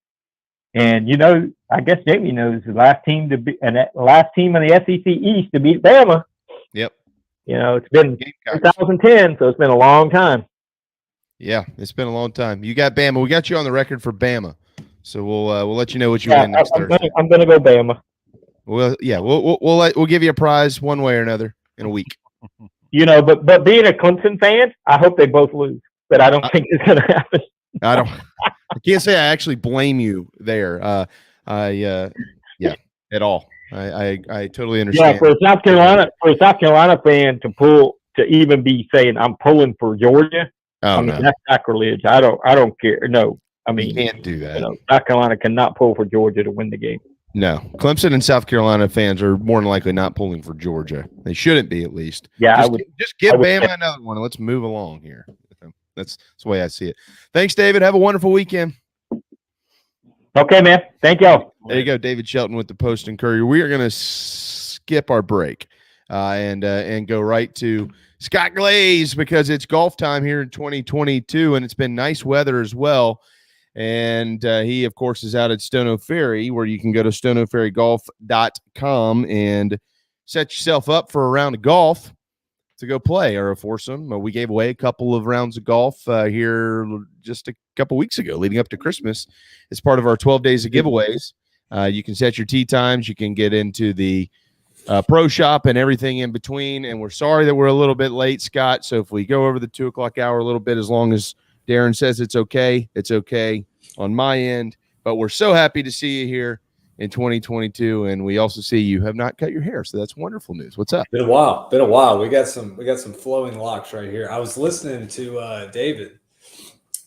And, you know, I guess Jamie knows the last team in the SEC East to beat Bama. Yep. You know, it's been 2010, so it's been a long time. Yeah, it's been a long time. You got Bama. We got you on the record for Bama. So we'll let you know what you win next Thursday. I'm gonna go Bama. Well, yeah, we'll give you a prize one way or another in a week. You know, but being a Clemson fan, I hope they both lose. But I don't think it's gonna happen. I can't say I actually blame you there. Yeah, at all. I totally understand. Yeah, for a South Carolina fan to even be saying I'm pulling for Georgia. I mean, that's sacrilege. I don't care. No, I mean, you can't do that. You know, South Carolina cannot pull for Georgia to win the game. No, Clemson and South Carolina fans are more than likely not pulling for Georgia. They shouldn't be, at least. Yeah, just give Bama another one and let's move along here. That's the way I see it. Thanks, David. Have a wonderful weekend. Okay, man. Thank y'all. There you go, David Shelton with the Post and Courier. We are going to skip our break and go right to Scott Glaze because it's golf time here in 2022, and it's been nice weather as well. And he, of course, is out at Stono Ferry, where you can go to stonoferrygolf.com and set yourself up for a round of golf to go play or a foursome. We gave away a couple of rounds of golf here just a couple weeks ago leading up to Christmas as part of our 12 days of giveaways. You can set your tee times. You can get into the pro shop and everything in between. And we're sorry that we're a little bit late, Scott. So if we go over the 2 o'clock hour a little bit, as long as Darren says it's okay on my end. But we're so happy to see you here in 2022, and we also see you have not cut your hair, so that's wonderful news. What's up? Been a while. We got some flowing locks right here. I was listening to David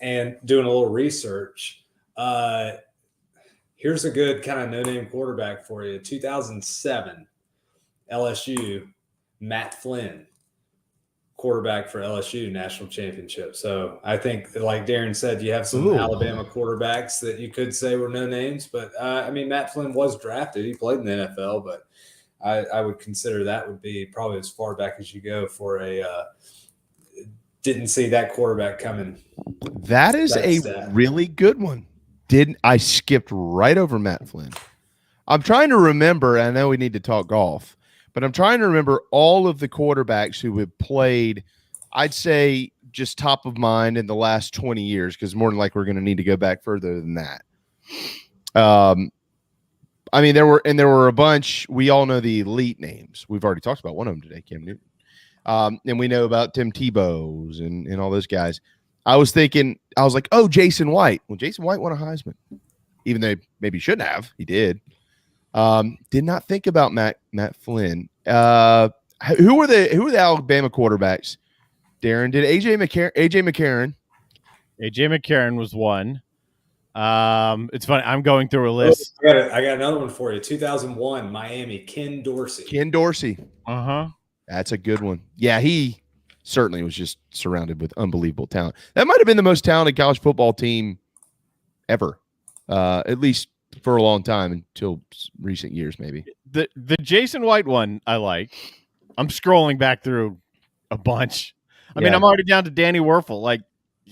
and doing a little research. Here's a good kind of no-name quarterback for you. 2007 LSU, Matt Flynn, quarterback for LSU national championship. So I think, like Darren said, you have some Alabama quarterbacks that you could say were no names, but I mean, Matt Flynn was drafted. He played in the NFL, but I would consider that would be probably as far back as you go for a didn't see that quarterback coming. That is really good one. I skipped right over Matt Flynn. I'm trying to remember, I know we need to talk golf, but I'm trying to remember all of the quarterbacks who have played, I'd say just top of mind in the last 20 years, because more than likely we're going to need to go back further than that. I mean, there were a bunch. We all know the elite names. We've already talked about one of them today, Cam Newton. And we know about Tim Tebow's and all those guys. I was like, oh, Jason White. Well, Jason White won a Heisman, even though maybe he shouldn't have. He did. Did not think about Matt Flynn. Who were the Alabama quarterbacks? Darren, did AJ McCarron? AJ McCarron was one. It's funny. I'm going through a list. I got another one for you. 2001 Miami, Ken Dorsey. Uh-huh. That's a good one. Yeah, he certainly was just surrounded with unbelievable talent. That might have been the most talented college football team ever, at least for a long time until recent years, maybe. The Jason White one I like. I'm scrolling back through a bunch. I mean, I'm already down to Danny Werfel. Like,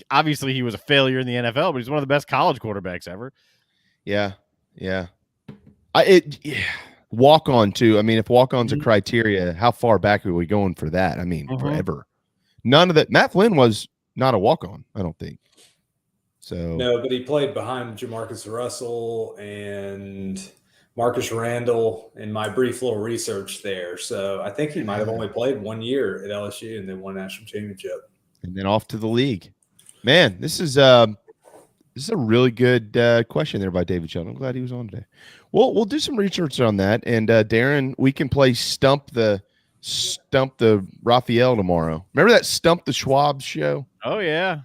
obviously he was a failure in the NFL, but he's one of the best college quarterbacks ever. Yeah. Walk-on too. I mean, if walk-on's a criteria, how far back are we going for that? I mean, forever. None of that. Matt Flynn was not a walk-on, I don't think. So no, but he played behind Jamarcus Russell and Marcus Randall in my brief little research there. So I think he might have only played 1 year at LSU and then won a national championship. And then off to the league. Man, this is a really good question there by David Shelton. I'm glad he was on today. We'll do some research on that. And Darren, we can play Stump the Stump the Raphael tomorrow. Remember that Stump the Schwab show? Oh yeah.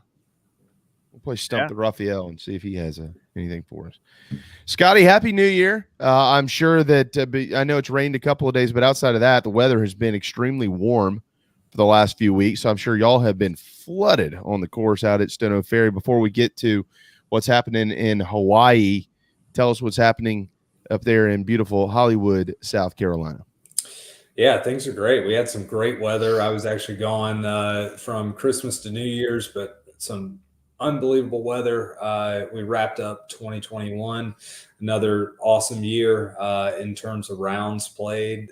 We'll play Stump the Raphael and see if he has anything for us. Scotty, Happy New Year. I'm sure that I know it's rained a couple of days, but outside of that, the weather has been extremely warm for the last few weeks. So I'm sure y'all have been flooded on the course out at Stono Ferry. Before we get to what's happening in Hawaii, tell us what's happening up there in beautiful Hollywood, South Carolina. Yeah, things are great. We had some great weather. I was actually gone from Christmas to New Year's, but some unbelievable weather. We wrapped up 2021, another awesome year in terms of rounds played,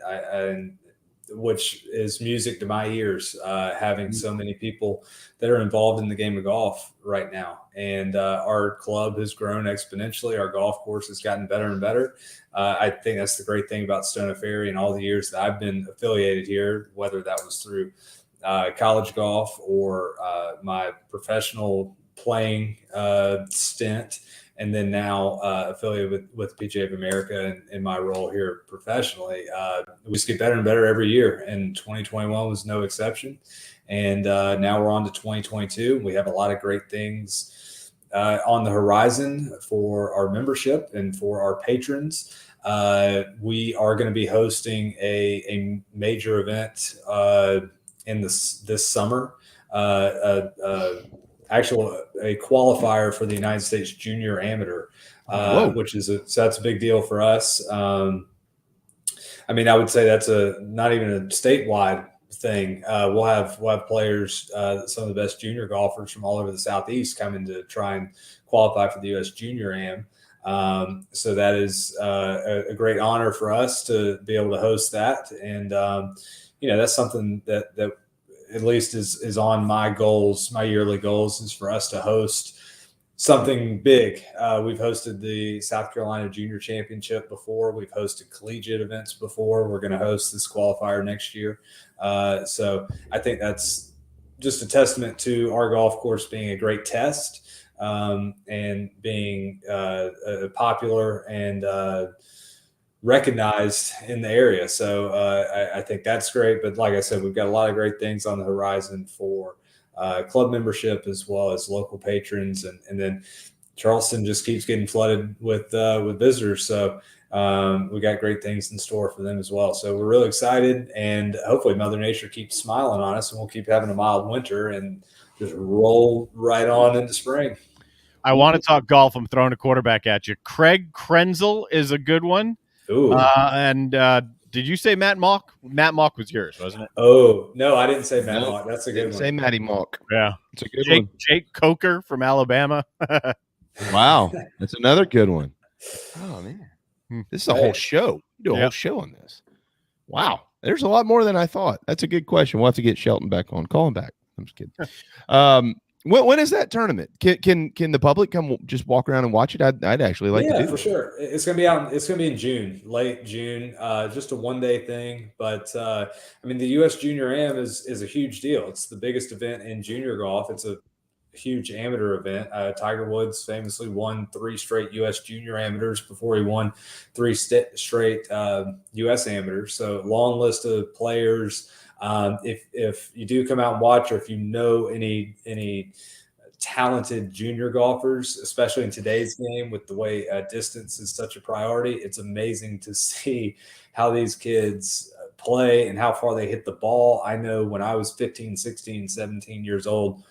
which is music to my ears, having so many people that are involved in the game of golf right now. And our club has grown exponentially. Our golf course has gotten better and better. I think that's the great thing about Stono Ferry and all the years that I've been affiliated here, whether that was through college golf or my professional playing stint, and then now affiliated with PGA of America in my role here professionally. We just get better and better every year, and 2021 was no exception. And now we're on to 2022. We have a lot of great things on the horizon for our membership and for our patrons. We are going to be hosting a major event in this summer, a qualifier for the United States Junior Amateur, which is so that's a big deal for us. I mean, I would say that's not even a statewide thing. We'll have players, some of the best junior golfers from all over the Southeast coming to try and qualify for the U.S. Junior Am. So that is a great honor for us to be able to host that. And, that's something that at least is on my goals, my yearly goals, is for us to host something big. We've hosted the South Carolina Junior Championship before. We've hosted collegiate events before. We're going to host this qualifier next year. So I think that's just a testament to our golf course being a great test and being popular and recognized in the area. So I think that's great. But like I said, we've got a lot of great things on the horizon for club membership as well as local patrons. And then Charleston just keeps getting flooded with visitors. So we got great things in store for them as well. So we're really excited, and hopefully Mother Nature keeps smiling on us and we'll keep having a mild winter and just roll right on into spring. I want to talk golf. I'm throwing a quarterback at you. Craig Krenzel is a good one. Ooh. Did you say Matt Mock? Matt Mock was yours, wasn't it? Oh, no, I didn't say Matt Mock. That's a good one. Say Matty Mock. Yeah. It's a good one. Jake Coker from Alabama. Wow. That's another good one. Oh, man. This is a whole show. You do a whole show on this. Wow. There's a lot more than I thought. That's a good question. We'll have to get Shelton back on. Call him back. I'm just kidding. When is that tournament? Can the public come just walk around and watch it? I'd actually like to do for that. sure. It's gonna be out. It's gonna be in June, late June. Just a one-day thing. But I mean, the U.S. Junior Am is a huge deal. It's the biggest event in junior golf. It's a huge amateur event. Tiger Woods famously won 3 straight U.S. Junior Amateurs before he won 3 straight U.S. Amateurs. So long list of players. If you do come out and watch, or if you know any talented junior golfers, especially in today's game with the way distance is such a priority, it's amazing to see how these kids play and how far they hit the ball. I know when I was 15, 16, 17 years old,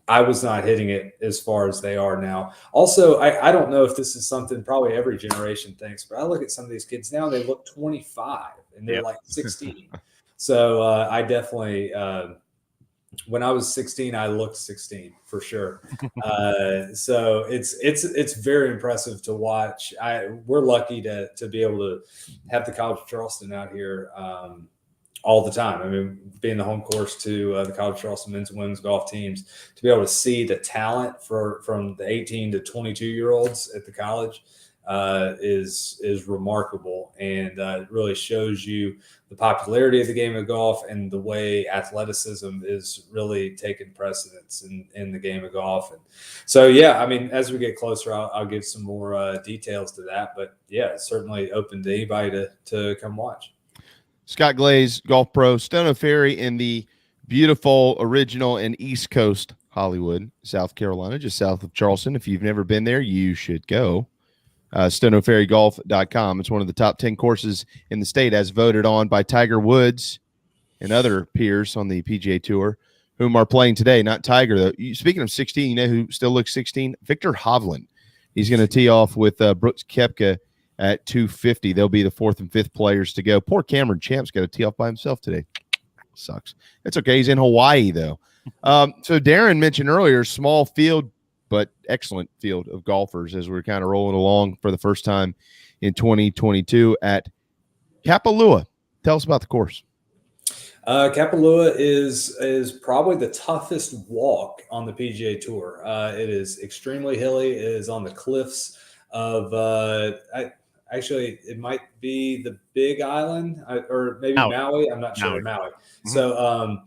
I was not hitting it as far as they are now. Also, I don't know if this is something probably every generation thinks, but I look at some of these kids now, they look 25 and they're like 16. So I definitely, when I was 16, I looked 16 for sure. So it's very impressive to watch. We're lucky to be able to have the College of Charleston out here all the time. I mean, being the home course to the College of Charleston men's and women's golf teams, to be able to see the talent from the 18 to 22-year-olds at the college is remarkable, and it really shows you the popularity of the game of golf and the way athleticism is really taking precedence in the game of golf. And so, yeah, I mean, as we get closer, I'll give some more details to that. But yeah, it's certainly open to anybody to come watch. Scott Glaze, Golf Pro, Stono Ferry in the beautiful, original, and East Coast Hollywood, South Carolina, just south of Charleston. If you've never been there, you should go. StonoFerryGolf.com. It's one of the top 10 courses in the state, as voted on by Tiger Woods and other peers on the PGA Tour, whom are playing today. Not Tiger, though. Speaking of 16, you know who still looks 16? Victor Hovland. He's going to tee off with Brooks Koepka at 250. They'll be the 4th and 5th players to go. Poor Cameron Champ's got to tee off by himself today. Sucks. It's okay. He's in Hawaii, though. So Darren mentioned earlier, small field, but excellent field of golfers as we're kind of rolling along for the first time in 2022 at Kapalua. Tell us about the course. Kapalua is probably the toughest walk on the PGA Tour. It is extremely hilly. It is on the cliffs of actually it might be the Big Island or maybe Maui. I'm not sure. Maui. Mm-hmm. So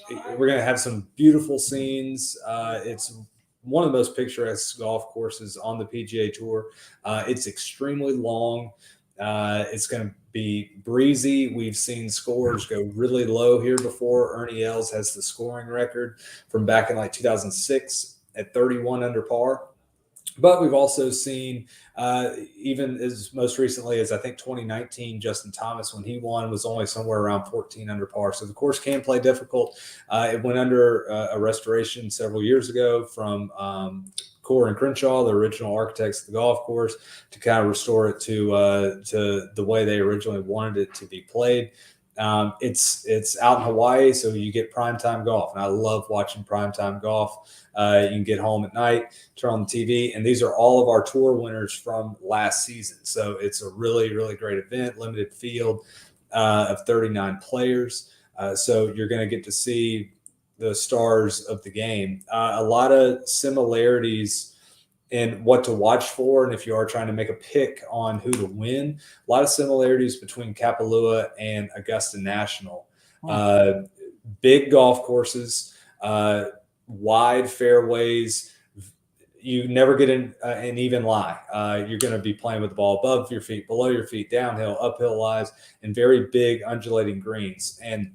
we're going to have some beautiful scenes. It's one of the most picturesque golf courses on the PGA Tour. It's extremely long. It's going to be breezy. We've seen scores go really low here before. Ernie Els has the scoring record from back in like 2006 at 31 under par. But we've also seen even as most recently as I think 2019, Justin Thomas, when he won, was only somewhere around 14 under par. So the course can play difficult. It went under a restoration several years ago from Core and Crenshaw, the original architects of the golf course, to kind of restore it to the way they originally wanted it to be played. It's out in Hawaii, so you get primetime golf, and I love watching primetime golf. You can get home at night, turn on the TV, and these are all of our tour winners from last season. So it's a really, really great event, limited field of 39 players. So you're going to get to see the stars of the game. A lot of similarities in what to watch for, and if you are trying to make a pick on who to win, a lot of similarities between Kapalua and Augusta National. Big golf courses, wide fairways. You never get an even lie. You're going to be playing with the ball above your feet, below your feet, downhill, uphill lies, and very big undulating greens. And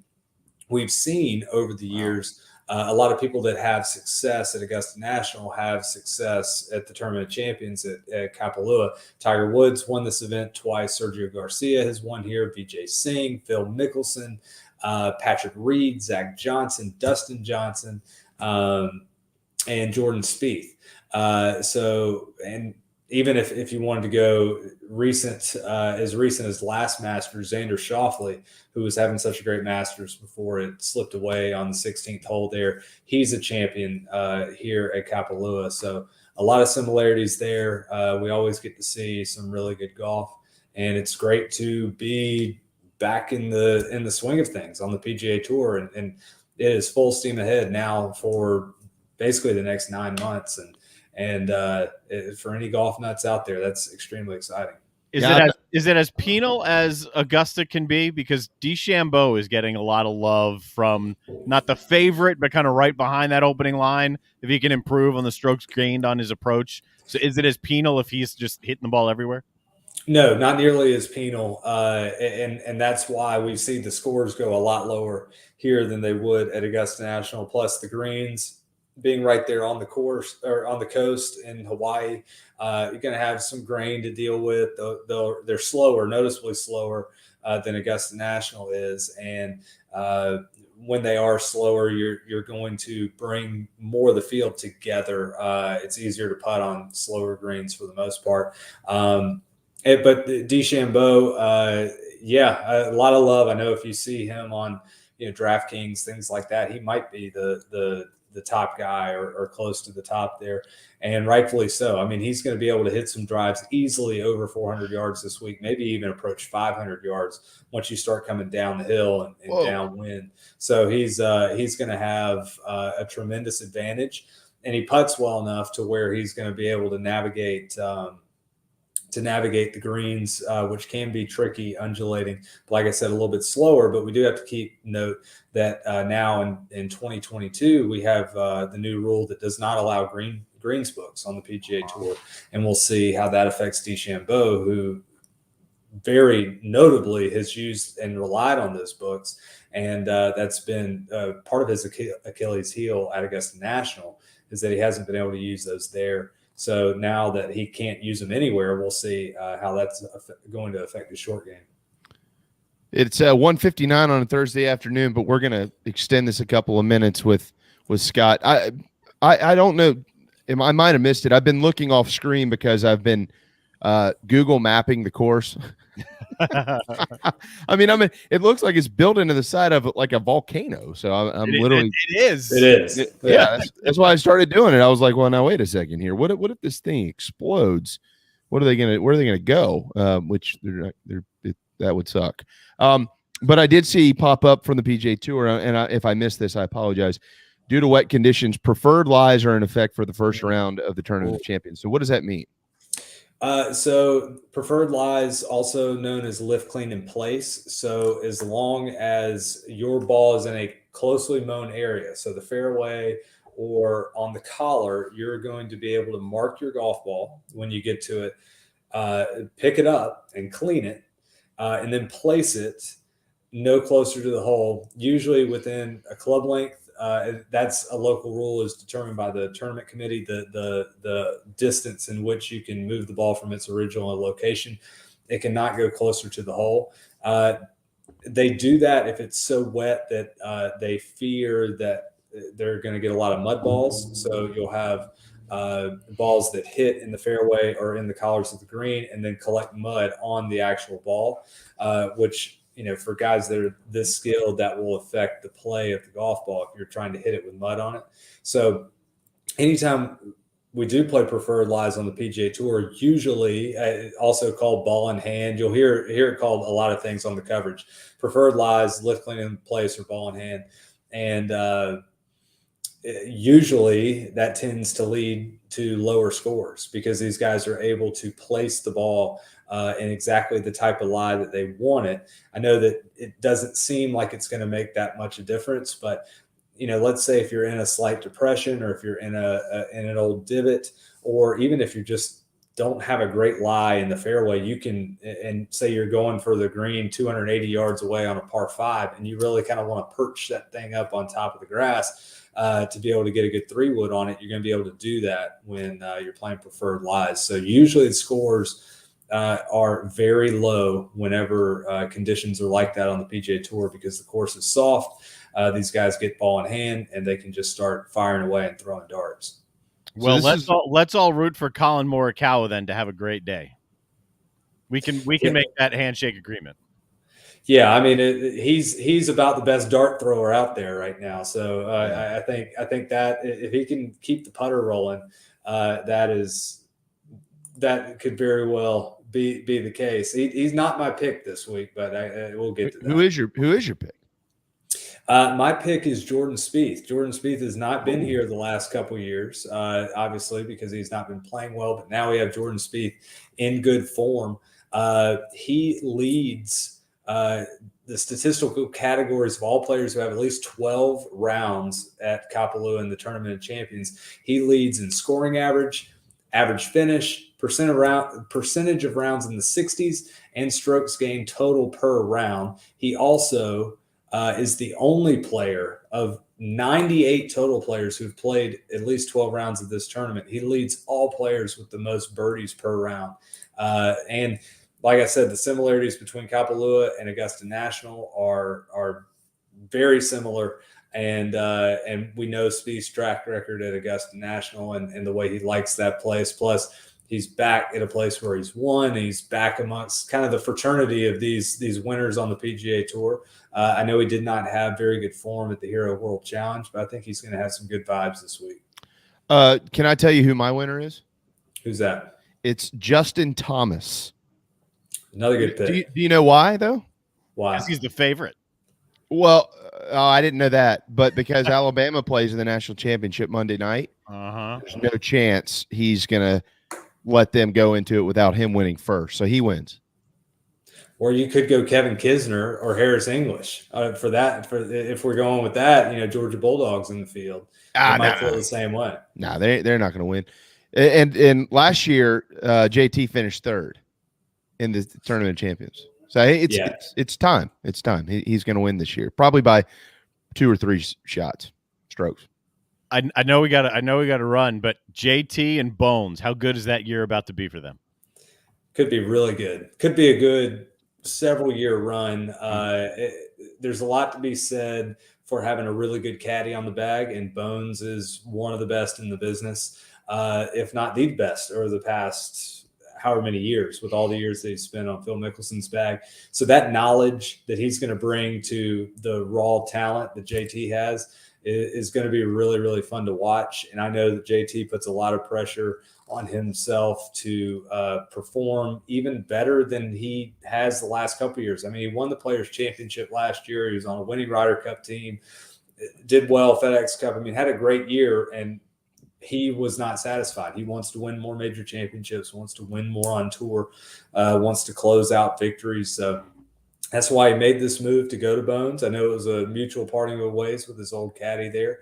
we've seen over the years a lot of people that have success at Augusta National have success at the Tournament of Champions at Kapalua. Tiger Woods won this event twice. Sergio Garcia has won here. Vijay Singh, Phil Mickelson, Patrick Reed, Zach Johnson, Dustin Johnson, and Jordan Spieth. And even if you wanted to go as recent as last Masters, Xander Schauffele, who was having such a great Masters before it slipped away on the 16th hole there, he's a champion here at Kapalua. So a lot of similarities there. We always get to see some really good golf, and it's great to be back in the swing of things on the PGA Tour, and it is full steam ahead now for basically the next 9 months. And for any golf nuts out there, that's extremely exciting. Is it as penal as Augusta can be? Because DeChambeau is getting a lot of love from not the favorite, but kind of right behind that opening line. If he can improve on the strokes gained on his approach, so is it as penal if he's just hitting the ball everywhere? No, not nearly as penal, and that's why we see the scores go a lot lower here than they would at Augusta National. Plus the greens being right there on the course or on the coast in Hawaii, you're going to have some grain to deal with. They're slower, noticeably slower than Augusta National is. And when they are slower, you're going to bring more of the field together. It's easier to putt on slower greens for the most part. But DeChambeau, a lot of love. I know if you see him on DraftKings, things like that, he might be the top guy or close to the top there, and rightfully so. I mean, he's going to be able to hit some drives easily over 400 yards this week, maybe even approach 500 yards once you start coming down the hill and downwind. So he's going to have a tremendous advantage, and he putts well enough to where he's going to be able to navigate the greens, which can be tricky, undulating. Like I said, a little bit slower, but we do have to keep note that now in 2022, we have the new rule that does not allow greens books on the PGA Tour. And we'll see how that affects DeChambeau, who very notably has used and relied on those books. And that's been part of his Achilles heel at Augusta National, is that he hasn't been able to use those there. So now that he can't use them anywhere, we'll see how that's going to affect the short game. It's 1:59 on a Thursday afternoon, but we're going to extend this a couple of minutes with Scott. I don't know. I might have missed it. I've been looking off screen because I've been Google mapping the course. I mean, it looks like it's built into the side of like a volcano. So I'm literally. It is. Yeah, that's why I started doing it. I was like, well, now wait a second here. What if this thing explodes? Where are they gonna go? Which that would suck. But I did see pop up from the PGA Tour, and if I missed this, I apologize. Due to wet conditions, preferred lies are in effect for the first round of the Tournament of Champions. So what does that mean? So preferred lies, also known as lift, clean, in place. So as long as your ball is in a closely mown area, so the fairway or on the collar, you're going to be able to mark your golf ball when you get to it, pick it up and clean it, and then place it no closer to the hole, usually within a club length. That's a local rule, is determined by the tournament committee, the distance in which you can move the ball from its original location. It cannot go closer to the hole. They do that if it's so wet that they fear that they're going to get a lot of mud balls. So you'll have balls that hit in the fairway or in the collars of the green and then collect mud on the actual ball, which, for guys that are this skilled, that will affect the play of the golf ball if you're trying to hit it with mud on it. So anytime we do play preferred lies on the PGA Tour, usually also called ball in hand, you'll hear it called a lot of things on the coverage. Preferred lies, lift, clean, in place, or ball in hand. And usually that tends to lead to lower scores because these guys are able to place the ball in exactly the type of lie that they want it. I know that it doesn't seem like it's going to make that much a difference, but let's say if you're in a slight depression, or if you're in an old divot, or even if you just don't have a great lie in the fairway, you can, and say you're going for the green 280 yards away on a par 5, and you really kind of want to perch that thing up on top of the grass to be able to get a good 3-wood on it. You're going to be able to do that when you're playing preferred lies. So usually the scores are very low whenever conditions are like that on the PGA Tour, because the course is soft. These guys get ball in hand and they can just start firing away and throwing darts. Well, let's all root for Colin Morikawa then to have a great day. We can make that handshake agreement. Yeah, I mean, he's about the best dart thrower out there right now. So I think that if he can keep the putter rolling, that could very well be the case. He's not my pick this week, but we'll get to that. Who is your pick? My pick is Jordan Spieth. Jordan Spieth has not been here the last couple of years, obviously, because he's not been playing well. But now we have Jordan Spieth in good form. He leads the statistical categories of all players who have at least 12 rounds at Kapalua in the Tournament of Champions. He leads in scoring average finish, percentage of rounds in the 60s, and strokes gained total per round. He also is the only player of 98 total players who've played at least 12 rounds of this tournament. He leads all players with the most birdies per round. And like I said, the similarities between Kapalua and Augusta National are very similar. And we know Spieth's track record at Augusta National and the way he likes that place. Plus, he's back at a place where he's won. He's back amongst kind of the fraternity of these winners on the PGA Tour. I know he did not have very good form at the Hero World Challenge, but I think he's going to have some good vibes this week. Can I tell you who my winner is? Who's that? It's Justin Thomas. Another good pick. Do you know why, though? Why? Because he's the favorite. Well, I didn't know that, but because Alabama plays in the national championship Monday night, there's no chance he's going to let them go into it without him winning first. So he wins. Or you could go Kevin Kisner or Harris English for that. If we're going with that, Georgia Bulldogs in the field, they might feel the same way. No, they're not going to win. And last year, JT finished third. in the Tournament of Champions. So it's time. It's time. He's going to win this year, probably by 2 or 3 strokes. I know we got to run, but JT and Bones, how good is that year about to be for them? Could be really good. Could be a good several-year run. There's a lot to be said for having a really good caddy on the bag, and Bones is one of the best in the business, if not the best over the past however many years, with all the years they've spent on Phil Mickelson's bag. So that knowledge that he's going to bring to the raw talent that JT has is going to be really, really fun to watch. And I know that JT puts a lot of pressure on himself to perform even better than he has the last couple of years. I mean, he won the Players' Championship last year. He was on a winning Ryder Cup team, did well FedEx Cup. I mean, had a great year, and he was not satisfied. He wants to win more major championships, wants to win more on tour, wants to close out victories. So that's why he made this move to go to Bones. I know it was a mutual parting of ways with his old caddy there,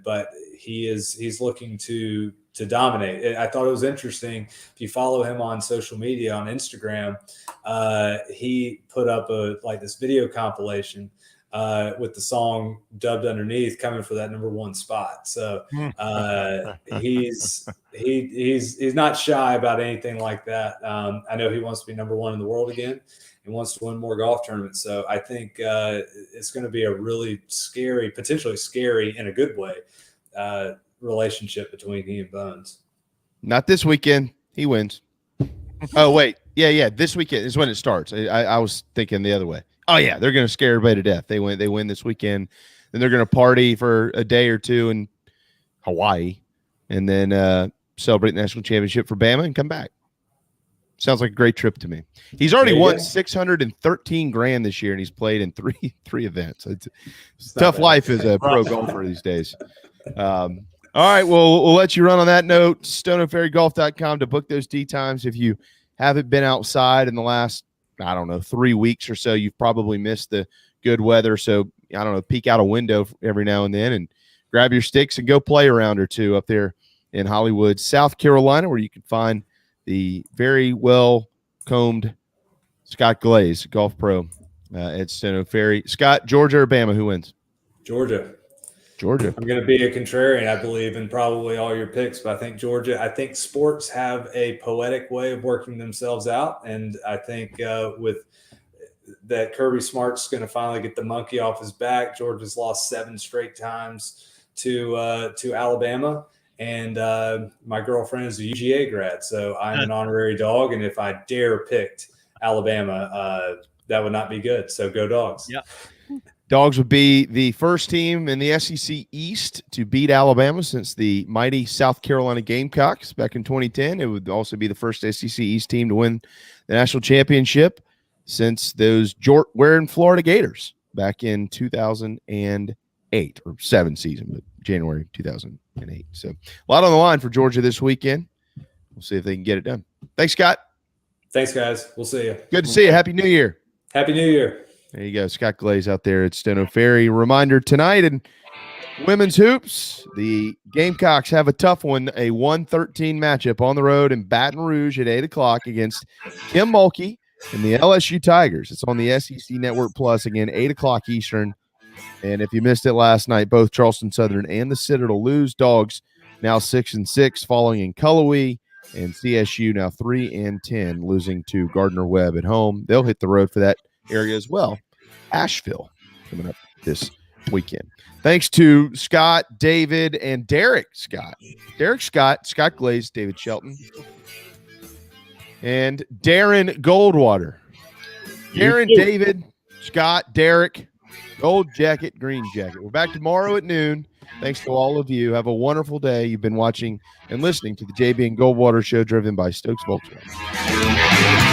but he's looking to dominate. I thought it was interesting. If you follow him on social media, on Instagram, he put up this video compilation with the song dubbed underneath, coming for that number 1 spot. So he's not shy about anything like that. I know he wants to be number 1 in the world again. He wants to win more golf tournaments. So I think it's going to be a really scary, potentially scary in a good way, relationship between he and Bones. Not this weekend. He wins. Oh, wait. Yeah. This weekend is when it starts. I was thinking the other way. Oh, yeah. They're going to scare everybody to death. They win this weekend. Then they're going to party for a day or two in Hawaii and then celebrate the national championship for Bama and come back. Sounds like a great trip to me. He's already won $613,000 this year, and he's played in three events. It's tough life as a pro golfer these days. All right, well, we'll let you run on that note. StonoFerryGolf.com to book those tee times. If you haven't been outside in the last, 3 weeks or so, you've probably missed the good weather. So, peek out a window every now and then and grab your sticks and go play a round or two up there in Hollywood, South Carolina, where you can find the very well-combed Scott Glaze, golf pro at Stono Ferry. Scott, Georgia or Bama, who wins? Georgia. I'm going to be a contrarian, I believe, in probably all your picks, but I think Georgia. I think sports have a poetic way of working themselves out, and I think with that, Kirby Smart's going to finally get the monkey off his back. Georgia's lost 7 straight times to Alabama. And my girlfriend is a UGA grad, so I'm an honorary dog. And if I dare picked Alabama, that would not be good. So go Dogs. Yeah. Dogs would be the first team in the SEC East to beat Alabama since the mighty South Carolina Gamecocks back in 2010. It would also be the first SEC East team to win the national championship since those wearing Florida Gators back in 2008 or 7 season, but January 2008. So a lot on the line for Georgia this weekend. We'll see if they can get it done. Thanks, Scott. Thanks, guys. We'll see you. Good to see you. Happy New Year. Happy New Year. There you go. Scott Glaze out there at Stono Ferry. Reminder tonight in women's hoops, the Gamecocks have a tough one, a 1-13 matchup on the road in Baton Rouge at 8 o'clock against Kim Mulkey and the LSU Tigers. It's on the SEC Network Plus, again, 8 o'clock Eastern. And if you missed it last night, both Charleston Southern and the Citadel lose. Dogs now 6-6, following in Cullowhee, and CSU now 3-10, losing to Gardner-Webb at home. They'll hit the road for that area as well. Asheville coming up this weekend. Thanks to Scott, David, and Derek Scott. Derek Scott, Scott Glaze, David Shelton, and Darren Goldwater. Darren, David, Scott, Derek, gold jacket, green jacket. We're back tomorrow at noon. Thanks to all of you. Have a wonderful day. You've been watching and listening to the JB and Goldwater Show, driven by Stokes Volkswagen.